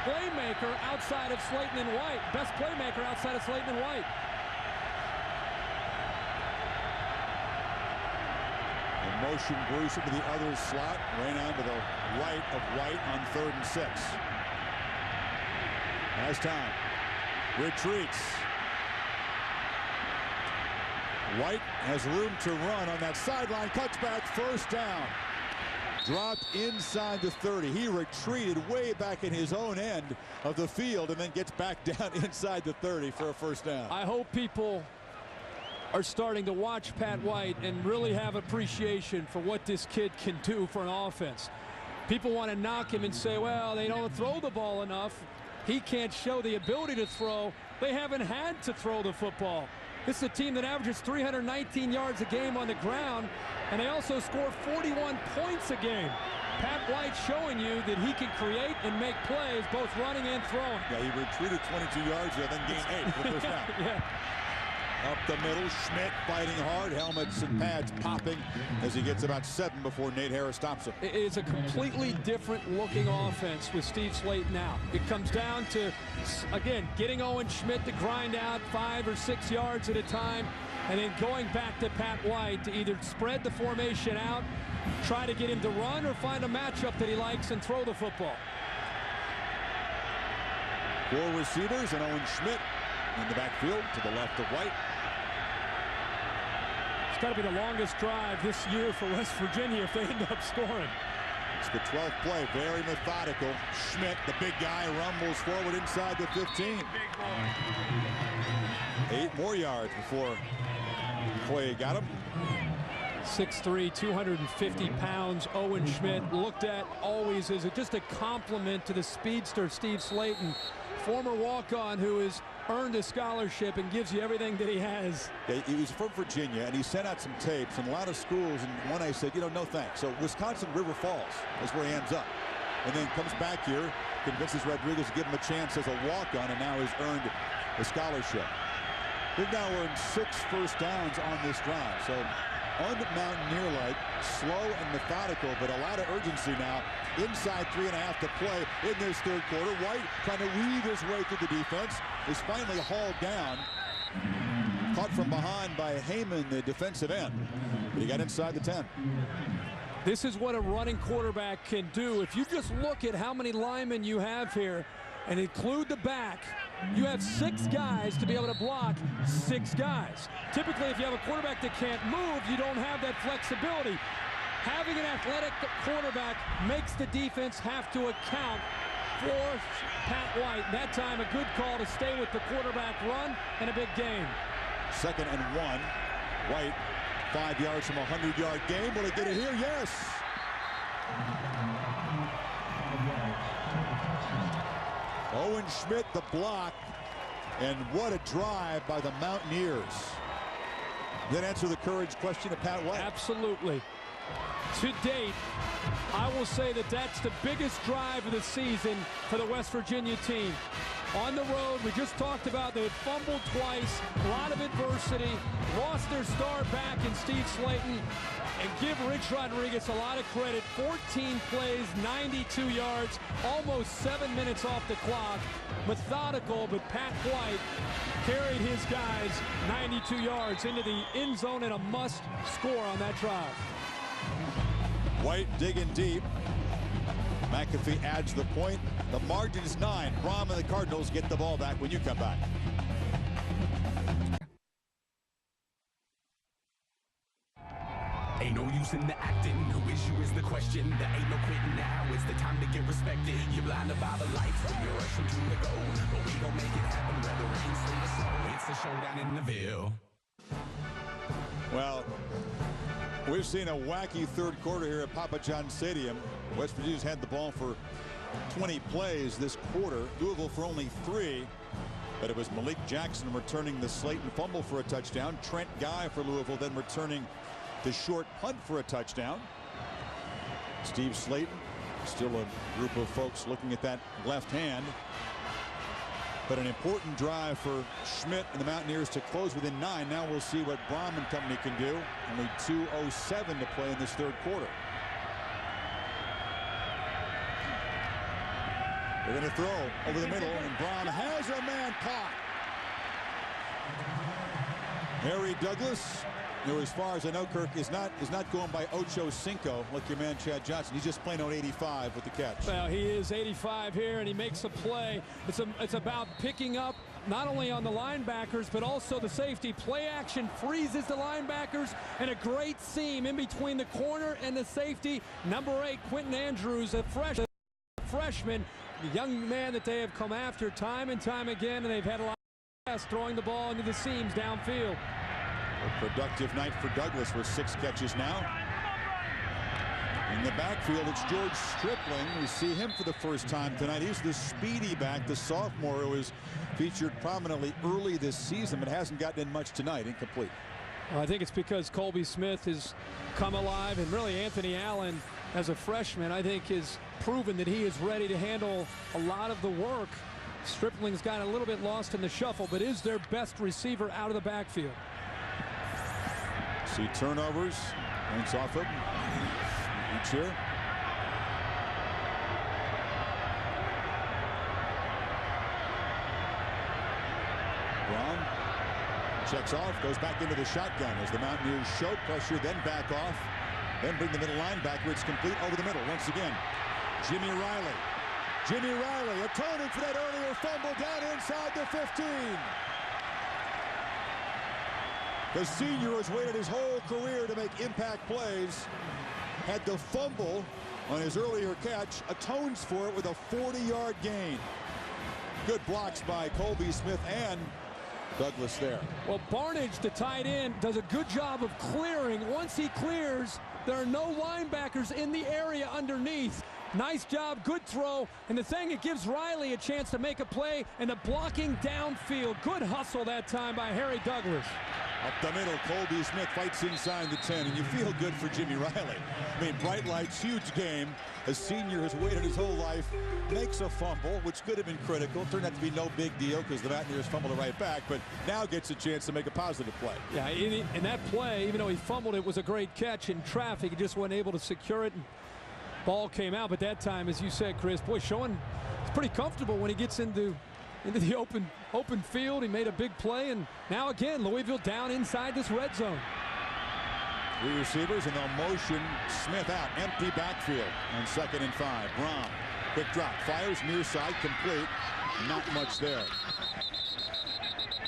playmaker outside of Slayton and White. Best playmaker outside of Slayton and White. Motion Bruce into the other slot. Raynaud to the right of White on 3rd and 6. Has time. Retreats. White has room to run on that sideline, cuts back, first down. Dropped inside the 30. He retreated way back in his own end of the field and then gets back down inside the 30 for a first down. I hope people are starting to watch Pat White and really have appreciation for what this kid can do for an offense. People want to knock him and say, well, they don't throw the ball enough. He can't show the ability to throw. They haven't had to throw the football. This is a team that averages 319 yards a game on the ground, and they also score 41 points a game. Pat White showing you that he can create and make plays, both running and throwing. Yeah, he retreated 22 yards there, then gained 8 for the first down. Yeah. Up the middle, Schmidt fighting hard, helmets and pads popping as he gets about 7 before Nate Harris stops him. It's a completely different looking offense with Steve Slayton now. It comes down to, again, getting Owen Schmidt to grind out 5 or 6 yards at a time, and then going back to Pat White to either spread the formation out, try to get him to run, or find a matchup that he likes and throw the football. 4 receivers and Owen Schmidt in the backfield to the left of White. It's got to be the longest drive this year for West Virginia if they end up scoring. It's the 12th play, very methodical. Schmidt, the big guy, rumbles forward inside the 15. 8 more yards before Quay got him. 6'3", 250 pounds. Owen Schmidt, looked at always as just a compliment to the speedster Steve Slayton, former walk-on who has earned a scholarship and gives you everything that he has. Yeah, he was from Virginia, and he sent out some tapes, and a lot of schools, and one I said, you know, no thanks. So Wisconsin River Falls is where he ends up. And then comes back here, convinces Rodriguez to give him a chance as a walk-on, and now has earned a scholarship. They've now earned 6 first downs on this drive. So un-Mountaineer-like, slow and methodical, but a lot of urgency now. Inside 3.5 to play in this third quarter. White trying to weave his way through the defense, is finally hauled down. Caught from behind by Heyman, the defensive end. He got inside the 10. This is what a running quarterback can do. If you just look at how many linemen you have here and include the back, you have 6 guys to be able to block 6 guys. Typically, if you have a quarterback that can't move, you don't have that flexibility. Having an athletic quarterback makes the defense have to account for Pat White. That time, a good call to stay with the quarterback run and a big gain. 2nd and 1. White, 5 yards from a 100-yard game. Will he get it here? Yes. Owen Schmidt, the block, and what a drive by the Mountaineers. Then answer the courage question of Pat White. Absolutely. To date, I will say that that's the biggest drive of the season for the West Virginia team. On the road, we just talked about they had fumbled twice, a lot of adversity, lost their star back in Steve Slayton, and give Rich Rodriguez a lot of credit. 14 plays, 92 yards, almost 7 minutes off the clock. Methodical, but Pat White carried his guys 92 yards into the end zone and a must score on that drive. White digging deep. McAfee adds the point. The margin is 9. Brom and the Cardinals get the ball back when you come back. Ain't no use in the acting, no issue is the question. There ain't no quitting now, it's the time to get respected. You're blinded by the lights when you're rushing to the goal, but we gon' make it happen whether rain, sleet, or snow. It's the showdown in the Ville. Well, we've seen a wacky third quarter here at Papa John Stadium. West Virginia's had the ball for 20 plays this quarter. Louisville for only 3. But it was Malik Jackson returning the Slayton fumble for a touchdown. Trent Guy for Louisville then returning the short punt for a touchdown. Steve Slayton, still a group of folks looking at that left hand. But an important drive for Schmidt and the Mountaineers to close within 9. Now we'll see what Brom and company can do. Only 2:07 to play in this third quarter. They're going to throw over the middle, and Brom has a man caught. Harry Douglas You know, as far as I know, Kirk is not going by Ocho Cinco like your man Chad Johnson. He's just playing on 85 with the catch. Well, he is 85 here, and he makes a play. It's about picking up not only on the linebackers, but also the safety. Play action freezes the linebackers, and a great seam in between the corner and the safety. Number 8, Quentin Andrews, a freshman, the young man that they have come after time and time again, and they've had a lot of success throwing the ball into the seams downfield. A productive night for Douglas with 6 catches now. In the backfield, it's George Stripling. We see him for the first time tonight. He's the speedy back, the sophomore who was featured prominently early this season, but hasn't gotten in much tonight. Incomplete. Well, I think it's because Colby Smith has come alive, and really Anthony Allen, as a freshman, I think has proven that he is ready to handle a lot of the work. Stripling's got a little bit lost in the shuffle, but is their best receiver out of the backfield. See turnovers. Points off him. Each here. Braun checks off, goes back into the shotgun as the Mountaineers show pressure, then back off, then bring the middle linebacker. It's complete over the middle once again. Jimmy Riley. Jimmy Riley atoning for that earlier fumble down inside the 15. The senior has waited his whole career to make impact plays. Had the fumble on his earlier catch, atones for it with a 40-yard gain. Good blocks by Colby Smith and Douglas there. Well, Barnage, the tight end, does a good job of clearing. Once he clears, there are no linebackers in the area underneath. Nice job, good throw, and the thing, it gives Riley a chance to make a play, and the blocking downfield. Good hustle that time by Harry Douglas. Up the middle, Colby Smith fights inside the 10, and you feel good for Jimmy Riley. I mean, bright lights, huge game. A senior has waited his whole life, makes a fumble, which could have been critical. Turned out to be no big deal because the Mountaineers fumbled it right back, but now gets a chance to make a positive play. Yeah, in that play, even though he fumbled, it was a great catch in traffic. He just wasn't able to secure it, and ball came out. But that time, as you said, Chris, boy, showing it's pretty comfortable when he gets into the open field. He made a big play, and now again Louisville down inside this red zone. 3 receivers, and they'll motion Smith out. Empty backfield on 2nd and 5. Braun, quick drop, fires near side, complete. Not much there.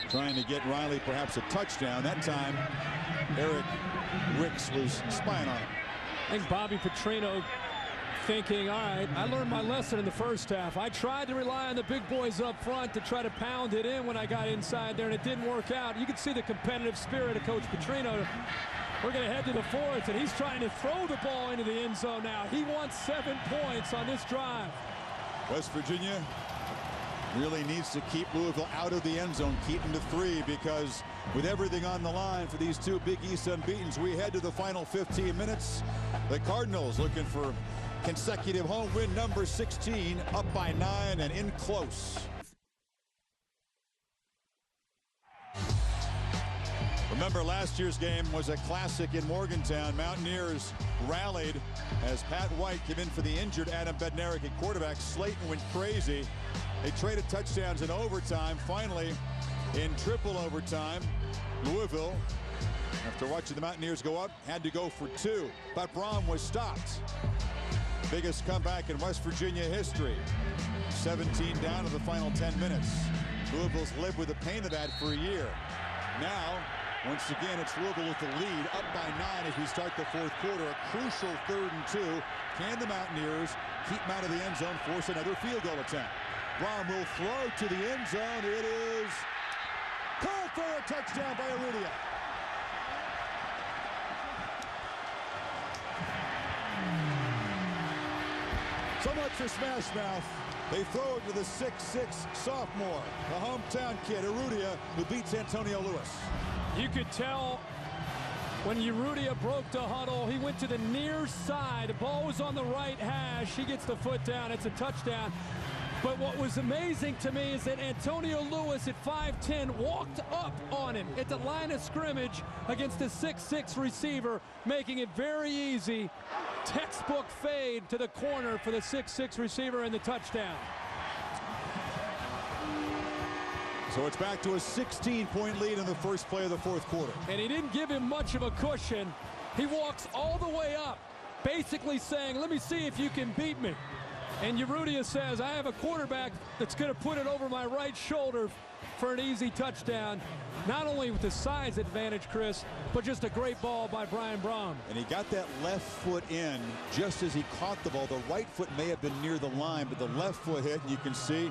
Trying to get Riley perhaps a touchdown. That time Eric Ricks was spying on him. I think Bobby Petrino thinking, all right, I learned my lesson in the first half. I tried to rely on the big boys up front to try to pound it in when I got inside there, and it didn't work out. You can see the competitive spirit of Coach Petrino. We're going to head to the 4th, and he's trying to throw the ball into the end zone now. He wants 7 points on this drive. West Virginia really needs to keep Louisville out of the end zone, keep them to 3, because with everything on the line for these 2 Big East unbeatens, we head to the final 15 minutes. The Cardinals looking for consecutive home win number 16, up by 9 and in close. Remember, last year's game was a classic in Morgantown. Mountaineers rallied as Pat White came in for the injured Adam Bednarik at quarterback. Slayton went crazy. They traded touchdowns in overtime. Finally, in triple overtime, Louisville, after watching the Mountaineers go up, had to go for 2. But Braun was stopped. Biggest comeback in West Virginia history. 17 down to the final 10 minutes. Louisville's lived with the pain of that for a year. Now, once again, it's Louisville with the lead, up by 9 as we start the 4th quarter. A crucial 3rd and 2. Can the Mountaineers keep them out of the end zone, force another field goal attempt? Braun will throw to the end zone. It is called for a touchdown by Arudia. So much for Smash Mouth. They throw it to the 6'6" sophomore, the hometown kid, Arudia, who beats Antonio Lewis. You could tell when Arudia broke the huddle, he went to the near side. The ball was on the right hash. He gets the foot down. It's a touchdown. But what was amazing to me is that Antonio Lewis at 5'10" walked up on him at the line of scrimmage against a 6'6" receiver, making it very easy. Textbook fade to the corner for the 6'6" receiver and the touchdown. So it's back to a 16-point lead in the first play of the fourth quarter. And he didn't give him much of a cushion. He walks all the way up, basically saying, let me see if you can beat me. And Urrutia says, I have a quarterback that's going to put it over my right shoulder for an easy touchdown. Not only with the size advantage, Chris, but just a great ball by Brian Brohm. And he got that left foot in just as he caught the ball. The right foot may have been near the line, but the left foot hit, and you can see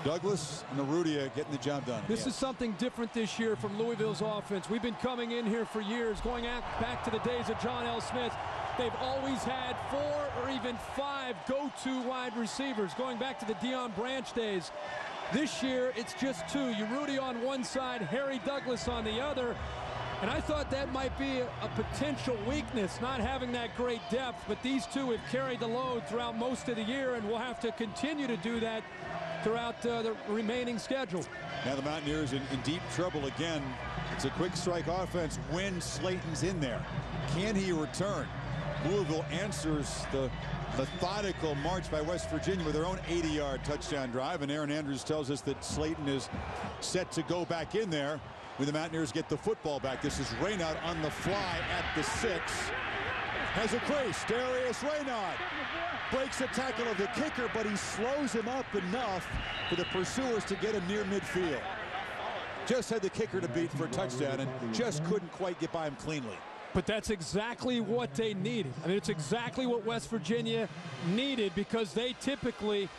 Douglas and Urrutia getting the job done. This is something different this year from Louisville's offense. We've been coming in here for years, going back to the days of John L. Smith. They've always had 4 or even 5 go-to wide receivers, going back to the Deion Branch days. This year, it's just 2. Urrutia on one side, Harry Douglas on the other. And I thought that might be a potential weakness, not having that great depth. But these two have carried the load throughout most of the year, and will have to continue to do that throughout the remaining schedule. Now the Mountaineers in deep trouble again. It's a quick strike offense when Slayton's in there. Can he return? Louisville answers the methodical march by West Virginia with their own 80-yard touchdown drive, and Aaron Andrews tells us that Slayton is set to go back in there when the Mountaineers get the football back. This is Raynaud on the fly at the 6. Has a crease. Darius Raynaud breaks the tackle of the kicker, but he slows him up enough for the pursuers to get him near midfield. Just had the kicker to beat for a touchdown and just couldn't quite get by him cleanly. But that's exactly what they needed. I mean, it's exactly what West Virginia needed, because they typically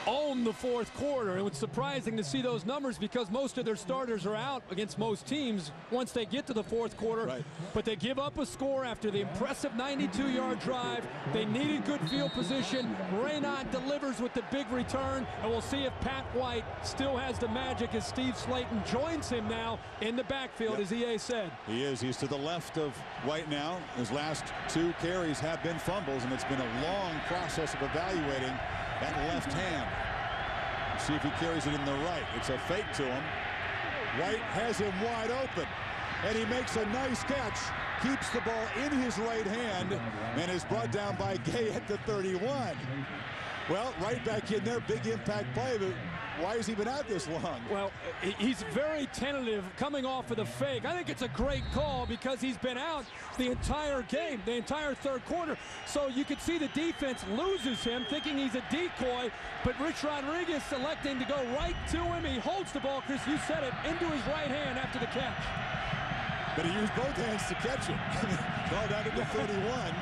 own the fourth quarter. It was surprising to see those numbers because most of their starters are out against most teams once they get to the fourth quarter. Right. But they give up a score after the impressive 92-yard drive. They needed good field position. Raynaud delivers with the big return, and we'll see if Pat White still has the magic as Steve Slayton joins him now in the backfield, as EA said. He is. He's to the left of White now. His last 2 carries have been fumbles, and it's been a long process of evaluating that left hand. See if he carries it in the right. It's a fake to him. White has him wide open, and he makes a nice catch. Keeps the ball in his right hand and is brought down by Gay at the 31. Well, right back in there, big impact play, but why has he been out this long? Well, he's very tentative coming off of the fake. I think it's a great call because he's been out the entire game, the entire third quarter. So you could see the defense loses him, thinking he's a decoy, but Rich Rodriguez electing to go right to him. He holds the ball, Chris, you said it, into his right hand after the catch. But he used both hands to catch it. Ball down to the 31.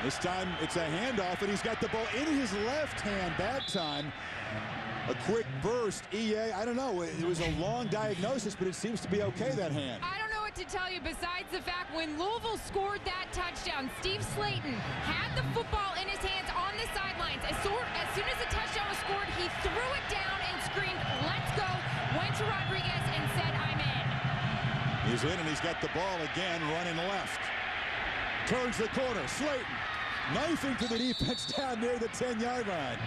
This time it's a handoff, and he's got the ball in his left hand that time. A quick burst. EA, I don't know. It was a long diagnosis, but it seems to be okay, that hand. I don't know what to tell you besides the fact when Louisville scored that touchdown, Steve Slayton had the football in his hands on the sidelines. As soon as the touchdown was scored, he threw it down and screamed, "Let's go," went to Rodriguez and said, "I'm in." He's in, and he's got the ball again, running left. Turns the corner. Slayton knifing to the defense down near the 10-yard line.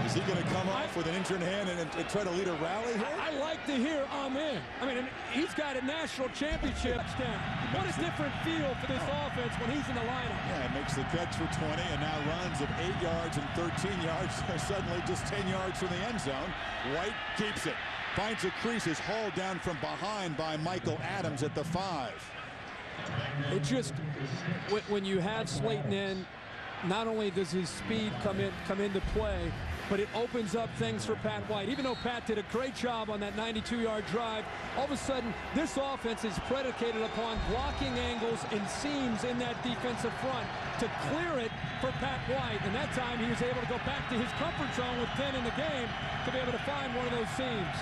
Is he going to come off with an injured hand and try to lead a rally here? I like to hear amen. I mean, he's got a national championship touchdown. What a different feel for this offense when he's in the lineup. Yeah, makes the catch for 20 and now runs of 8 yards and 13 yards. Suddenly just 10 yards from the end zone. White keeps it. Finds a crease, is hauled down from behind by Michael Adams at the 5. It just, when you have Slayton in, not only does his speed come into play, but it opens up things for Pat White. Even though Pat did a great job on that 92-yard drive, all of a sudden this offense is predicated upon blocking angles and seams in that defensive front to clear it for Pat White. And that time he was able to go back to his comfort zone with 10 in the game to be able to find one of those seams.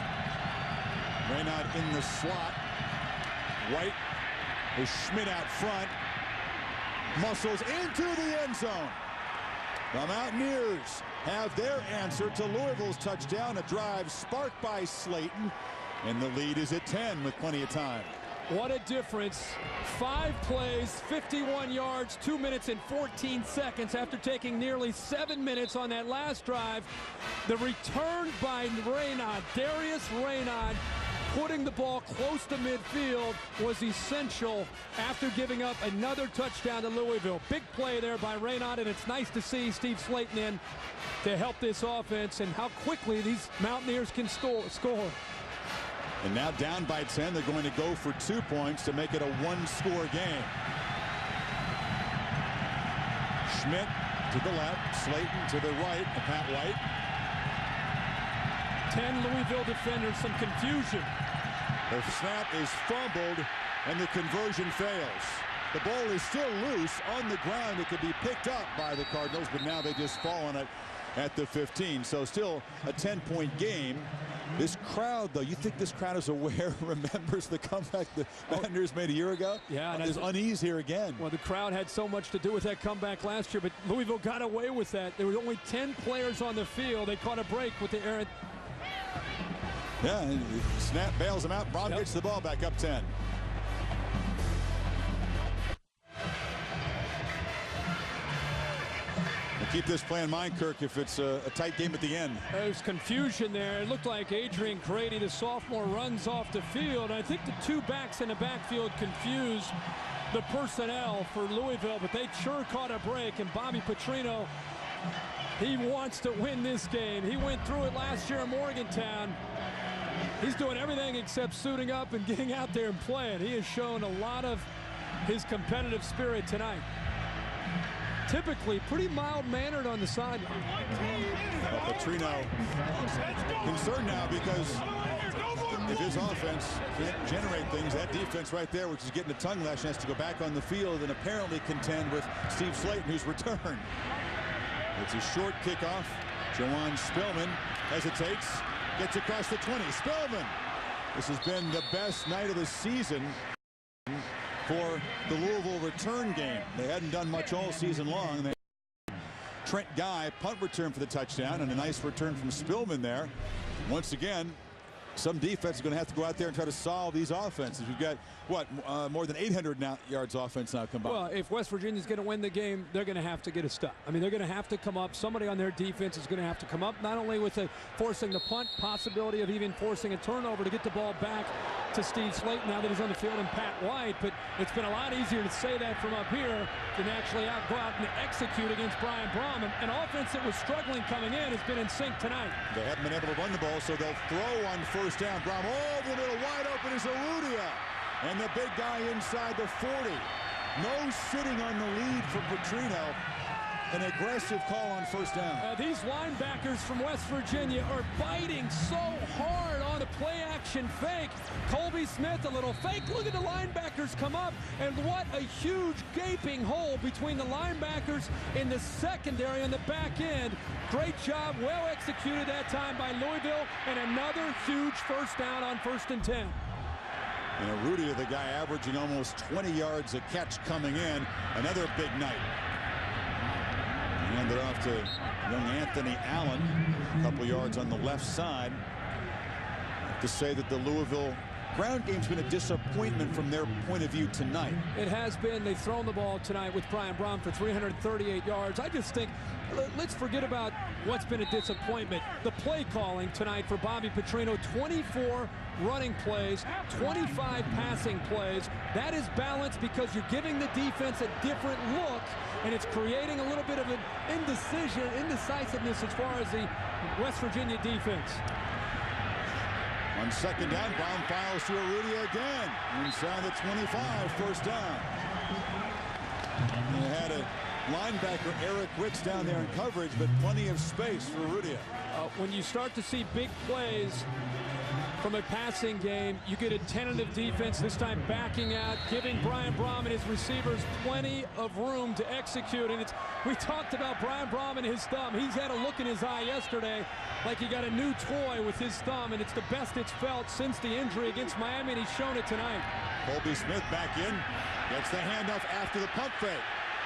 Raynaud in the slot. White with Schmidt out front. Muscles into the end zone. The Mountaineers have their answer to Louisville's touchdown. A drive sparked by Slayton. And the lead is at 10 with plenty of time. What a difference. 5 plays, 51 yards, 2 minutes and 14 seconds after taking nearly 7 minutes on that last drive. The return by Raynaud, Darius Raynaud, putting the ball close to midfield was essential after giving up another touchdown to Louisville. Big play there by Raynaud, and it's nice to see Steve Slayton in to help this offense and how quickly these Mountaineers can score. And now down by 10, they're going to go for 2 points to make it a one-score game. Schmidt to the left, Slayton to the right, and Pat White. 10 Louisville defenders, some confusion. The snap is fumbled, and the conversion fails. The ball is still loose on the ground. It could be picked up by the Cardinals, but now they just fall on it at the 15. So still a 10-point game. This crowd, though, you think this crowd is aware, remembers the comeback the Mountaineers made a year ago? Yeah. There's unease here again. Well, the crowd had so much to do with that comeback last year, but Louisville got away with that. There were only 10 players on the field. They caught a break with the errant. Yeah, and snap bails him out. Braun gets the ball back up 10. Keep this play in mind, Kirk, if it's a tight game at the end. There's confusion there. It looked like Adrian Grady, the sophomore, runs off the field. I think the two backs in the backfield confused the personnel for Louisville, but they sure caught a break. And Bobby Petrino, he wants to win this game. He went through it last year in Morgantown. He's doing everything except suiting up and getting out there and playing. He has shown a lot of his competitive spirit tonight. Typically pretty mild-mannered on the sideline. Well, Petrino concerned now because if his offense can't generate things, that defense right there, which is getting a tongue lash, has to go back on the field and apparently contend with Steve Slayton, who's returned. It's a short kickoff. Jawan Spillman hesitates, gets across the 20. Spillman. This has been the best night of the season for the Louisville return game. They hadn't done much all season long. Trent Guy punt return for the touchdown, and a nice return from Spillman there. Once again, some defense is going to have to go out there and try to solve these offenses. We've got, what, more than 800 yards offense now combined. Well, if West Virginia's going to win the game, they're going to have to get a stop. I mean, they're going to have to come up. Somebody on their defense is going to have to come up, not only with forcing the punt, possibility of even forcing a turnover to get the ball back to Steve Slayton now that he's on the field, and Pat White. But it's been a lot easier to say that from up here than actually go out and execute against Brian Brom. An offense that was struggling coming in has been in sync tonight. They haven't been able to run the ball, so they'll throw on first down. Brom over the middle, wide open is Arudia. And the big guy inside the 40. No sitting on the lead from Petrino. An aggressive call on first down. These linebackers from West Virginia are biting so hard on a play-action fake. Colby Smith, a little fake. Look at the linebackers come up, and what a huge gaping hole between the linebackers in the secondary on the back end. Great job, well executed that time by Louisville, and another huge first down on 1st and 10. And Arudia, the guy averaging almost 20 yards a catch coming in. Another big night. Handed off to young Anthony Allen, a couple yards on the left side. I have to say that the Louisville ground game's been a disappointment from their point of view tonight. It has been. They've thrown the ball tonight with Brian Brom for 338 yards. I just think, let's forget about what's been a disappointment. The play calling tonight for Bobby Petrino, 24 running plays, 25 passing plays. That is balanced because you're giving the defense a different look, and it's creating a little bit of an indecisiveness as far as the West Virginia defense. On second down, Brown files to Arudia again. Inside the 25, first down. They had a linebacker, Eric Wicks, down there in coverage, but plenty of space for Arudia. When you start to see big plays from a passing game, you get a tentative defense, this time backing out, giving Brian Brom and his receivers plenty of room to execute. And we talked about Brian Brom and his thumb. He's had a look in his eye yesterday like he got a new toy with his thumb, and it's the best it's felt since the injury against Miami, and he's shown it tonight. Colby Smith back in, gets the handoff after the pump fake.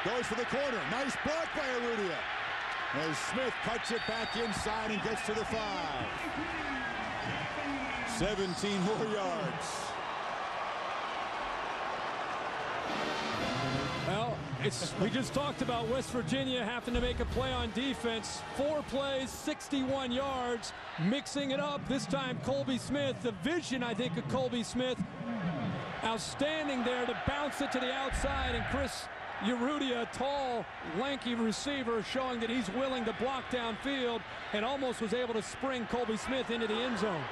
Goes for the corner. Nice block by Arudia. As Smith cuts it back inside and gets to the 5. 17 more yards. Well, We just talked about West Virginia having to make a play on defense. 4 plays, 61 yards, mixing it up. This time Colby Smith, the vision, I think, of Colby Smith, outstanding there to bounce it to the outside, and Chris Urrutia, a tall, lanky receiver, showing that he's willing to block downfield and almost was able to spring Colby Smith into the end zone.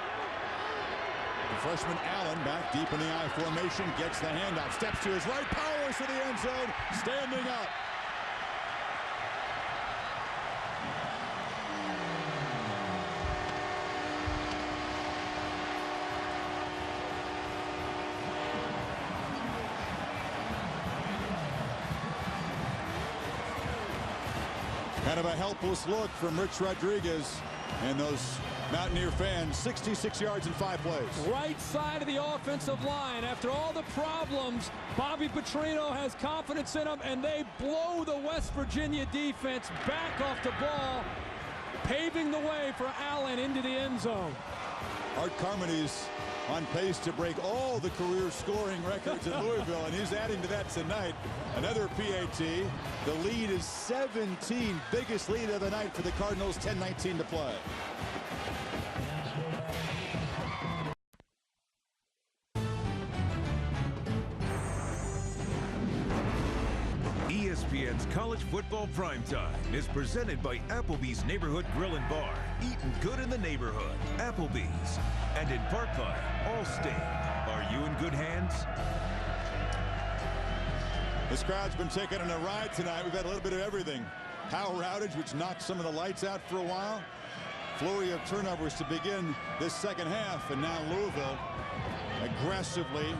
The freshman Allen back deep in the I formation, gets the handoff, steps to his right, powers to the end zone, standing up. Kind of a helpless look from Rich Rodriguez and those Mountaineer fans. 66 yards in 5 plays. Right side of the offensive line. After all the problems, Bobby Petrino has confidence in them, and they blow the West Virginia defense back off the ball, paving the way for Allen into the end zone. Art Carmody's on pace to break all the career scoring records in Louisville, and he's adding to that tonight. Another PAT. The lead is 17, biggest lead of the night for the Cardinals, 10:19 to play. ESPN's College Football Primetime is presented by Applebee's Neighborhood Grill and Bar. Eating good in the neighborhood. Applebee's. And in part by Allstate. Are you in good hands? This crowd's been taking on a ride tonight. We've had a little bit of everything. Power outage, which knocked some of the lights out for a while. Flurry of turnovers to begin this second half. And now Louisville aggressively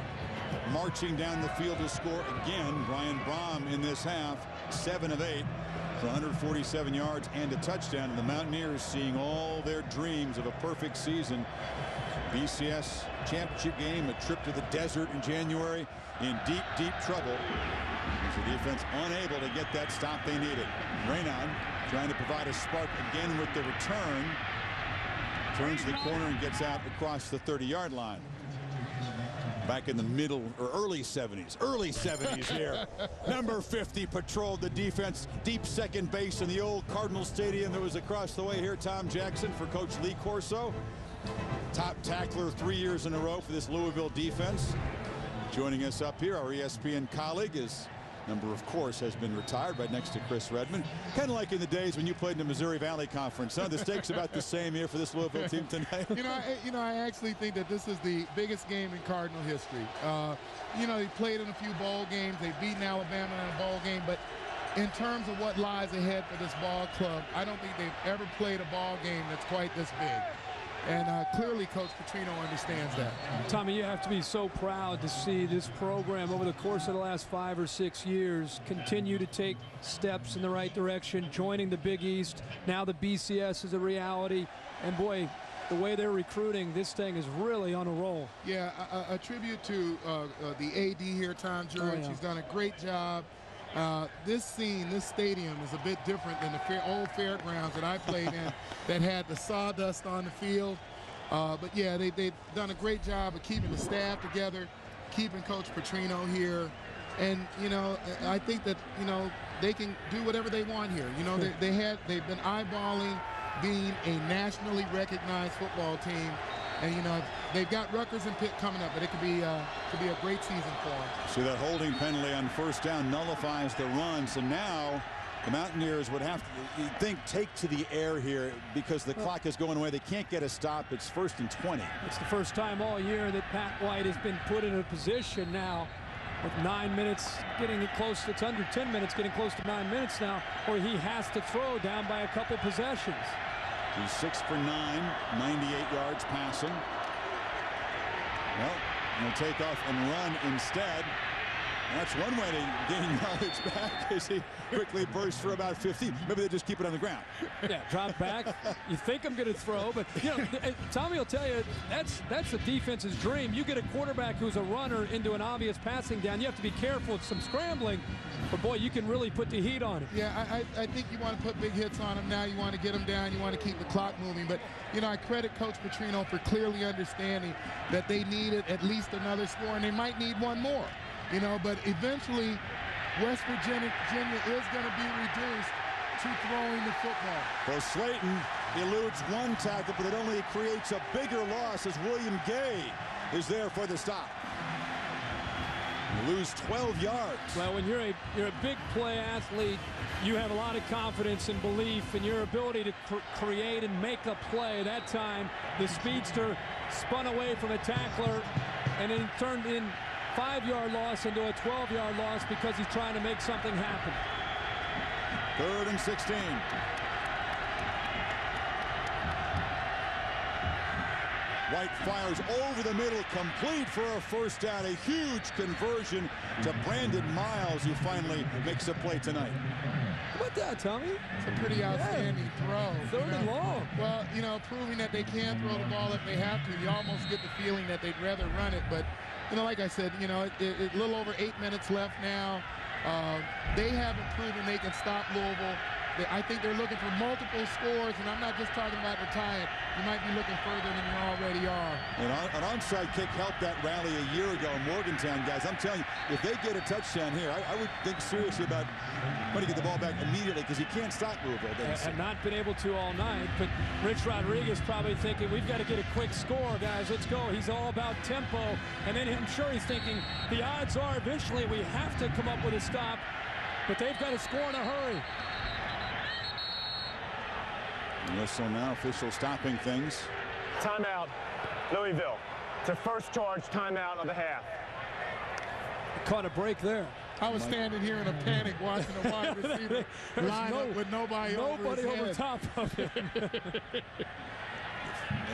marching down the field to score again. Brian Brom in this half, 7 of 8 for 147 yards and a touchdown. And the Mountaineers seeing all their dreams of a perfect season. BCS championship game, a trip to the desert in January, in deep, deep trouble. As the defense unable to get that stop they needed. Raynon trying to provide a spark again with the return. Turns the corner and gets out across the 30-yard line. Back in the middle or early 70s here. Number 50 patrolled the defense, deep second base in the old Cardinal Stadium that was across the way here. Tom Jackson for Coach Lee Corso. Top tackler 3 years in a row for this Louisville defense. Joining us up here, our ESPN colleague is number, of course, has been retired right next to Chris Redmond. Kind of like in the days when you played in the Missouri Valley Conference. Huh? The stakes about the same here for this Louisville team tonight. I actually think that this is the biggest game in Cardinal history. They played in a few bowl games. They've beaten Alabama in a bowl game. But in terms of what lies ahead for this ball club, I don't think they've ever played a ball game that's quite this big. And clearly Coach Petrino understands that. Tommy, you have to be so proud to see this program over the course of the last 5 or 6 years continue to take steps in the right direction, joining the Big East. Now the BCS is a reality. And boy, the way they're recruiting, this thing is really on a roll. Yeah, a tribute to the AD here, Tom George. He's done a great job. This stadium is a bit different than the old fairgrounds that I played in that had the sawdust on the field. But yeah, they've done a great job of keeping the staff together, keeping Coach Petrino here. And, I think that, they can do whatever they want here. They've been eyeballing being a nationally recognized football team. And, they've got Rutgers and Pitt coming up, but it could be a great season for them. See, that holding penalty on first down nullifies the run. So now the Mountaineers would have to, take to the air here because the clock is going away. They can't get a stop. It's 1st and 20. It's the first time all year that Pat White has been put in a position now with 9 minutes, getting close. It's under 10 minutes, getting close to 9 minutes now, where he has to throw down by a couple possessions. He's 6 for 9, 98 yards passing. Well, he'll take off and run instead. That's one way to gain yardage back as he quickly bursts for about 50. Maybe they just keep it on the ground. Yeah, drop back. You think I'm going to throw, but Tommy will tell you that's a defense's dream. You get a quarterback who's a runner into an obvious passing down. You have to be careful with some scrambling, but boy, you can really put the heat on him. Yeah, I think you want to put big hits on him now. You want to get him down. You want to keep the clock moving. But I credit Coach Petrino for clearly understanding that they needed at least another score, and they might need one more. But eventually West Virginia is going to be reduced to throwing the football. Well, Slayton eludes one tackle, but it only creates a bigger loss as William Gay is there for the stop. You lose 12 yards. Well, when you're a big play athlete, you have a lot of confidence and belief in your ability to create and make a play. That time, the speedster spun away from a tackler and then turned in 5-yard loss into a 12-yard loss because he's trying to make something happen. 3rd and 16. White fires over the middle, complete for a first down. A huge conversion to Brandon Miles, who finally makes a play tonight. How about that, Tommy? It's a pretty outstanding throw. 3rd and long. Well, you know, proving that they can throw the ball if they have to. You almost get the feeling that they'd rather run it. But, you know, like I said, you know, a little over 8 minutes left now. They haven't proven they can stop Louisville. I think they're looking for multiple scores, and I'm not just talking about to tie it. You might be looking further than you already are. And an onside kick helped that rally a year ago in Morgantown, guys. I'm telling you, if they get a touchdown here, I would think seriously about trying to get the ball back immediately because you can't stop Louisville. Have not been able to all night, but Rich Rodriguez probably thinking, we've got to get a quick score, guys. Let's go. He's all about tempo. And then I'm sure he's thinking, the odds are eventually we have to come up with a stop, but they've got to score in a hurry. Whistle now, official stopping things. Timeout, Louisville. It's a first charge timeout of the half. Caught a break there. I was standing here in a panic watching a wide receiver line up with nobody over his head. Top of him.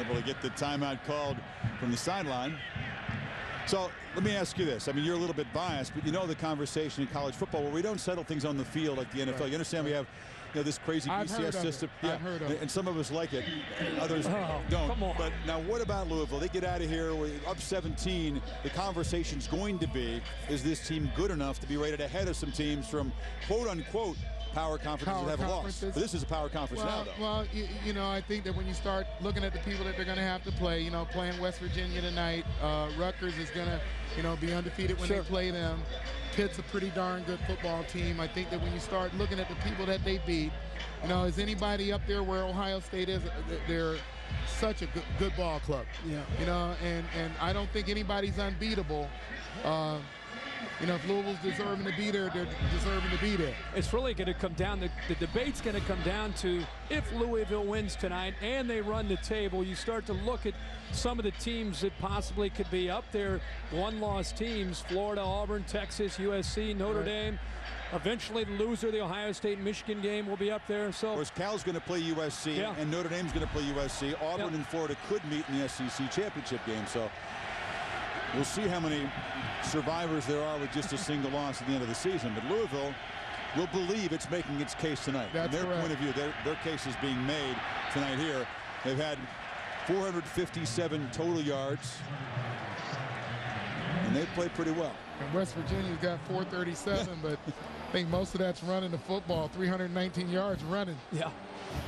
Able to get the timeout called from the sideline. So let me ask you this. I mean, you're a little bit biased, but you know the conversation in college football where we don't settle things on the field like the NFL. Right. You understand we have, you know, this crazy BCS system. Yeah. I've heard of it. And some of us like it, others don't. Come on. But now what about Louisville? They get out of here with up 17. The conversation's going to be, is this team good enough to be rated ahead of some teams from quote unquote power conferences that have lost? But this is a power conference now, though. Well, you know, I think that when you start looking at the people that they're going to have to play, you know, playing West Virginia tonight, Rutgers is going to, you know, be undefeated when they play them. Pitt's a pretty darn good football team. I think that when you start looking at the people that they beat, you know, is anybody up there where Ohio State is? They're such a good ball club. Yeah. You know, and I don't think anybody's unbeatable. You know, if Louisville's deserving to be there, they're deserving to be there. It's really going to come down, the debate's going to come down to if Louisville wins tonight and they run the table, you start to look at some of the teams that possibly could be up there, one-loss teams, Florida, Auburn, Texas, USC, Notre Dame. Eventually, the loser of the Ohio State-Michigan game will be up there. So, of course, Cal's going to play USC, and Notre Dame's going to play USC. Auburn and Florida could meet in the SEC championship game. So we'll see how many survivors there are with just a single loss at the end of the season. But Louisville will believe it's making its case tonight. That's From their point of view, their case is being made tonight here. They've had 457 total yards, and they've played pretty well. And West Virginia's got 437, but I think most of that's running the football, 319 yards running. Yeah.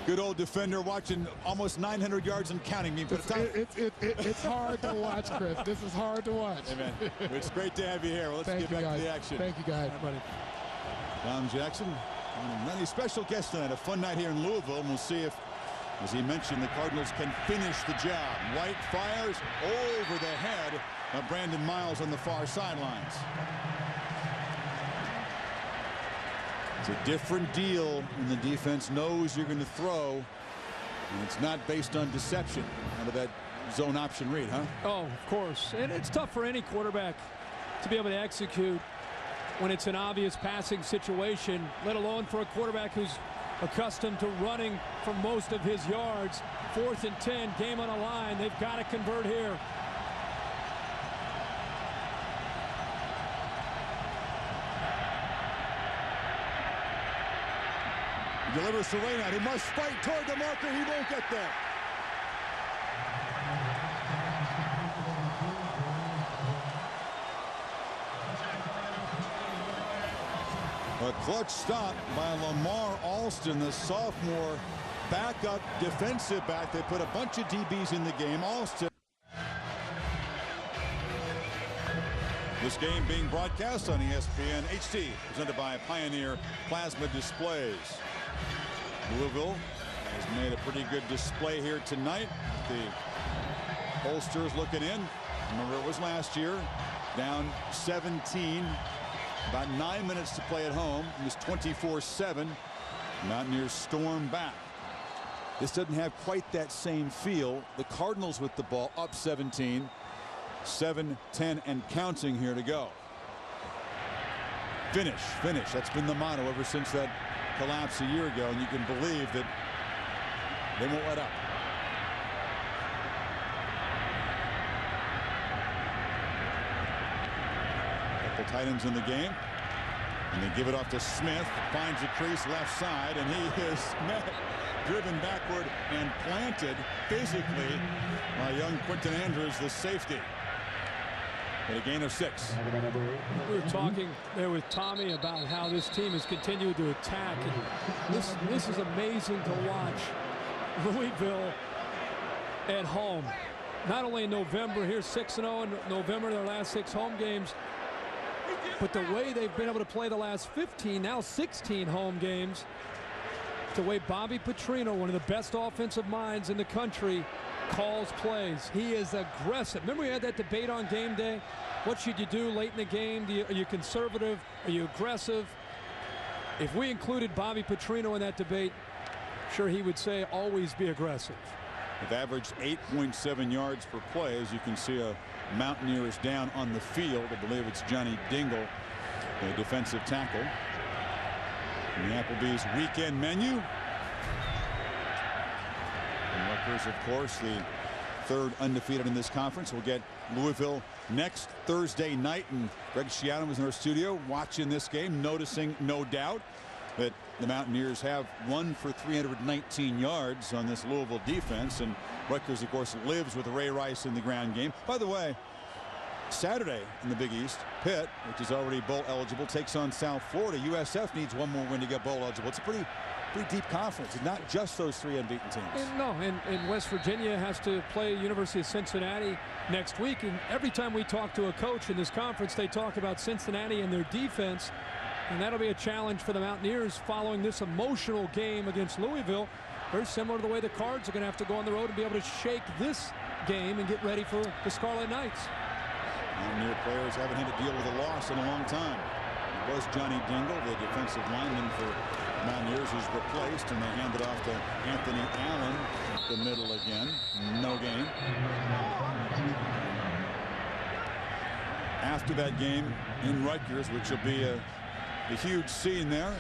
Good old defender watching almost 900 yards and counting. It's hard to watch, Chris. This is hard to watch. Amen. It's great to have you here. Let's get back to the action. Thank you, guys. Buddy. Tom Jackson, many special guests tonight. A fun night here in Louisville, and we'll see if, as he mentioned, the Cardinals can finish the job. White fires over the head of Brandon Miles on the far sidelines. It's a different deal when the defense knows you're going to throw, and it's not based on deception out of that zone option read, huh? Oh, of course. And it's tough for any quarterback to be able to execute when it's an obvious passing situation, let alone for a quarterback who's accustomed to running for most of his yards. 4th and 10, game on a line. They've got to convert here. Delivers to Raynard. He must fight toward the marker. He won't get there. A clutch stop by Lamar Alston, the sophomore backup defensive back. They put a bunch of DBs in the game. Alston. This game being broadcast on ESPN HD, presented by Pioneer Plasma Displays. Louisville has made a pretty good display here tonight. The Holsters looking in. Remember, it was last year, down 17, about 9 minutes to play at home. It was 24-7. Mountaineers storm back. This doesn't have quite that same feel. The Cardinals with the ball, up 17. 7, 10, and counting here to go. Finish, finish. That's been the motto ever since that collapse a year ago, and you can believe that they won't let up. Couple tight ends in the game, and they give it off to Smith. Finds a crease left side, and he is met, driven backward, and planted physically by young Quinton Andrews, the safety. But a gain of 6. We were talking there with Tommy about how this team has continued to attack, and this is amazing to watch. Louisville at home, not only in November, here's 6-0 in November, their last 6 home games, but the way they've been able to play the last 15, now 16 home games, the way Bobby Petrino, one of the best offensive minds in the country, calls plays. He is aggressive. Remember we had that debate on game day? What should you do late in the game? Are you conservative? Are you aggressive? If we included Bobby Petrino in that debate, sure, he would say always be aggressive. They've averaged 8.7 yards per play. As you can see, a Mountaineer is down on the field. I believe it's Johnny Dingle, the defensive tackle. In the Applebee's weekend menu. And Rutgers, of course, the 3rd undefeated in this conference, will get Louisville next Thursday night. And Greg Schiano was in our studio watching this game, noticing, no doubt, that the Mountaineers have 1 for 319 yards on this Louisville defense. And Rutgers, of course, lives with Ray Rice in the ground game. By the way, Saturday in the Big East, Pitt, which is already bowl eligible, takes on South Florida. USF needs 1 more win to get bowl eligible. It's a pretty deep conference. It's not just those 3 unbeaten teams. And West Virginia has to play University of Cincinnati next week. And every time we talk to a coach in this conference, they talk about Cincinnati and their defense. And that'll be a challenge for the Mountaineers following this emotional game against Louisville. Very similar to the way the Cards are going to have to go on the road and be able to shake this game and get ready for the Scarlet Knights. Mountaineer players haven't had to deal with a loss in a long time. It was Johnny Dingle, the defensive lineman for Mountaineers, who's replaced, and they hand it off to Anthony Allen at the middle again. No gain. After that game in Rutgers, which will be a huge scene there.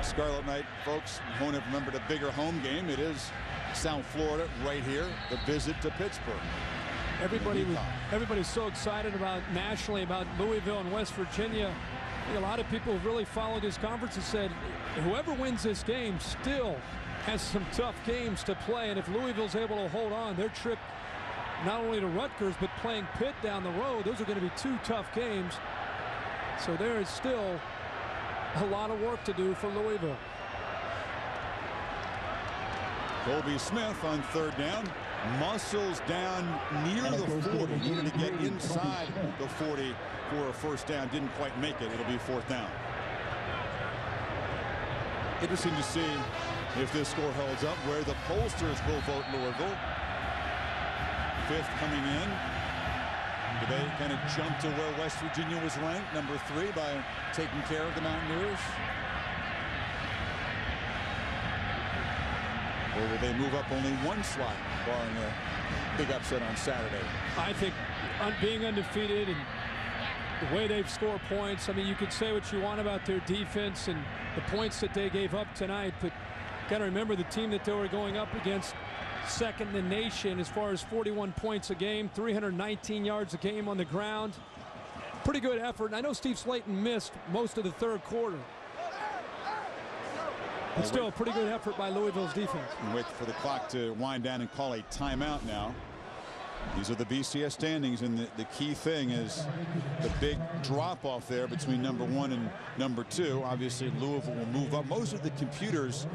Scarlet Knight folks won't have remembered a bigger home game. It is South Florida right here, the visit to Pittsburgh. Everybody's so excited nationally about Louisville and West Virginia. I think a lot of people have really followed this conference and said whoever wins this game still has some tough games to play. And if Louisville's able to hold on, their trip not only to Rutgers but playing Pitt down the road, those are going to be 2 tough games. So there is still a lot of work to do for Louisville. Colby Smith on 3rd down. Muscles down near the 40. Needed to get inside the 40 for a 1st down. Didn't quite make it. It'll be 4th down. Interesting to see if this score holds up, where the pollsters will vote Louisville. 5th coming in. Do they kind of jump to where West Virginia was ranked, number 3, by taking care of the Mountaineers? Or will they move up only 1 slot, barring a big upset on Saturday? I think being undefeated and the way they've scored points, I mean, you could say what you want about their defense and the points that they gave up tonight, but got to remember the team that they were going up against, 2nd in the nation as far as 41 points a game, 319 yards a game on the ground. Pretty good effort. And I know Steve Slayton missed most of the 3rd quarter. But still a pretty good effort by Louisville's defense. And wait for the clock to wind down and call a timeout now. These are the BCS standings, and the key thing is the big drop off there between number 1 and number 2. Obviously Louisville will move up. Most of the computers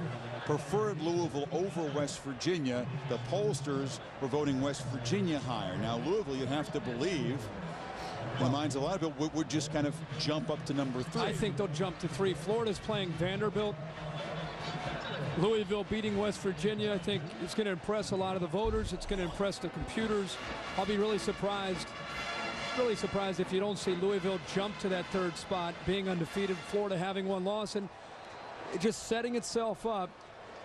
preferred Louisville over West Virginia. The pollsters were voting West Virginia higher. Now Louisville, you'd have to believe, in the minds of a lot of people, would just kind of jump up to number 3. I think they'll jump to 3. Florida's playing Vanderbilt. Louisville beating West Virginia. I think it's going to impress a lot of the voters. It's going to impress the computers. I'll be really surprised if you don't see Louisville jump to that 3rd spot, being undefeated, Florida having 1 loss, and just setting itself up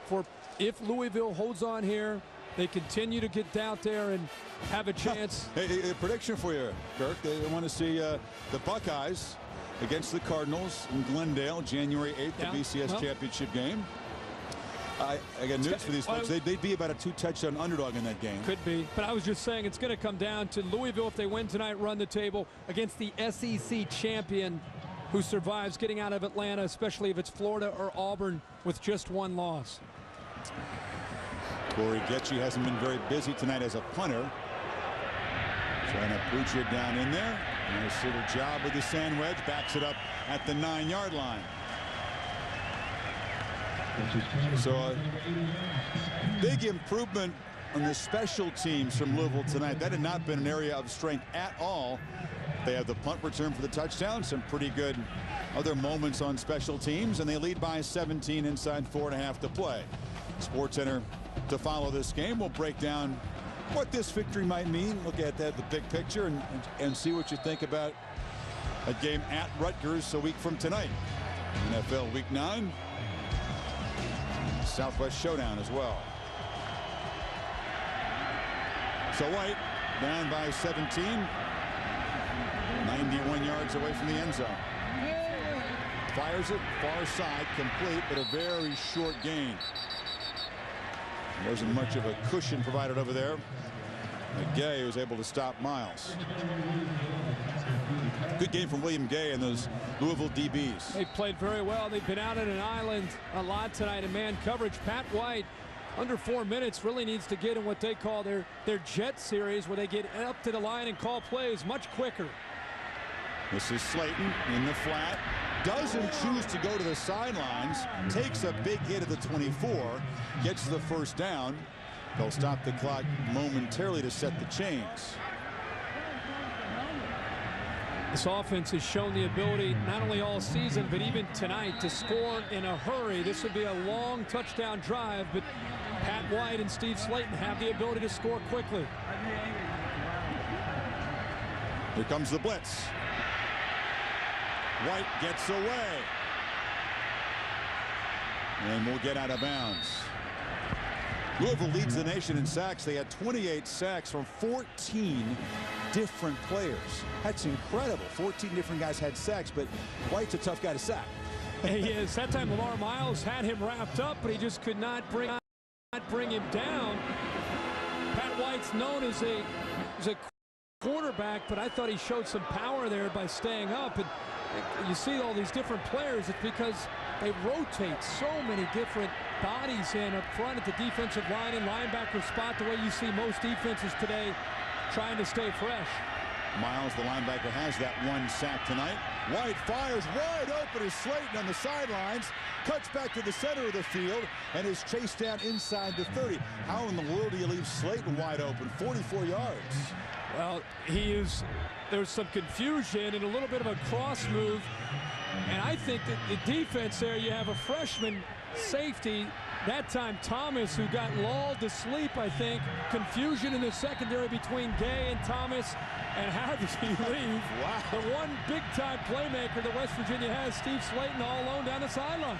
for, if Louisville holds on here, they continue to get out there and have a chance. Hey, a prediction for you, Kirk. They want to see the Buckeyes against the Cardinals in Glendale, January 8th, the BCS championship game. I got news for these folks. They'd be about a 2-touchdown underdog in that game. Could be. But I was just saying it's going to come down to Louisville, if they win tonight, run the table against the SEC champion who survives getting out of Atlanta, especially if it's Florida or Auburn with just 1 loss. Corey Getchie hasn't been very busy tonight as a punter. Trying to pooch it down in there. Nice little job with the sand wedge. Backs it up at the 9-yard line. So big improvement on the special teams from Louisville tonight. That had not been an area of strength at all. They have the punt return for the touchdown. Some pretty good other moments on special teams, and they lead by 17 inside 4.5 to play. SportsCenter to follow this game. We'll break down what this victory might mean. Look at that, the big picture, and see what you think about a game at Rutgers a week from tonight. NFL Week 9. Southwest Showdown as well. So White down by 17. 91 yards away from the end zone. Fires it far side, complete, but a very short gain. There wasn't much of a cushion provided over there. Gay was able to stop Miles. Good game from William Gay and those Louisville DBs. They played very well. They've been out at an island a lot tonight in man coverage. Pat White, under 4 minutes, really needs to get in what they call their jet series, where they get up to the line and call plays much quicker. This is Slayton in the flat. Doesn't choose to go to the sidelines. Takes a big hit at the 24. Gets the first down. They'll stop the clock momentarily to set the chains. This offense has shown the ability, not only all season, but even tonight, to score in a hurry. This would be a long touchdown drive, but Pat White and Steve Slayton have the ability to score quickly. Here comes the blitz. White gets away. And will get out of bounds. Louisville leads the nation in sacks. They had 28 sacks from 14 different players. That's incredible. 14 different guys had sacks, but White's a tough guy to sack. He is. That time Lamar Miles had him wrapped up, but he just could not bring him down. Pat White's known as a quarterback, but I thought he showed some power there by staying up. And you see all these different players. It's because they rotate so many different bodies in up front at the defensive line and linebacker spot, the way you see most defenses today trying to stay fresh. Miles, the linebacker, has that 1 sack tonight. White fires wide open as Slayton on the sidelines. Cuts back to the center of the field and is chased down inside the 30. How in the world do you leave Slayton wide open? 44 yards. Well, there's some confusion and a little bit of a cross move. And I think that the defense there, you have a freshman safety, that time Thomas, who got lulled to sleep, I think. Confusion in the secondary between Gay and Thomas. And how does he leave? Wow. The one big-time playmaker that West Virginia has, Steve Slayton, all alone down the sideline.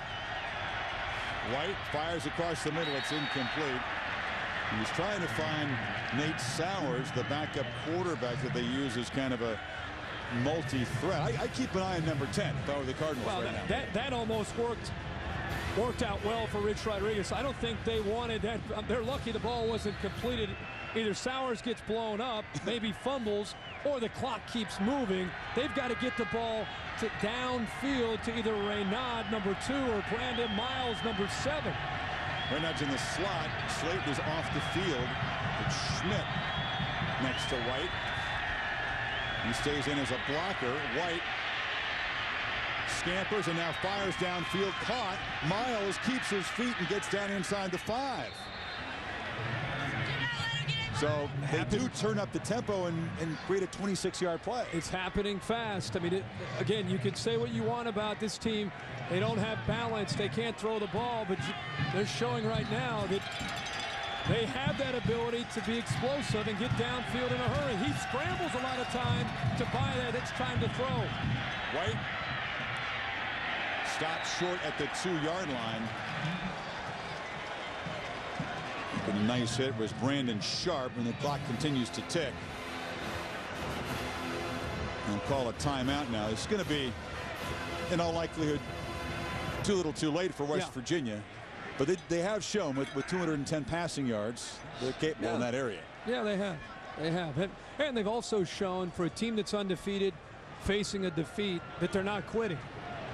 White fires across the middle. It's incomplete. He was trying to find Nate Sowers, the backup quarterback that they use as kind of a multi-threat. I keep an eye on number 10 if I were the Cardinals well, right now. That almost worked out well for Rich Rodriguez. I don't think they wanted that. They're lucky the ball wasn't completed. Either Sowers gets blown up, maybe fumbles, or the clock keeps moving. They've got to get the ball to downfield to either Raynaud, number 2, or Brandon Miles, number 7. Raynaud's in the slot. Slayton is off the field. It's Schmidt next to White. He stays in as a blocker. White scampers and now fires downfield. Caught. Miles keeps his feet and gets down inside the 5. So they do turn up the tempo and create a 26-yard play. It's happening fast. I mean, again, you could say what you want about this team. They don't have balance. They can't throw the ball, but they're showing right now that they have that ability to be explosive and get downfield in a hurry. He scrambles a lot of time to buy that. It's time to throw. White stopped short at the 2-yard line. A nice hit was Brandon Sharp, and the clock continues to tick. And call a timeout now. It's going to be, in all likelihood, too little too late for West Virginia. But they have shown with 210 passing yards, they're capable in that area. Yeah, they have. They have. And they've also shown, for a team that's undefeated, facing a defeat, that they're not quitting.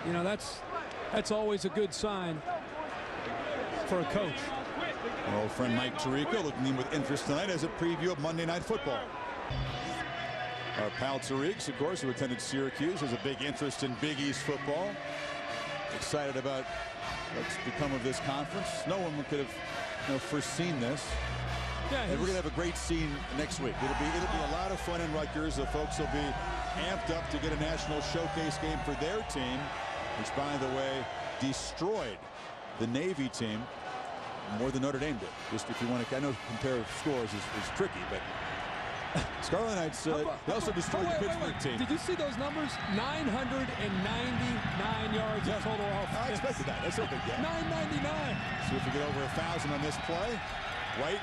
You know, that's always a good sign for a coach. Our old friend Mike Tirico looking in with interest tonight as a preview of Monday Night Football. Our pal Tariq, of course, who attended Syracuse, has a big interest in Big East football. Excited about what's become of this conference. No one could have foreseen this. Yeah, and we're gonna have a great scene next week. It'll be a lot of fun in Rutgers. The folks will be amped up to get a national showcase game for their team, which, by the way, destroyed the Navy team more than Notre Dame did. Just if you want to, I know compare scores is tricky, but Scarlet Knights they also destroyed the Pittsburgh team. Did you see those numbers? 999 yards of total offense. I expected that. That's no big game. 999. See if we get over 1,000 on this play. White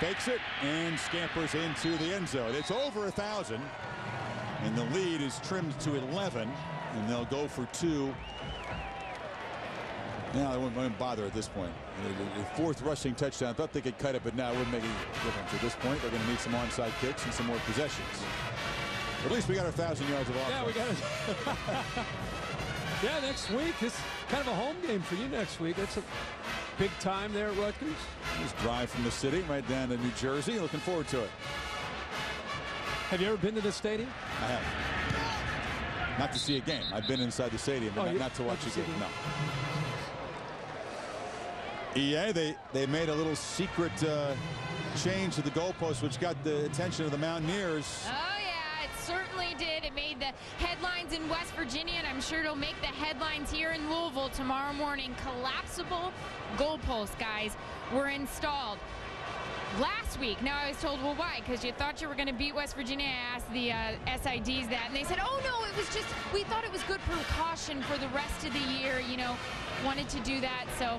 fakes it and scampers into the end zone. It's over 1,000, and the lead is trimmed to 11, and they'll go for 2. No, I wouldn't bother at this point. The 4th rushing touchdown. I thought they could cut it, but now it wouldn't make any difference at this point. They're going to need some onside kicks and some more possessions. At least we got 1,000 yards of offense. Yeah, we got it. Yeah, next week. It's kind of a home game for you next week. That's a big time there at Rutgers. Just drive from the city right down to New Jersey. Looking forward to it. Have you ever been to the stadium? I have. Not to see a game. I've been inside the stadium, but not to watch a game. No. EA, they made a little secret change to the goalpost, which got the attention of the Mountaineers. Oh, yeah, it certainly did. It made the headlines in West Virginia, and I'm sure it'll make the headlines here in Louisville tomorrow morning. Collapsible goalposts, guys, were installed last week. Now I was told, well, why? Because you thought you were going to beat West Virginia. I asked the SIDs that, and they said, oh, no, it was just, we thought it was good precaution for the rest of the year, you know, wanted to do that, so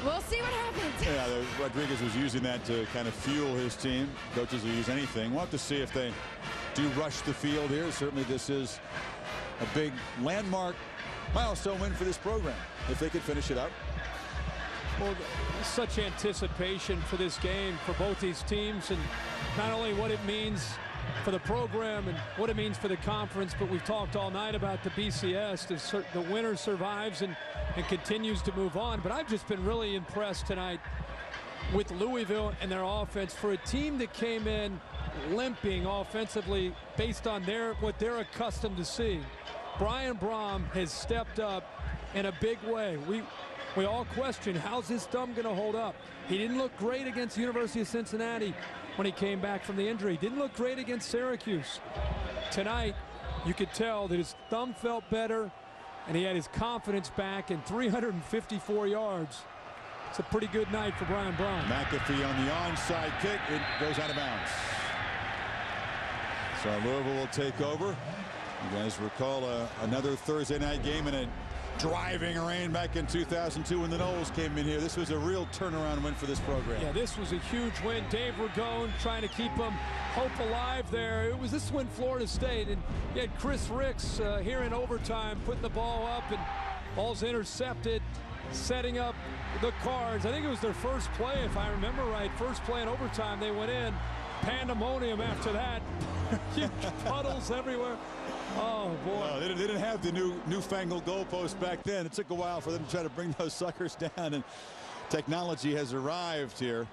we'll see what happens. Yeah, Rodriguez was using that to kind of fuel his team. Coaches will use anything. We'll have to see if they do rush the field here. Certainly this is a big landmark milestone win for this program, if they could finish it up. Well, such anticipation for this game for both these teams, and not only what it means for the program and what it means for the conference, but we've talked all night about the BCS. The winner survives and continues to move on. But I've just been really impressed tonight with Louisville and their offense. For a team that came in limping offensively based on what they're accustomed to seeing, Brian Brom has stepped up in a big way. We all question, how's his thumb going to hold up? He didn't look great against the University of Cincinnati when he came back from the injury. Didn't look great against Syracuse. Tonight, you could tell that his thumb felt better, and he had his confidence back, and 354 yards. It's a pretty good night for Brian Brom. McAfee on the onside kick. It goes out of bounds. So Louisville will take over. You guys recall another Thursday night game in a driving rain back in 2002 when the Noles came in here. This was a real turnaround win for this program. Yeah, this was a huge win. Dave Ragone trying to keep them hope alive there. This win Florida State, and you had Chris Ricks here in overtime putting the ball up, and ball's intercepted, setting up the Cards. I think it was their first play, if I remember right. First play in overtime, they went in. Pandemonium after that. Huge puddles everywhere. Oh, boy. No, they didn't have the newfangled goalpost back then. It took a while for them to try to bring those suckers down, and technology has arrived here.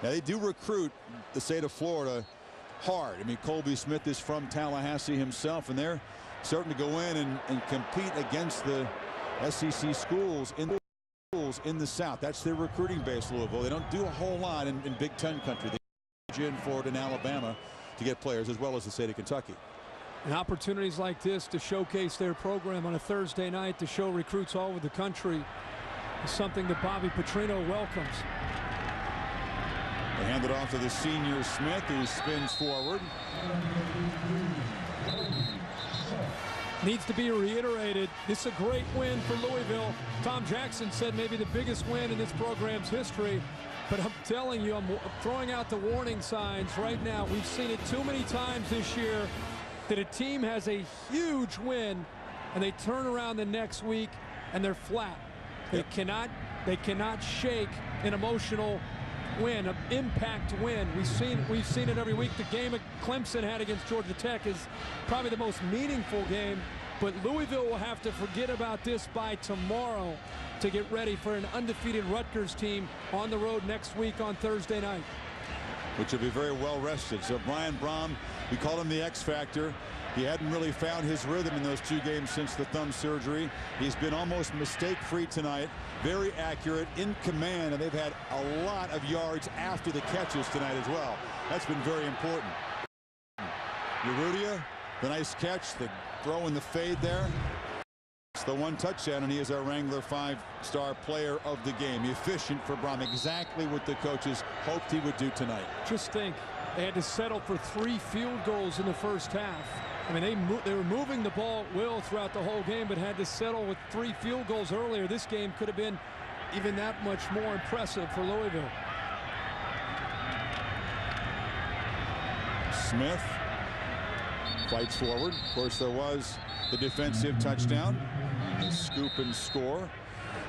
Now, they do recruit the state of Florida hard. I mean, Colby Smith is from Tallahassee himself, and they're starting to go in and compete against the SEC schools in schools in the South. That's their recruiting base, Louisville. They don't do a whole lot in Big Ten country. They in Florida and Alabama to get players, as well as the state of Kentucky. And opportunities like this to showcase their program on a Thursday night, to show recruits all over the country, is something that Bobby Petrino welcomes. They hand it off to the senior Smith, who spins forward. Needs to be reiterated. This is a great win for Louisville. Tom Jackson said maybe the biggest win in this program's history. But I'm telling you, I'm throwing out the warning signs right now. We've seen it too many times this year that a team has a huge win and they turn around the next week and they're flat. They cannot shake an emotional win, an impact win. We've seen it every week. The game that Clemson had against Georgia Tech is probably the most meaningful game, but Louisville will have to forget about this by tomorrow to get ready for an undefeated Rutgers team on the road next week on Thursday night. Which will be very well rested. So Brian Brom, we call him the X Factor. He hadn't really found his rhythm in those 2 games since the thumb surgery. He's been almost mistake-free tonight. Very accurate, in command, and they've had a lot of yards after the catches tonight as well. That's been very important. Urrutia, the nice catch, the throw in the fade there. It's the 1 touchdown, and he is our Wrangler 5-star player of the game. Efficient for Brom, exactly what the coaches hoped he would do tonight. Just think, they had to settle for 3 field goals in the first half. I mean, they were moving the ball at will throughout the whole game, but had to settle with 3 field goals earlier. This game could have been even that much more impressive for Louisville. Smith fights forward. Of course, there was the defensive touchdown. The scoop and score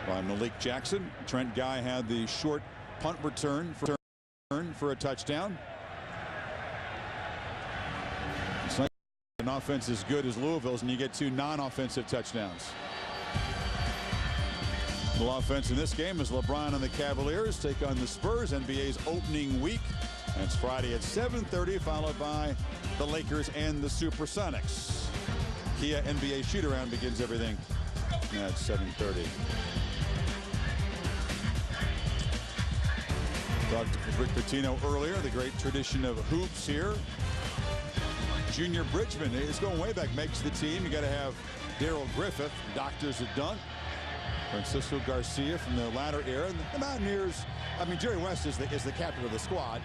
by Malik Jackson. Trent Guy had the short punt return for a touchdown. It's like an offense as good as Louisville's, and you get 2 non-offensive touchdowns. The offense in this game is LeBron and the Cavaliers take on the Spurs, NBA's opening week. That's Friday at 7:30, followed by the Lakers and the Supersonics. Kia NBA shoot-around begins everything at 7:30. Talked to Rick Pitino earlier, the great tradition of hoops here. Junior Bridgman is going way back, makes the team. You got to have Darrell Griffith, doctors at dunk. Francisco Garcia from the latter era. And the Mountaineers, I mean, Jerry West is the captain of the squad.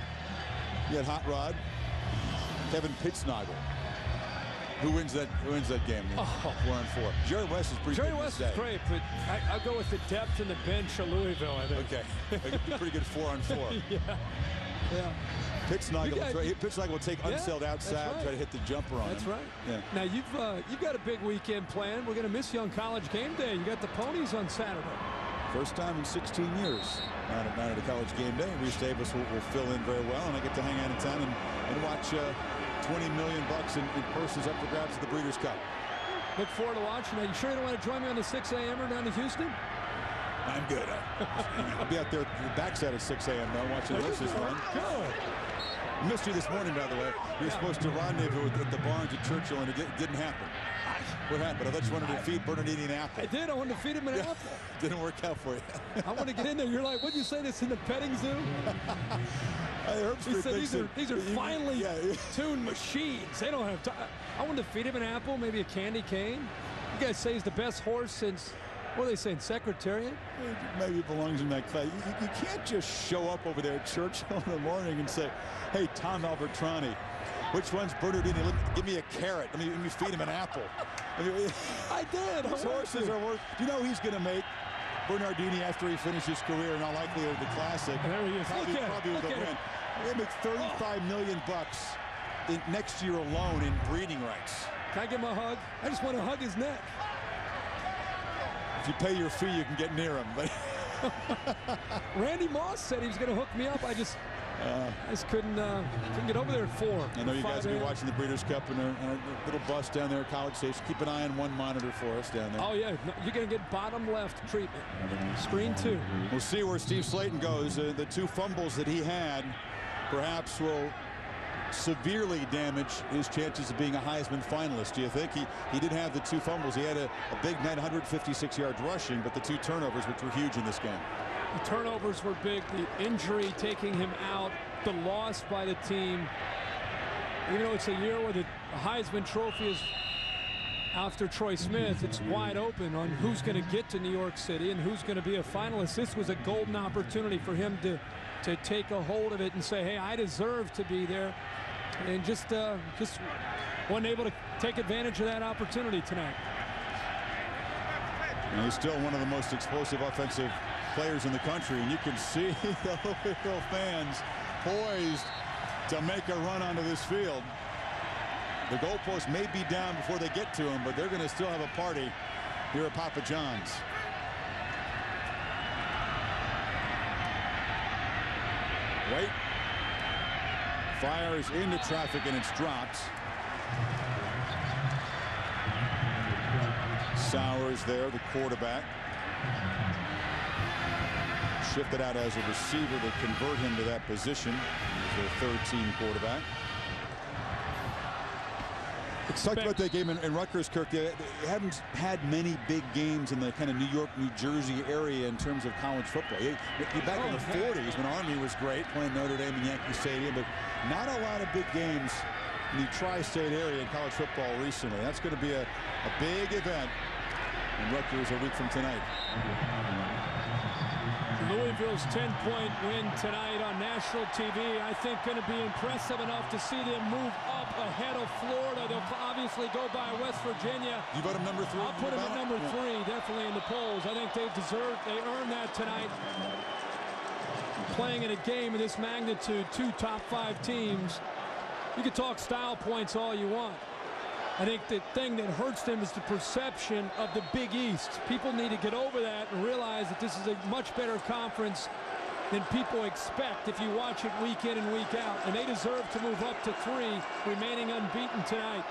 You had Hot Rod, Kevin Pittsnagel. Who wins that game? 4-on-4. Jerry West is pretty good. Jerry West is great, but I'll go with the depth in the bench of Louisville, I think. Okay. Pretty good 4-on-4. Yeah. Pittsnagel will take Unseld outside, right. try to hit the jumper on That's him. right. Yeah. Now you've got a big weekend planned. We're going to miss you on College Game Day. You got the Ponies on Saturday. First time in 16 years. Not at a College Game Day. Reese Davis will fill in very well, and I get to hang out in town and watch $20 million in purses up for grabs at the Breeders' Cup. Look forward to watching. Are you sure you don't want to join me on the 6 a.m.er down to Houston? I'm good. I'll be out there at the backside at 6 a.m. now watching the horses run. Good. Missed you this morning, by the way. We were supposed to rendezvous at the Barnes at Churchill, and it didn't happen. What happened? I thought you wanted to feed Bernardini an apple. I did. I wanted to feed him an apple. Didn't work out for you. I want to get in there. You're like, what'd you say? This in the petting zoo? He said these are finely tuned machines. They don't have time. I wanted to feed him an apple, maybe a candy cane. You guys say he's the best horse since, what are they saying, Secretariat? Maybe it belongs in that class. You can't just show up over there at Churchill in the morning and say, hey, Tom Albertrani, which one's Bernardini? Give me a carrot. Let me feed him an apple. I did. His horses are worth. Do you know he's going to make Bernardini after he finishes his career, in all likelihood, the Classic? There he is. Probably with a win. They make $35 million next year alone in breeding rights. Can I give him a hug? I just want to hug his neck. If you pay your fee, you can get near him. But Randy Moss said he was going to hook me up. I just couldn't get over there at 4. I know you guys will be watching the Breeders' Cup in a little bus down there at College Station. Keep an eye on one monitor for us down there. Oh, yeah. You're going to get bottom left treatment. Screen 2. We'll see where Steve Slayton goes. The 2 fumbles that he had perhaps will severely damage his chances of being a Heisman finalist, do you think? He did have the 2 fumbles. He had a big night, 156 yards rushing, but the 2 turnovers, which were huge in this game. The turnovers were big. The injury taking him out, the loss by the team. Even though it's a year where the Heisman Trophy is after Troy Smith, it's wide open on who's going to get to New York City and who's going to be a finalist. This was a golden opportunity for him to take a hold of it and say, hey, I deserve to be there, and just wasn't able to take advantage of that opportunity tonight. And he's still one of the most explosive offensive players in the country, and you can see the Louisville fans poised to make a run onto this field. The goalpost may be down before they get to him, but they're going to still have a party here at Papa John's. Wait. Fires into traffic, and it's dropped. Sowers there, the quarterback. Shifted out as a receiver to convert him to that position as their 3rd-team quarterback. Talked about that game in Rutgers, Kirk. They haven't had many big games in the kind of New York, New Jersey area in terms of college football. Back in the 40s when Army was great, playing Notre Dame and Yankee Stadium, but not a lot of big games in the tri-state area in college football recently. That's going to be a big event in Rutgers a week from tonight. Louisville's 10-point win tonight on national TV, I think, going to be impressive enough to see them move up ahead of Florida. They'll obviously go by West Virginia. You vote him number 3? I'll put him at number 3, definitely in the polls. I think they earned that tonight. Playing in a game of this magnitude, 2 top 5 teams. You can talk style points all you want. I think the thing that hurts them is the perception of the Big East. People need to get over that and realize that this is a much better conference than people expect if you watch it week in and week out. And they deserve to move up to 3, remaining unbeaten tonight.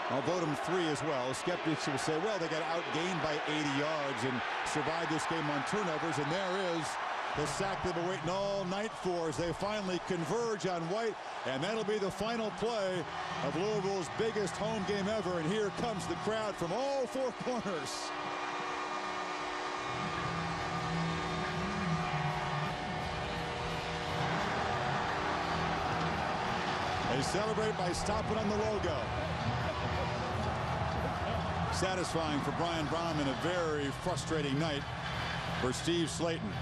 I'll vote them 3 as well. Skeptics will say, well, they got outgained by 80 yards and survived this game on turnovers. And there is the sack they've been waiting all night for as they finally converge on White. And that'll be the final play of Louisville's biggest home game ever. And here comes the crowd from all 4 corners. They celebrate by stomping on the logo. Satisfying for Brian Brohm and a very frustrating night for Steve Slayton.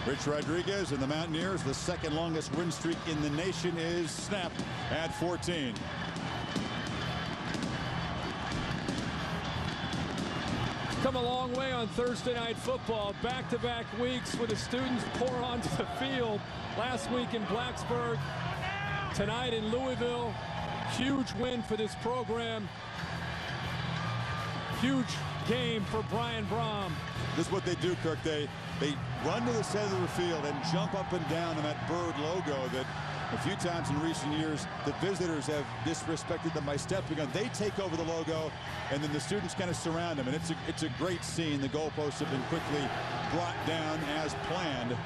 Rich Rodriguez and the Mountaineers, the 2nd longest win streak in the nation, is snapped at 14. Come a long way on Thursday Night Football. Back-to-back weeks where the students pour onto the field. Last week in Blacksburg, tonight in Louisville. Huge win for this program. Huge game for Brian Brohm. This is what they do, Kirk. They run to the center of the field and jump up and down in that bird logo that a few times in recent years the visitors have disrespected them by stepping on. They take over the logo, and then the students kind of surround them, and it's a great scene. The goalposts have been quickly brought down as planned,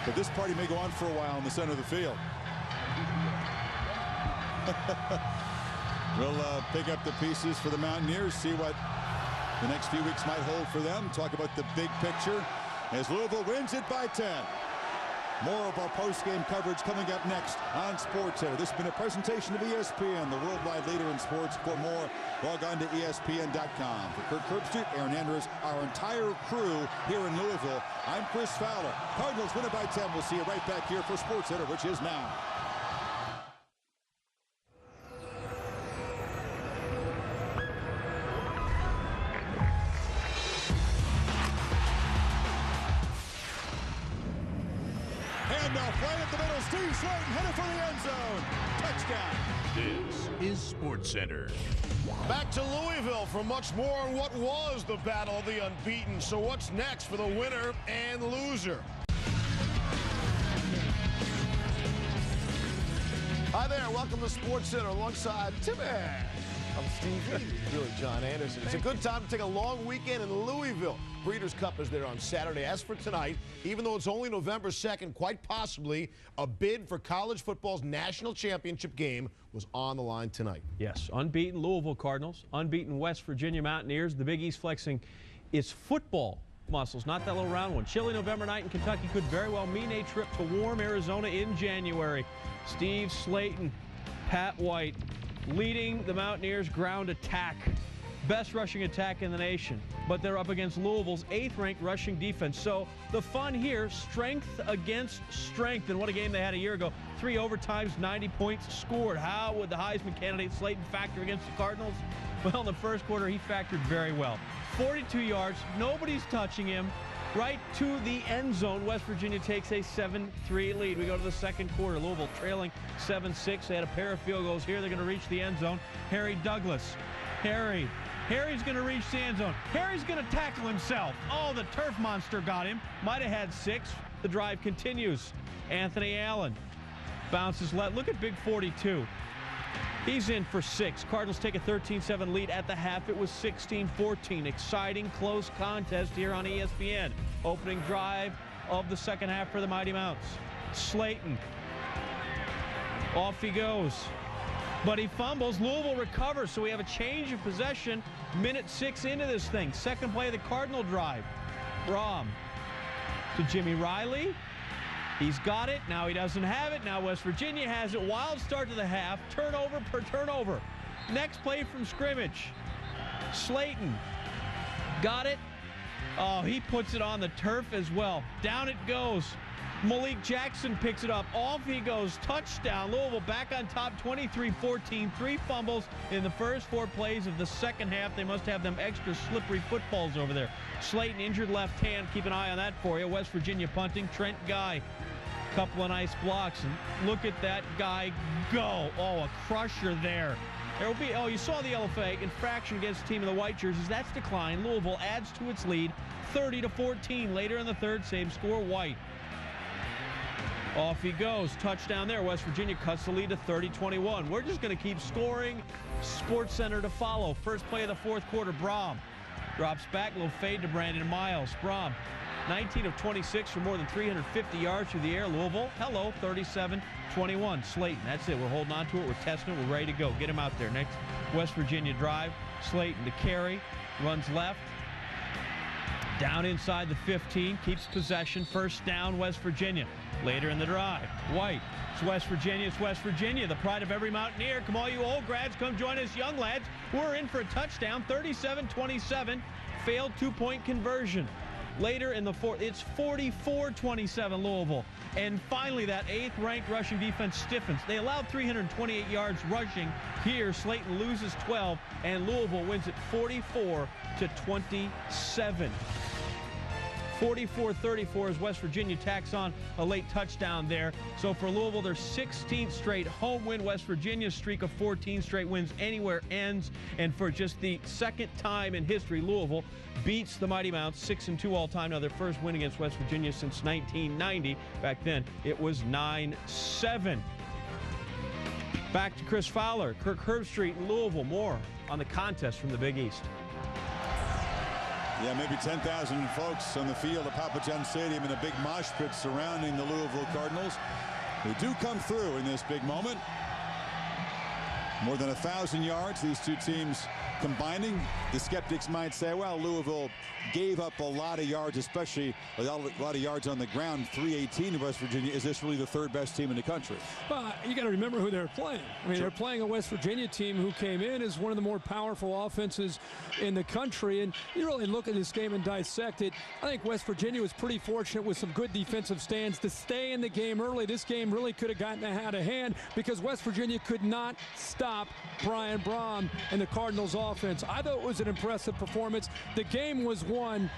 but this party may go on for a while in the center of the field. We'll pick up the pieces for the Mountaineers, see what the next few weeks might hold for them. Talk about the big picture as Louisville wins it by 10. More of our post-game coverage coming up next on SportsCenter. This has been a presentation of ESPN, the worldwide leader in sports. For more, log on to ESPN.com. For Kirk Herbstreit, Aaron Andrews, our entire crew here in Louisville, I'm Chris Fowler. Cardinals win it by 10. We'll see you right back here for SportsCenter, which is now. Handoff right at the middle. Steve Slayton headed for the end zone. Touchdown. This is SportsCenter. Back to Louisville for much more on what was the battle of the unbeaten. So what's next for the winner and loser? Hi there. Welcome to SportsCenter alongside Timmy. I'm Steve doing John Anderson. It's a good time to take a long weekend in Louisville. Breeders' Cup is there on Saturday. As for tonight, even though it's only November 2nd, quite possibly a bid for college football's national championship game was on the line tonight. Yes, unbeaten Louisville Cardinals, unbeaten West Virginia Mountaineers. The Big East flexing its football muscles, not that little round one. Chilly November night in Kentucky could very well mean a trip to warm Arizona in January. Steve Slayton, Pat White leading the Mountaineers ground attack. Best rushing attack in the nation, but they're up against Louisville's 8th-ranked rushing defense. So the fun here, strength against strength. And what a game they had a year ago. 3 overtimes, 90 points scored. How would the Heisman candidate Slayton factor against the Cardinals? Well, in the first quarter, he factored very well. 42 yards, nobody's touching him. Right to the end zone. West Virginia takes a 7-3 lead. We go to the second quarter. Louisville trailing 7-6. They had a pair of field goals here. They're going to reach the end zone. Harry Douglas. Harry's going to reach the end zone. Harry's going to tackle himself. Oh, the turf monster got him. Might have had 6. The drive continues. Anthony Allen bounces left. Look at Big 42. He's in for 6. Cardinals take a 13-7 lead at the half. It was 16-14. Exciting, close contest here on ESPN. Opening drive of the second half for the Mighty Mounts. Slayton. Off he goes. But he fumbles. Louisville recovers, so we have a change of possession. Minute 6 into this thing. Second play of the Cardinal drive. Brom to Jimmy Riley. He's got it. Now he doesn't have it. Now West Virginia has it. Wild start to the half. Turnover per turnover. Next play from scrimmage. Slayton got it. Oh, he puts it on the turf as well. Down it goes. Malik Jackson picks it up. Off he goes. Touchdown. Louisville back on top 23-14. 3 fumbles in the first 4 plays of the second half. They must have them extra slippery footballs over there. Slayton injured left hand. Keep an eye on that for you. West Virginia punting. Trent Guy. Couple of nice blocks. And look at that guy go. Oh, a crusher there. There will be, you saw the LFA infraction against the team in the white jerseys. That's declined. Louisville adds to its lead 30-14. Later in the third, same score, White. Off he goes. Touchdown there. West Virginia cuts the lead to 30-21. We're just going to keep scoring. Sports Center to follow. First play of the fourth quarter, Brom drops back. Little fade to Brandon Miles. Brom, 19 of 26 for more than 350 yards through the air. Louisville, hello, 37-21. Slayton, that's it. We're holding on to it. We're testing it. We're ready to go. Get him out there. Next West Virginia drive. Slayton to carry. Runs left. Down inside the 15. Keeps possession. First down, West Virginia. Later in the drive, White. It's West Virginia. It's West Virginia, the pride of every Mountaineer. Come all you old grads, come join us young lads. We're in for a touchdown, 37-27. Failed 2-point conversion. Later in the fourth, it's 44-27 Louisville. And finally, that 8th-ranked rushing defense stiffens. They allowed 328 yards rushing. Here, Slayton loses 12, and Louisville wins it 44-27. 44-34 as West Virginia tacks on a late touchdown there. So for Louisville, their 16th straight home win. West Virginia's streak of 14 straight wins anywhere ends. And for just the second time in history, Louisville beats the Mighty Mounts 6-2 all time. Now their first win against West Virginia since 1990. Back then, it was 9-7. Back to Chris Fowler, Kirk Herbstreit in Louisville. More on the contest from the Big East. Yeah, maybe 10,000 folks on the field at Papa John Stadium in a big mosh pit surrounding the Louisville Cardinals. They do come through in this big moment. More than 1,000 yards, these two teams combining. The skeptics might say, well, Louisville gave up a lot of yards, especially a lot of yards on the ground. 318 in West Virginia. Is this really the 3rd best team in the country? Well, you got to remember who they're playing. I mean, They're playing a West Virginia team who came in as one of the more powerful offenses in the country. And you really look at this game and dissect it. I think West Virginia was pretty fortunate with some good defensive stands to stay in the game early. This game really could have gotten out of hand because West Virginia could not stop Brian Brom and the Cardinals offense. I thought it was an impressive performance. The game was won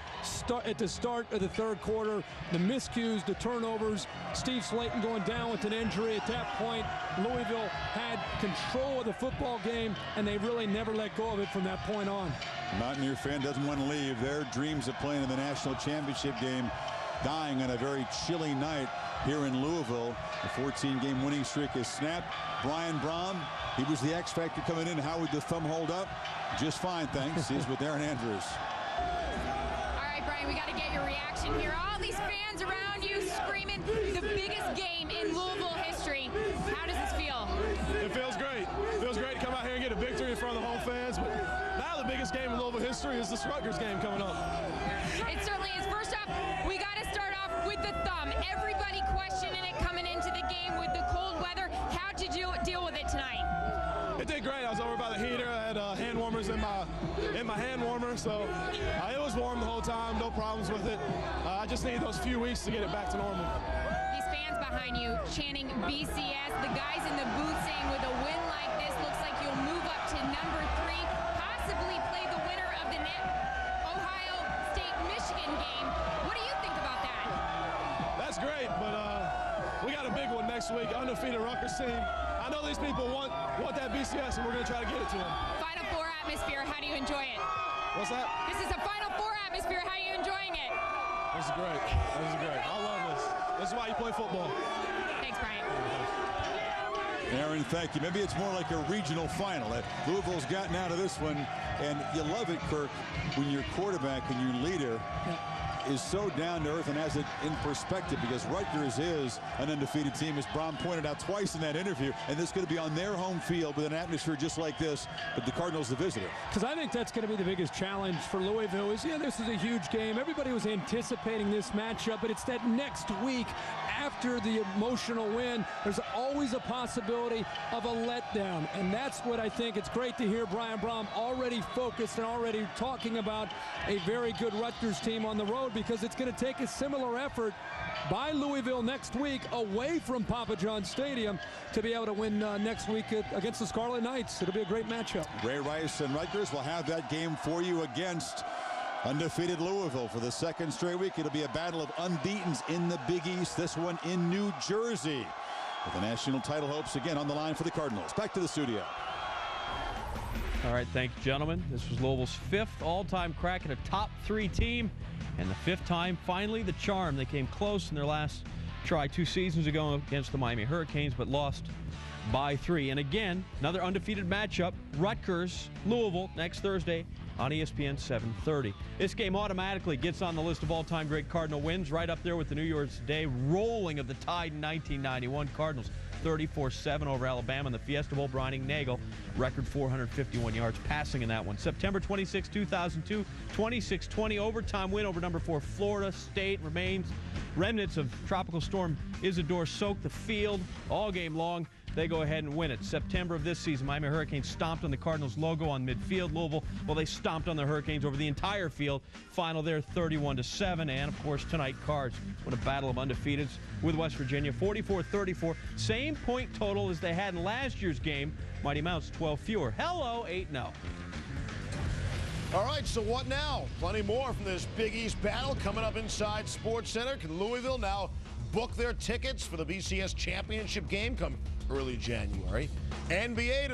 at the start of the third quarter. The miscues, the turnovers, Steve Slayton going down with an injury. At that point, Louisville had control of the football game, and they really never let go of it from that point on. Mountaineer fan doesn't want to leave. Their dreams of playing in the national championship game dying on a very chilly night here in Louisville. The 14-game winning streak is snapped. Brian Brom, he was the X factor coming in. How would the thumb hold up? Just fine, thanks. He's with Aaron Andrews. All right, Brian, we got to get your reaction here. All these fans around you screaming the biggest game in Louisville history. How does this feel? It feels great. It feels great to come out here and get a victory in front of the home fans. But now the biggest game in Louisville history is this Rutgers game coming up. It certainly is. First off, we got to start off with the thumb. Everybody questioning it coming into the game with the cold weather. How did you deal with it tonight? It did great. I was over by the heater. I had hand warmers in my hand warmer, so it was warm the whole time. No problems with it. I just need those few weeks to get it back to normal. These fans behind you chanting BCS. The guys in the booth saying, with a win like this, looks like you'll move up to number 3, possibly play the winner of the Ohio State-Michigan game. What do you think about that? That's great, but we got a big one next week. Undefeated Rutgers team. I know these people want that BCS, and we're going to try to get it to them. Final Four atmosphere, how do you enjoy it? What's that? This is a Final Four atmosphere. How are you enjoying it? This is great. This is great. I love this. This is why you play football. Thanks, Brian. Aaron, thank you. Maybe it's more like a regional final. Louisville's gotten out of this one, and you love it, Kirk, when your quarterback and your leader is so down to earth and has it in perspective, because Rutgers is an undefeated team, as Brom pointed out twice in that interview, and this is going to be on their home field with an atmosphere just like this, but the Cardinals the visitor. Because I think that's going to be the biggest challenge for Louisville is, this is a huge game. Everybody was anticipating this matchup, but it's that next week after the emotional win, there's always a possibility of a letdown, and that's what I think. It's great to hear Brian Brom already focused and already talking about a very good Rutgers team on the road, because it's going to take a similar effort by Louisville next week away from Papa John's Stadium to be able to win next week against the Scarlet Knights. It'll be a great matchup. Ray Rice and Rutgers will have that game for you against undefeated Louisville for the second straight week. It'll be a battle of unbeatens in the Big East, this one in New Jersey, with the national title hopes again on the line for the Cardinals. Back to the studio. All right, thank you, gentlemen. This was Louisville's 5th all-time crack at a top 3 team, and the 5th time, finally, the charm. They came close in their last try 2 seasons ago against the Miami Hurricanes, but lost by 3. And again, another undefeated matchup, Rutgers-Louisville next Thursday on ESPN 7:30. This game automatically gets on the list of all-time great Cardinal wins, right up there with the New Year's Day rolling of the Tide in 1991. Cardinals 34-7 over Alabama in the Fiesta Bowl. Brian Nagel, record 451 yards passing in that one. September 26, 2002, 26-20 overtime win over number 4 Florida State. Remnants of Tropical Storm Isidore soaked the field all game long. They go ahead and win it. September of this season, Miami Hurricanes stomped on the Cardinals logo on midfield. Louisville, well, they stomped on the Hurricanes over the entire field. Final there, 31-7. And, of course, tonight, Cards win a battle of undefeateds with West Virginia, 44-34. Same point total as they had in last year's game. Mighty Mouse, 12 fewer. Hello, 8-0. All right, so what now? Plenty more from this Big East battle coming up inside Sports Center. Can Louisville now book their tickets for the BCS championship game come early January? NBA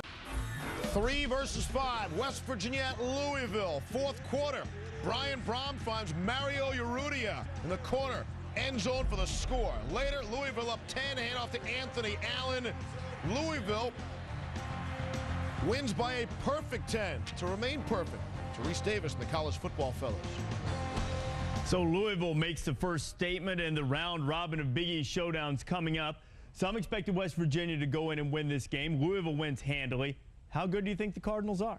3 versus 5. West Virginia at Louisville. 4th quarter. Brian Brom finds Mario Urrutia in the corner. End zone for the score. Later, Louisville up 10. Hand off to Anthony Allen. Louisville wins by a perfect 10 to remain perfect. Therese Davis and the College Football Fellows. So Louisville makes the first statement in the round robin of Big East showdowns coming up. Some expected West Virginia to go in and win this game. Louisville wins handily. How good do you think the Cardinals are?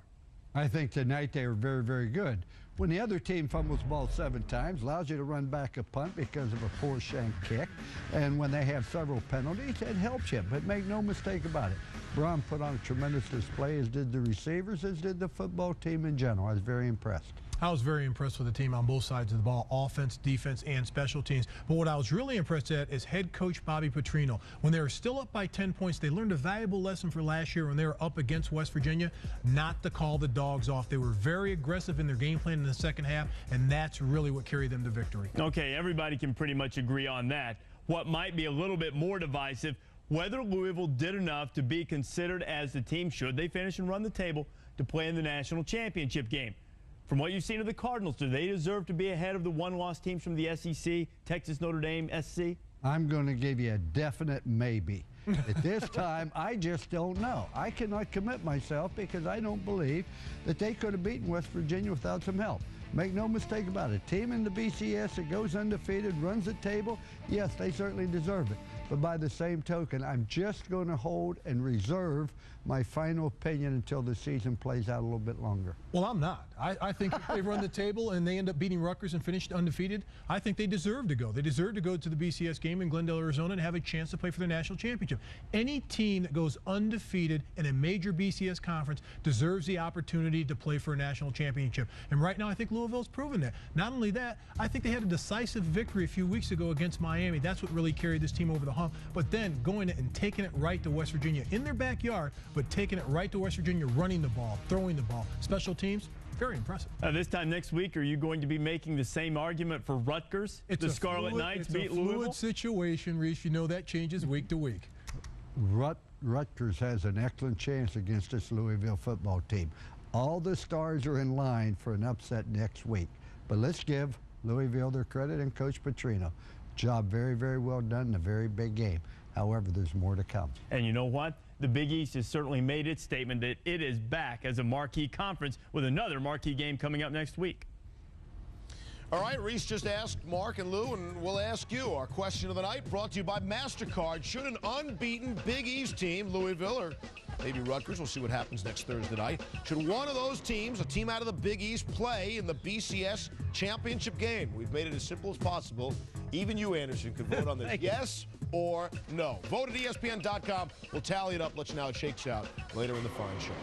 I think tonight they were very, very good. When the other team fumbles the ball 7 times, allows you to run back a punt because of a poor shank kick, and when they have several penalties, it helps you. But make no mistake about it, Brom put on a tremendous display, as did the receivers, as did the football team in general. I was very impressed. I was very impressed with the team on both sides of the ball, offense, defense, and special teams. But what I was really impressed at is head coach Bobby Petrino. When they were still up by 10 points, they learned a valuable lesson for last year when they were up against West Virginia, not to call the dogs off. They were very aggressive in their game plan in the second half, and that's really what carried them to victory. Okay, everybody can pretty much agree on that. What might be a little bit more divisive, whether Louisville did enough to be considered as the team, should they finish and run the table, to play in the national championship game. From what you've seen of the Cardinals, do they deserve to be ahead of the one-loss teams from the SEC, Texas, Notre Dame, SC? I'm going to give you a definite maybe. At this time, I just don't know. I cannot commit myself because I don't believe that they could have beaten West Virginia without some help. Make no mistake about it. Team in the BCS that goes undefeated, runs the table, yes, they certainly deserve it. But by the same token, I'm just going to hold and reserve my final opinion until the season plays out a little bit longer. Well, I'm not. I think if they run the table and they end up beating Rutgers and finish undefeated, I think they deserve to go. They deserve to go to the BCS game in Glendale, Arizona and have a chance to play for the national championship. Any team that goes undefeated in a major BCS conference deserves the opportunity to play for a national championship. And right now, I think Louisville's proven that. Not only that, I think they had a decisive victory a few weeks ago against Miami. That's what really carried this team over the hump. But then going and taking it right to West Virginia in their backyard, but taking it right to West Virginia, running the ball, throwing the ball. Special teams, very impressive. This time next week, are you going to be making the same argument for Rutgers? The Scarlet Knights beat Louisville? It's a fluid situation, Reese. You know that changes week to week. Rutgers has an excellent chance against this Louisville football team. All the stars are in line for an upset next week. But let's give Louisville their credit and Coach Petrino. Job very, very well done in a very big game. However, there's more to come. And you know what? The Big East has certainly made its statement that it is back as a marquee conference with another marquee game coming up next week. All right, Reese just asked Mark and Lou, and we'll ask you. Our question of the night brought to you by MasterCard. Should an unbeaten Big East team, Louisville or maybe Rutgers, we'll see what happens next Thursday night, should one of those teams, a team out of the Big East, play in the BCS championship game? We've made it as simple as possible. Even you, Anderson, could vote on this. Yes or no. Vote at ESPN.com. We'll tally it up, let you know how it shakes out later in the fine show.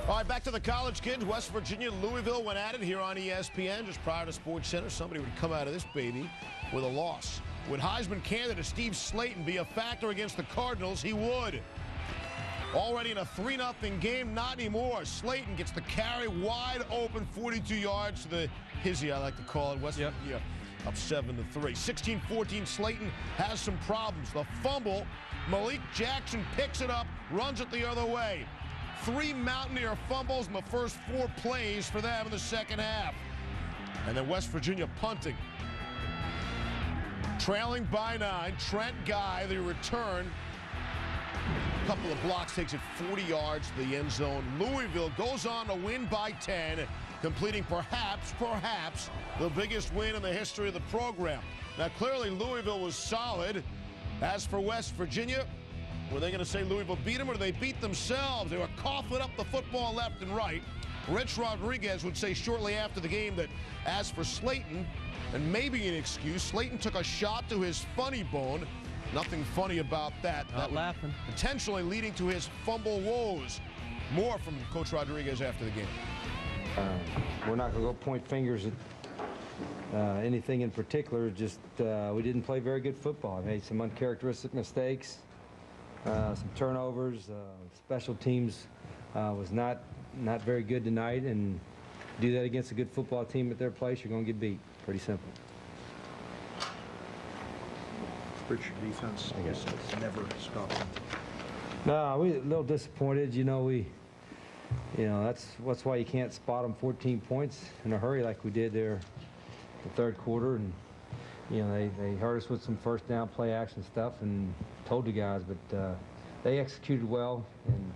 All right, back to the college kids. West Virginia, Louisville went at it here on ESPN just prior to SportsCenter. Somebody would come out of this baby with a loss. Would Heisman candidate Steve Slayton be a factor against the Cardinals? He would. Already in a 3-0 game, not anymore. Slayton gets the carry wide open, 42 yards to the hizzy, I like to call it. West Virginia up 7-3. 16-14, Slayton has some problems. The fumble, Malik Jackson picks it up, runs it the other way. 3 Mountaineer fumbles in the first 4 plays for them in the second half. And then West Virginia punting. Trailing by 9, Trent Guy, the return. A couple of blocks, takes it 40 yards to the end zone. Louisville goes on to win by 10, completing perhaps the biggest win in the history of the program. Now, clearly, Louisville was solid. As for West Virginia, were they going to say Louisville beat them, or did they beat themselves? They were coughing up the football left and right. Rich Rodriguez would say shortly after the game that as for Slayton, and maybe an excuse, Slayton took a shot to his funny bone. Nothing funny about that. Not laughing. Potentially leading to his fumble woes. More from Coach Rodriguez after the game. We're not going to go point fingers at anything in particular. Just we didn't play very good football. I made some uncharacteristic mistakes, some turnovers. Special teams was not very good tonight, and do that against a good football team at their place, you're going to get beat. Pretty simple. Your defense, I guess, never stopped them. No, we're a little disappointed. You know, that's why you can't spot them 14 points in a hurry like we did there the third quarter. And you know, they hurt us with some first down play action stuff and told you guys, but they executed well, and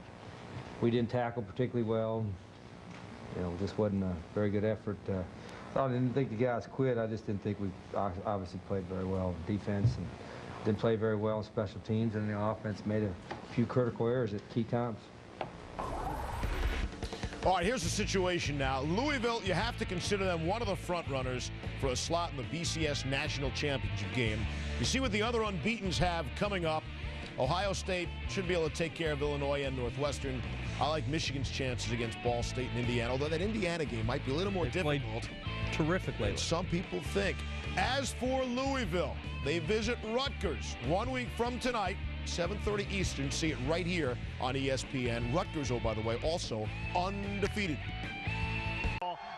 we didn't tackle particularly well. You know, just wasn't a very good effort. I didn't think the guys quit. I just didn't think we obviously played very well in defense, and didn't play very well in special teams, and the offense made a few critical errors at key times. All right, here's the situation now. Louisville, you have to consider them one of the front runners for a slot in the BCS National Championship game. You see what the other unbeatens have coming up. Ohio State should be able to take care of Illinois and Northwestern. I like Michigan's chances against Ball State and Indiana, although that Indiana game might be a little more difficult. Terrific lately. Some people think. As for Louisville, they visit Rutgers 1 week from tonight, 7:30 Eastern. See it right here on ESPN. Rutgers, oh, by the way, also undefeated.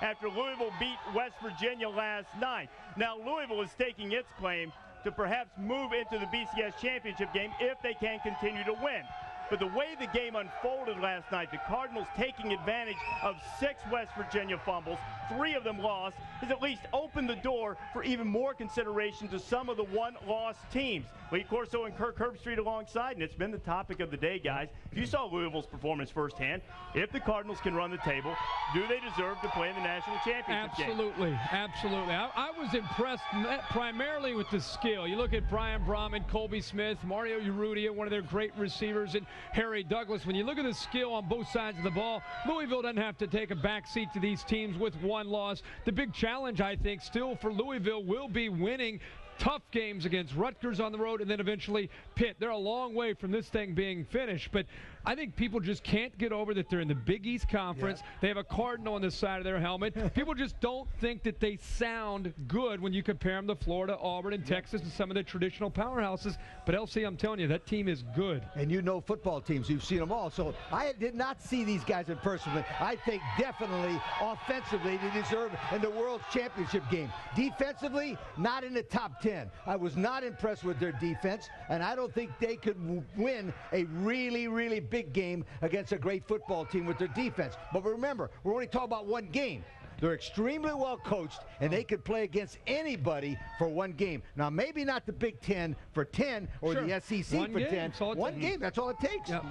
After Louisville beat West Virginia last night. Now Louisville is taking its claim to perhaps move into the BCS championship game if they can continue to win. But the way the game unfolded last night, the Cardinals taking advantage of 6 West Virginia fumbles, 3 of them lost, has at least opened the door for even more consideration to some of the one-loss teams. Lee Corso and Kirk Herbstreit alongside, and it's been the topic of the day, guys. If you saw Louisville's performance firsthand, if the Cardinals can run the table, do they deserve to play in the national championship game? Absolutely, absolutely. I was impressed primarily with the skill. You look at Brian Brahman, Colby Smith, Mario Urrutia, one of their great receivers, and Harry Douglas. When you look at the skill on both sides of the ball, Louisville doesn't have to take a backseat to these teams with one loss. The big challenge, I think, still for Louisville will be winning tough games against Rutgers on the road and then eventually Pitt. They're a long way from this thing being finished, but I think people just can't get over that they're in the Big East Conference. Yeah. They have a cardinal on the side of their helmet. People just don't think that they sound good when you compare them to Florida, Auburn, and Texas and some of the traditional powerhouses. But LC, I'm telling you, that team is good. And you know football teams. You've seen them all. So I did not see these guys in person. But I think definitely offensively they deserve in the World Championship game. Defensively, not in the top 10. I was not impressed with their defense, and I don't think they could win a really, really big game against a great football team with their defense. But remember, we're only talking about one game. They're extremely well coached, and they could play against anybody for one game. Now, maybe not the Big Ten for 10 or the SEC one for game, 10. One game, that's all it takes. Yep.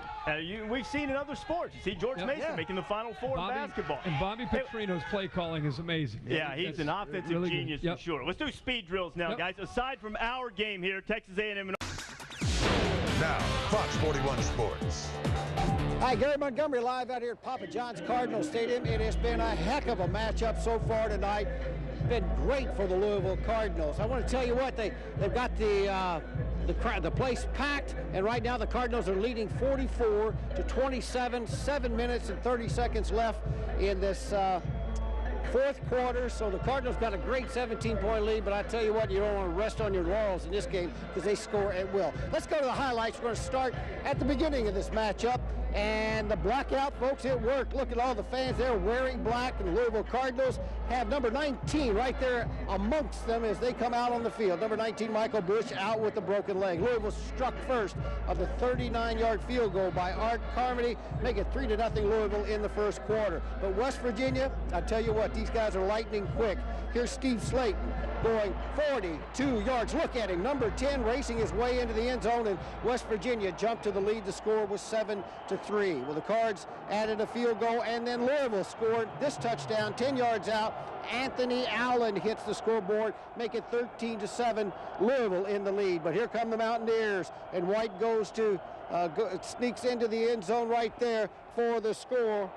We've seen in other sports. You see George Mason making the Final Four in basketball. And Bobby Petrino's play calling is amazing. Yeah, he's an offensive really genius for sure. Let's do speed drills now, guys. Aside from our game here, Texas A&M and now, Fox 41 Sports. Hi, Gary Montgomery live out here at Papa John's Cardinal Stadium. It has been a heck of a matchup so far tonight. It's been great for the Louisville Cardinals. I want to tell you what, they've got the place packed, and right now the Cardinals are leading 44-27, 7 minutes and 30 seconds left in this fourth quarter, so the Cardinals got a great 17-point lead, but I tell you what, you don't want to rest on your laurels in this game because they score at will. Let's go to the highlights. We're going to start at the beginning of this matchup, and the blackout, folks, it worked. Look at all the fans there wearing black, and the Louisville Cardinals have number 19 right there amongst them as they come out on the field. Number 19, Michael Bush, out with a broken leg. Louisville struck first of the 39-yard field goal by Art Carmody, make it 3-0 Louisville in the first quarter. But West Virginia, I tell you what, these guys are lightning quick. Here's Steve Slayton going 42 yards. Look at him, number 10, racing his way into the end zone, and West Virginia jumped to the lead. The score was 7-3. Well, the Cards added a field goal, and then Louisville scored this touchdown 10 yards out. Anthony Allen hits the scoreboard, make it 13-7, Louisville in the lead. But here come the Mountaineers, and White goes to sneaks into the end zone right there for the score.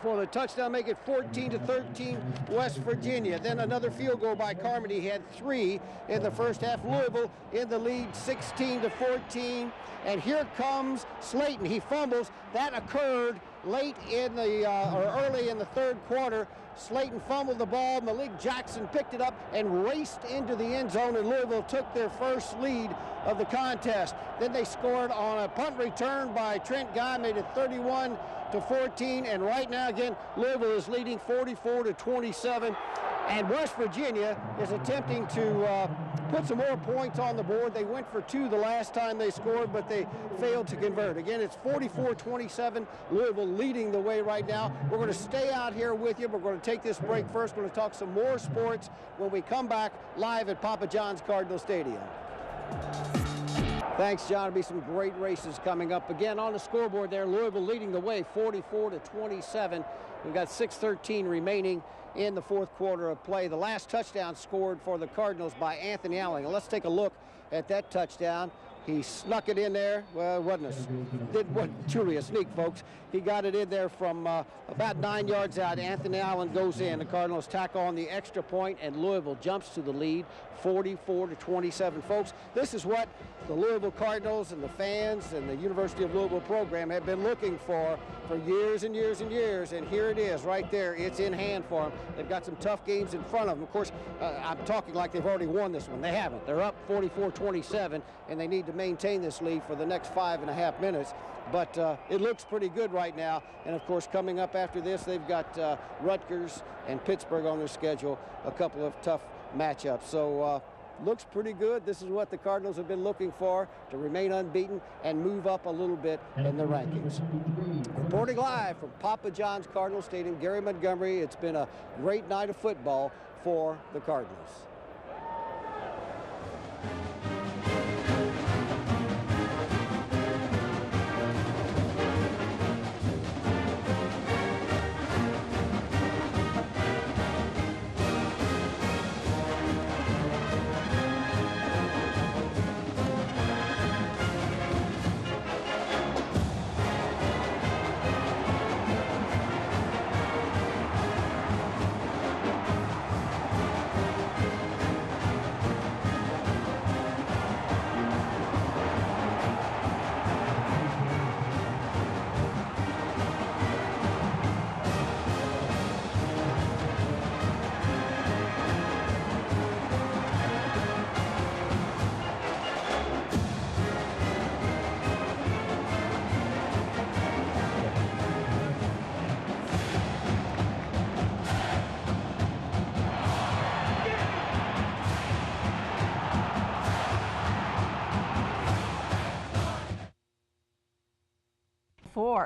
For the touchdown, make it 14-13 West Virginia. Then another field goal by Carmody. He had 3 in the first half. Louisville in the lead 16-14. And here comes Slayton. He fumbles. That occurred late in the or early in the third quarter. Slayton fumbled the ball. Malik Jackson picked it up and raced into the end zone, and Louisville took their first lead of the contest. Then they scored on a punt return by Trent Guy, made it 31-14, and right now again Louisville is leading 44-27. And West Virginia is attempting to put some more points on the board. They went for 2 the last time they scored, but they failed to convert. Again, it's 44-27, Louisville leading the way right now. We're going to stay out here with you. We're going to take this break first. We're going to talk some more sports when we come back live at Papa John's Cardinal Stadium. Thanks, John. There'll be some great races coming up. Again, on the scoreboard there, Louisville leading the way, 44-27. We've got 6:13 remaining in the fourth quarter of play. The last touchdown scored for the Cardinals by Anthony Allen. And let's take a look at that touchdown. He snuck it in there. Well, it wasn't truly a sneak, folks. He got it in there from about 9 yards out. Anthony Allen goes in. The Cardinals tack on the extra point, and Louisville jumps to the lead, 44-27. Folks, this is what the Louisville Cardinals and the fans and the University of Louisville program have been looking for years and years and years, and here it is right there. It's in hand for them. They've got some tough games in front of them. Of course, I'm talking like they've already won this one. They haven't. They're up 44-27, and they need to maintain this lead for the next 5.5 minutes. But it looks pretty good right now. And, of course, coming up after this, they've got Rutgers and Pittsburgh on their schedule, a couple of tough matchups. So looks pretty good. This is what the Cardinals have been looking for, to remain unbeaten and move up a little bit in the rankings. Reporting live from Papa John's Cardinal Stadium, Gary Montgomery. It's been a great night of football for the Cardinals.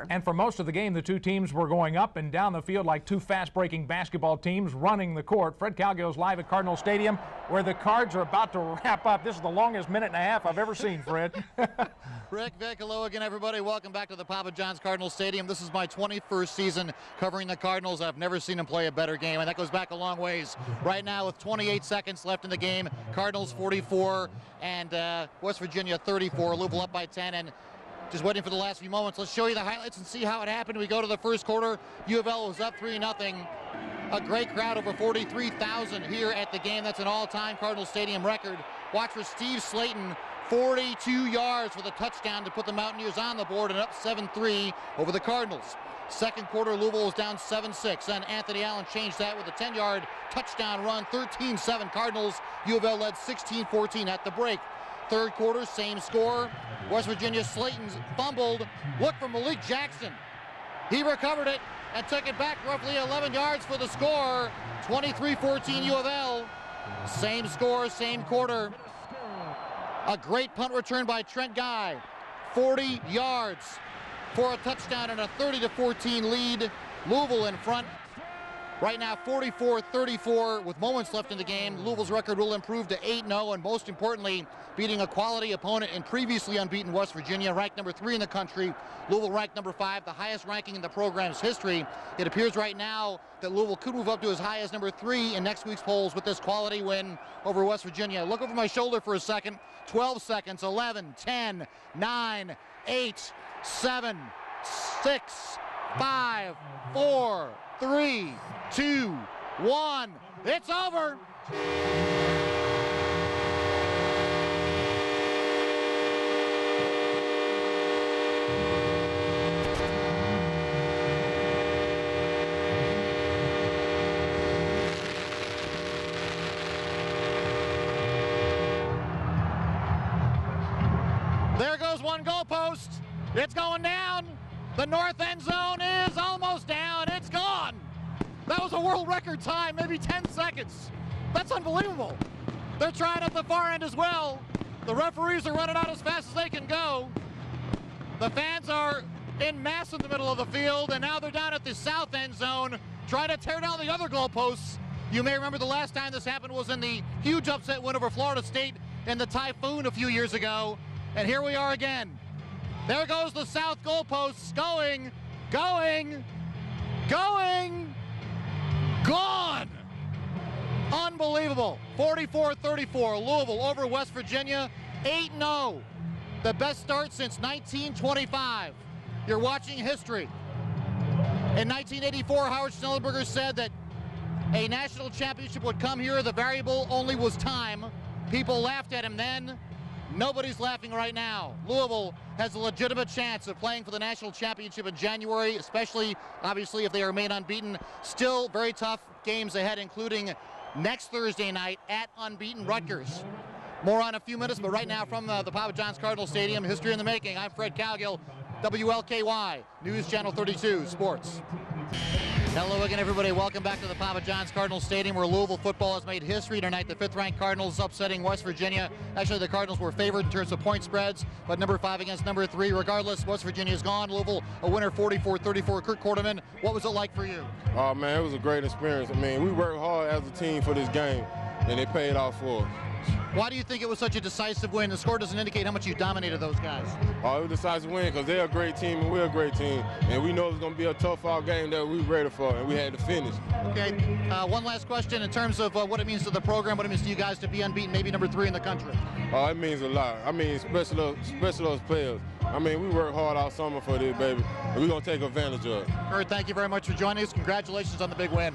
And for most of the game, the two teams were going up and down the field like two fast-breaking basketball teams running the court. Fred Calgill's live at Cardinal Stadium, where the Cards are about to wrap up. This is the longest minute and a half I've ever seen, Fred. Rick, Vic, hello again, everybody. Welcome back to the Papa John's Cardinal Stadium. This is my 21st season covering the Cardinals. I've never seen them play a better game, and that goes back a long ways. Right now, with 28 seconds left in the game, Cardinals 44 and West Virginia 34. Louisville up by 10, and just waiting for the last few moments. Let's show you the highlights and see how it happened. We go to the first quarter. U of L was up 3-0. A great crowd, over 43,000 here at the game. That's an all-time Cardinal Stadium record. Watch for Steve Slayton, 42 yards for the touchdown to put the Mountaineers on the board and up 7-3 over the Cardinals. Second quarter, Louisville was down 7-6. Then Anthony Allen changed that with a 10-yard touchdown run, 13-7 Cardinals. U of L led 16-14 at the break. Third quarter, same score. West Virginia, Slayton's fumbled. Look for Malik Jackson. He recovered it and took it back roughly 11 yards for the score. 23-14 U of L. Same score, same quarter. A great punt return by Trent Guy. 40 yards for a touchdown and a 30-14 lead. Louisville in front. Right now, 44-34 with moments left in the game. Louisville's record will improve to 8-0, and most importantly, beating a quality opponent in previously unbeaten West Virginia, ranked number 3 in the country. Louisville ranked number 5, the highest ranking in the program's history. It appears right now that Louisville could move up to as high as number 3 in next week's polls with this quality win over West Virginia. Look over my shoulder for a second. 12 seconds, 11, 10, 9, 8, 7, 6, 5, 4, 3, 2, 1. It's over. There goes one goalpost. It's going down. The north end zone is almost down. It's gone. That was a world record time, maybe 10 seconds. That's unbelievable. They're trying at the far end as well. The referees are running out as fast as they can go. The fans are in mass in the middle of the field, and now they're down at the south end zone trying to tear down the other goalposts. You may remember the last time this happened was in the huge upset win over Florida State in the Typhoon a few years ago. And here we are again. There goes the south goalposts, going, gone. Unbelievable. 44-34, Louisville over West Virginia, 8-0. The best start since 1925. You're watching history. In 1984, Howard Schnellenberger said that a national championship would come here. The variable only was time. People laughed at him then. Nobody's laughing right now. Louisville has a legitimate chance of playing for the national championship in January, especially, obviously, if they remain unbeaten. Still very tough games ahead, including next Thursday night at unbeaten Rutgers. More on a few minutes, but right now from the Papa John's Cardinal Stadium, history in the making. I'm Fred Calgill, WLKY, News Channel 32 Sports. Hello again, everybody. Welcome back to the Papa John's Cardinals Stadium, where Louisville football has made history tonight. The 5th-ranked Cardinals upsetting West Virginia. Actually, the Cardinals were favored in terms of point spreads, but number 5 against number 3. Regardless, West Virginia's gone. Louisville a winner 44-34. Kurt Quarterman, what was it like for you? Oh, man, it was a great experience. I mean, we worked hard as a team for this game, and it paid off for us. Why do you think it was such a decisive win? The score doesn't indicate how much you dominated those guys. Oh, it was a decisive win because they're a great team and we're a great team. And we know it's going to be a tough-out game that we were ready for, and we had to finish. Okay, one last question in terms of what it means to the program, what it means to you guys to be unbeaten, maybe number 3 in the country. Oh, it means a lot. I mean, especially those players. I mean, we worked hard all summer for this, baby, and we're going to take advantage of it. Kurt, thank you very much for joining us. Congratulations on the big win.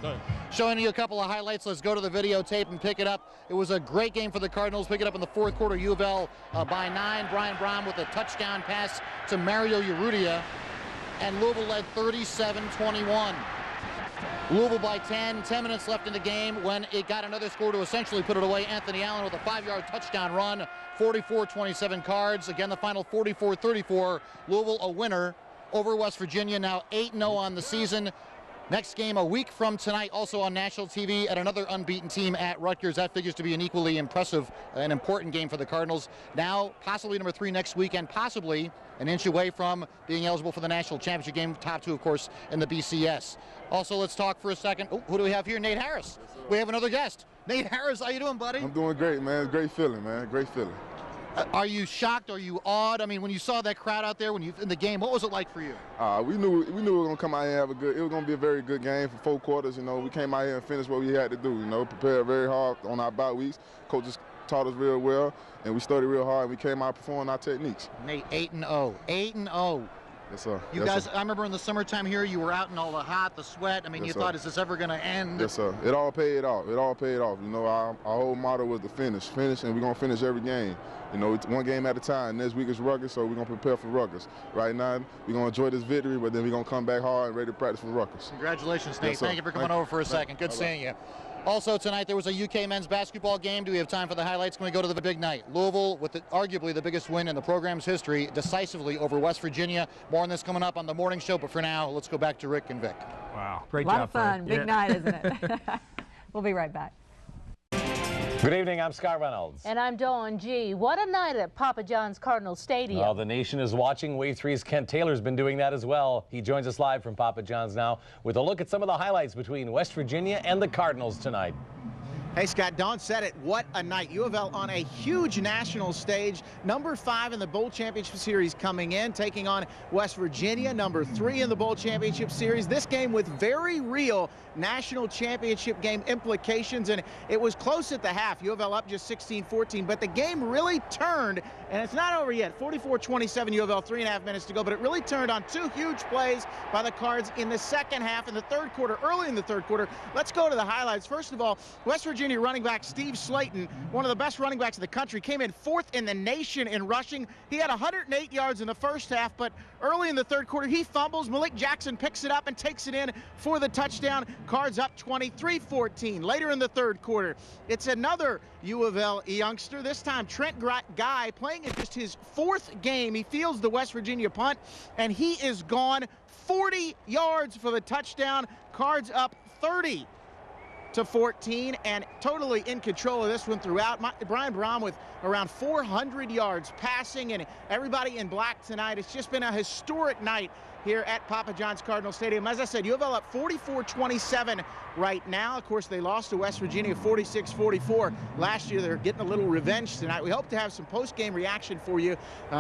Showing you a couple of highlights. Let's go to the videotape and pick it up. It was a great game for the Cardinals. Pick it up in the 4th quarter. U of L by 9. Brian Brown with a touchdown pass to Mario Urrutia, and Louisville led 37-21. Louisville by 10 minutes left in the game when it got another score to essentially put it away. Anthony Allen with a 5-yard touchdown run, 44-27 Cards. Again, the final 44-34. Louisville a winner over West Virginia, now 8-0 on the season. Next game a week from tonight, also on national TV, at another unbeaten team at Rutgers. That figures to be an equally impressive and important game for the Cardinals. Now possibly number 3 next week, and possibly an inch away from being eligible for the national championship game. Top 2, of course, in the BCS. Also, let's talk for a second. Oh, who do we have here? Nate Harris. We have another guest. Nate Harris, how you doing, buddy? I'm doing great, man. Great feeling, man. Great feeling. Are you shocked? Are you awed? I mean, when you saw that crowd out there when you in the game, what was it like for you? We knew we were gonna come out here and have a good. It was gonna be a very good game for 4 quarters. You know, we came out here and finished what we had to do. You know, prepared very hard on our bye weeks. Coaches taught us real well, and we studied real hard. And we came out performing our techniques. Nate, 8-0, 8-0. Yes, sir. You yes, guys, sir. I remember in the summertime here, you were out in all the hot, the sweat. I mean, Yes, you sir. thought, is this ever going to end? Yes, sir. It all paid off. It all paid off. You know, our whole motto was to finish, and we're gonna finish every game. You know, it's one game at a time. Next week is Rutgers, so we're gonna prepare for Rutgers. Right now, we're gonna enjoy this victory, but then we're gonna come back hard and ready to practice for Rutgers. Congratulations, Nate. Yes, sir. Thank you for coming over for a second. Good seeing you. Also tonight, there was a UK men's basketball game. Do we have time for the highlights? Can we go to the big night? Louisville, with arguably the biggest win in the program's history, decisively over West Virginia. More on this coming up on the morning show, but for now, let's go back to Rick and Vic. Wow, great job. A lot of fun. Big night, isn't it? We'll be right back. Good evening, I'm Scott Reynolds. And I'm Dawn G. What a night at Papa John's Cardinal Stadium. Well, the nation is watching. Wave 3's Kent Taylor's been doing that as well. He joins us live from Papa John's now with a look at some of the highlights between West Virginia and the Cardinals tonight. Hey, Scott, Don said it. What a night. U of L on a huge national stage. Number 5 in the Bowl Championship Series coming in, taking on West Virginia, number 3 in the Bowl Championship Series. This game with very real national championship game implications, and it was close at the half. U of L up just 16-14, but the game really turned, and it's not over yet. 44-27 U of L, 3.5 minutes to go, but it really turned on 2 huge plays by the Cards in the second half, in the third quarter, early in the third quarter. Let's go to the highlights. First of all, West Virginia running back Steve Slayton, one of the best running backs in the country, came in 4th in the nation in rushing. He had 108 yards in the first half, but early in the third quarter, he fumbles. Malik Jackson picks it up and takes it in for the touchdown. Cards up 23-14. Later in the third quarter, it's another U of L youngster, this time Trent Guy, playing in just his 4th game. He fields the West Virginia punt, and he is gone 40 yards for the touchdown. Cards up 30-14, and totally in control of this one throughout. Brian Brown with around 400 yards passing, and everybody in black tonight. It's just been a historic night here at Papa John's Cardinal Stadium. As I said, U of L up 44-27 right now. Of course, they lost to West Virginia 46-44 last year. They're getting a little revenge tonight. We hope to have some post-game reaction for you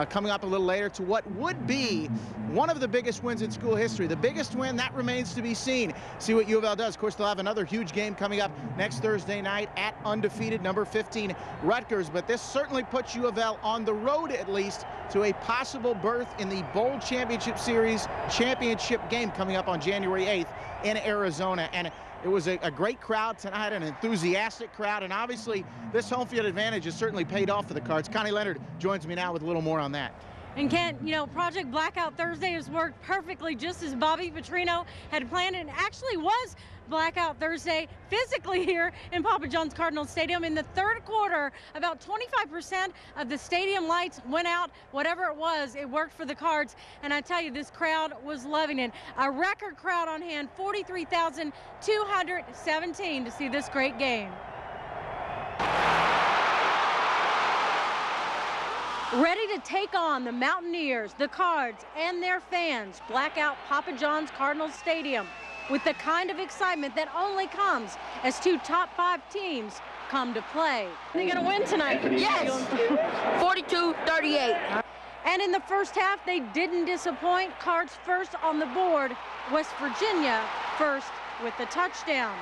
coming up a little later to what would be one of the biggest wins in school history. The biggest win, that remains to be seen. See what U of L does. Of course, they'll have another huge game coming up next Thursday night at undefeated number 15 Rutgers. But this certainly puts U of L on the road, at least, to a possible berth in the Bowl Championship Series championship game coming up on January 8th in Arizona. And it was a great crowd tonight, an enthusiastic crowd, and obviously this home field advantage has certainly paid off for the Cards. Connie Leonard joins me now with a little more on that. And Kent, you know, Project Blackout Thursday has worked perfectly just as Bobby Petrino had planned. It actually was Blackout Thursday physically here in Papa John's Cardinal Stadium. In the third quarter, about 25% of the stadium lights went out. Whatever it was, it worked for the Cards. And I tell you, this crowd was loving it. A record crowd on hand, 43,217 to see this great game. Ready to take on the Mountaineers, the Cards, and their fans. Blackout Papa John's Cardinal Stadium, with the kind of excitement that only comes as two top 5 teams come to play. Are they going to win tonight? Yes, 42-38. And in the first half, they didn't disappoint. Cards first on the board, West Virginia first with the touchdown.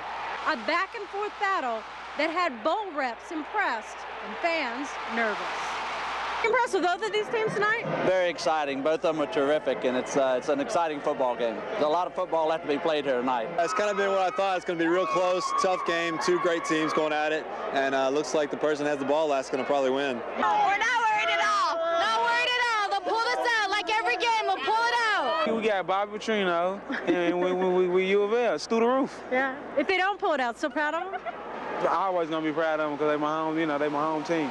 A back and forth battle that had bowl reps impressed and fans nervous. Impressed with both of these teams tonight? Very exciting. Both of them are terrific, and it's an exciting football game. There's a lot of football left to be played here tonight. It's kind of been what I thought. It's going to be real close, tough game, two great teams going at it, and looks like the person that has the ball last is going to probably win. We're not worried at all. Not worried at all. They'll pull this out like every game. They'll pull it out. We got Bobby Petrino, and we U of L, it's through the roof. Yeah. If they don't pull it out, so proud of them? I'm always going to be proud of them because they're my home, they my home team.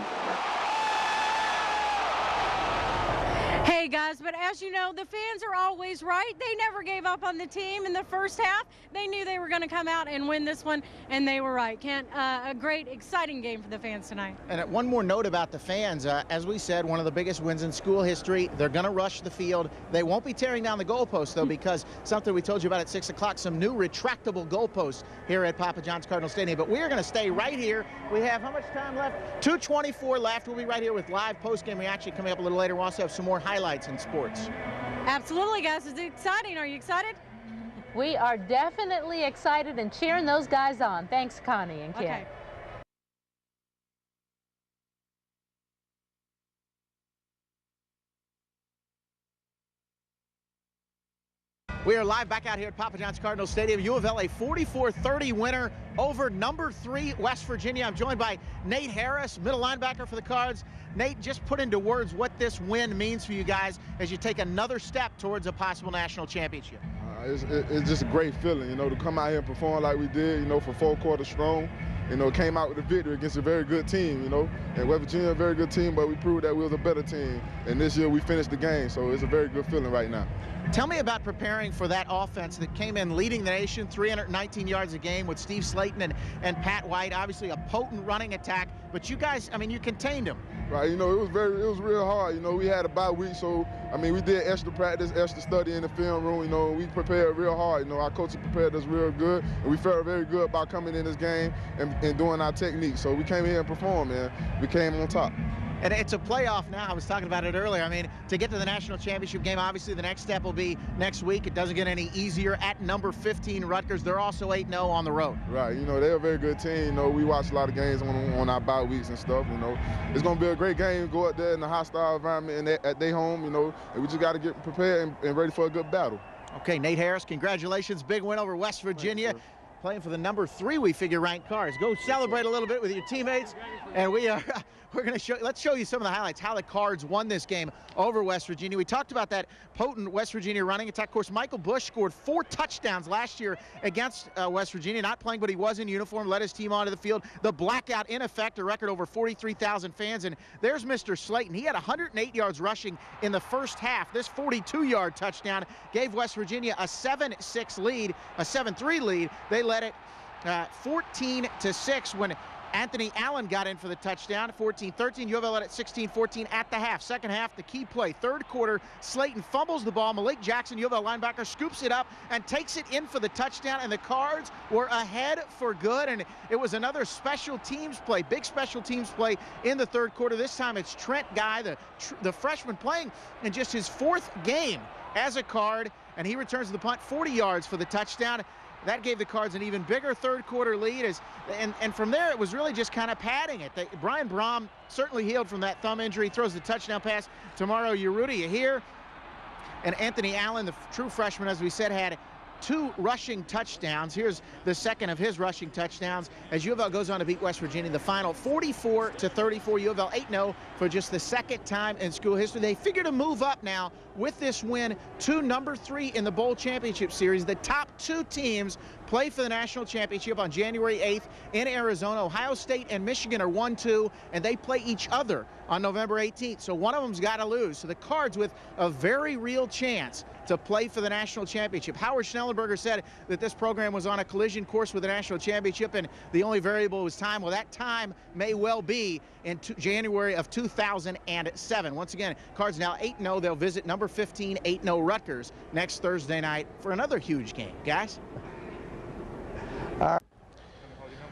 Hey guys, but as you know, the fans are always right. They never gave up on the team in the first half. They knew they were going to come out and win this one, and they were right. Kent, a great, exciting game for the fans tonight. And one more note about the fans. As we said, one of the biggest wins in school history. They're going to rush the field. They won't be tearing down the goalposts, though, because something we told you about at 6 o'clock, some new retractable goalposts here at Papa John's Cardinal Stadium. But we are going to stay right here. We have how much time left? 2:24 left. We'll be right here with live post-game reaction coming up a little later. We'll also have some more highlights in sports. Absolutely, guys. It's exciting. Are you excited? We are definitely excited and cheering those guys on. Thanks, Connie and Kim. Okay. We are live back out here at Papa John's Cardinal Stadium. U of L, a 44-30 winner over number 3 West Virginia. I'm joined by Nate Harris, middle linebacker for the Cards. Nate, just put into words what this win means for you guys as you take another step towards a possible national championship. It's just a great feeling, to come out here and perform like we did, for 4 quarters strong. Came out with a victory against a very good team, And West Virginia, a very good team, but we proved that we was a better team. And this year we finished the game, so it's a very good feeling right now. Tell me about preparing for that offense that came in leading the nation, 319 yards a game with Steve Slayton and Pat White. Obviously a potent running attack, but you guys, you contained them. Right, it was real hard. We had a bye week, so we did extra practice, extra study in the film room. We prepared real hard. Our coaches prepared us real good, and we felt very good about coming in this game and doing our technique. So we came here and performed, man. We came on top. And it's a playoff now. I was talking about it earlier. To get to the national championship game, obviously the next step will be next week. It doesn't get any easier at number 15 Rutgers. They're also 8-0 on the road. Right. They're a very good team. We watch a lot of games on our bye weeks and stuff. It's going to be a great game. Go out there in a hostile environment and at their home. And we just got to get prepared and ready for a good battle. Okay, Nate Harris, congratulations. Big win over West Virginia. Playing for the number 3, we figure, ranked Cards. Go celebrate a little bit with your teammates. And we're going to let's show you some of the highlights, how the Cards won this game over West Virginia. We talked about that potent West Virginia running attack. Of course, Michael Bush scored 4 touchdowns last year against West Virginia, not playing, but he was in uniform, led his team onto the field. The blackout in effect, a record over 43,000 fans. And there's Mr. Slayton. He had 108 yards rushing in the first half. This 42-yard touchdown gave West Virginia a 7-6 lead, a 7-3 lead. They led it 14-6 when Anthony Allen got in for the touchdown. 14-13. U of L led it 16-14 at the half. Second half, the key play. Third quarter, Slayton fumbles the ball. Malik Jackson, U of L linebacker, scoops it up and takes it in for the touchdown. And the Cards were ahead for good. And it was another special teams play, big special teams play in the third quarter. This time it's Trent Guy, the freshman, playing in just his 4th game as a Card. And he returns the punt 40 yards for the touchdown. That gave the Cards an even bigger third quarter lead. And from there, it was really just kind of padding it. Brian Brom certainly healed from that thumb injury. Throws the touchdown pass tomorrow. Yeruda here. And Anthony Allen, the true freshman, as we said, had 2 rushing touchdowns. Here's the second of his rushing touchdowns as U of L goes on to beat West Virginia. The final 44-34. U of L 8-0 for just the second time in school history. They figure to move up now with this win to number 3 in the bowl championship series. The top 2 teams play for the national championship on January 8th in Arizona. Ohio State and Michigan are 1-2, and they play each other on November 18th. So one of them's got to lose. So the Cards with a very real chance to play for the national championship. Howard Schnellenberger said that this program was on a collision course with the national championship, and the only variable was time. Well, that time may well be in January of 2007. Once again, Cards now 8-0. They'll visit number 15, 8-0 Rutgers next Thursday night for another huge game. Guys?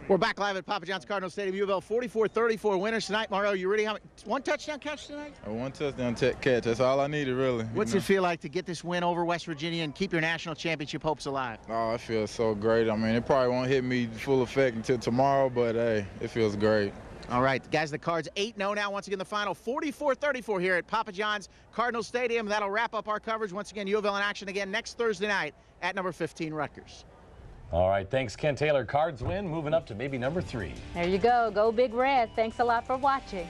We're back live at Papa John's Cardinal Stadium. U of L 44-34 winners tonight. Mario, you ready? One touchdown catch tonight? One touchdown catch. That's all I needed, really. What's it feel like to get this win over West Virginia and keep your national championship hopes alive? Oh, it feels so great. I mean, it probably won't hit me full effect until tomorrow, but hey, it feels great. All right, guys, the Cards 8-0 now. Once again, the final 44-34 here at Papa John's Cardinal Stadium. That'll wrap up our coverage. Once again, U of L in action again next Thursday night at number 15 Rutgers. All right, thanks, Ken Taylor. Cards win, moving up to maybe number 3. There you go. Go Big Red. Thanks a lot for watching.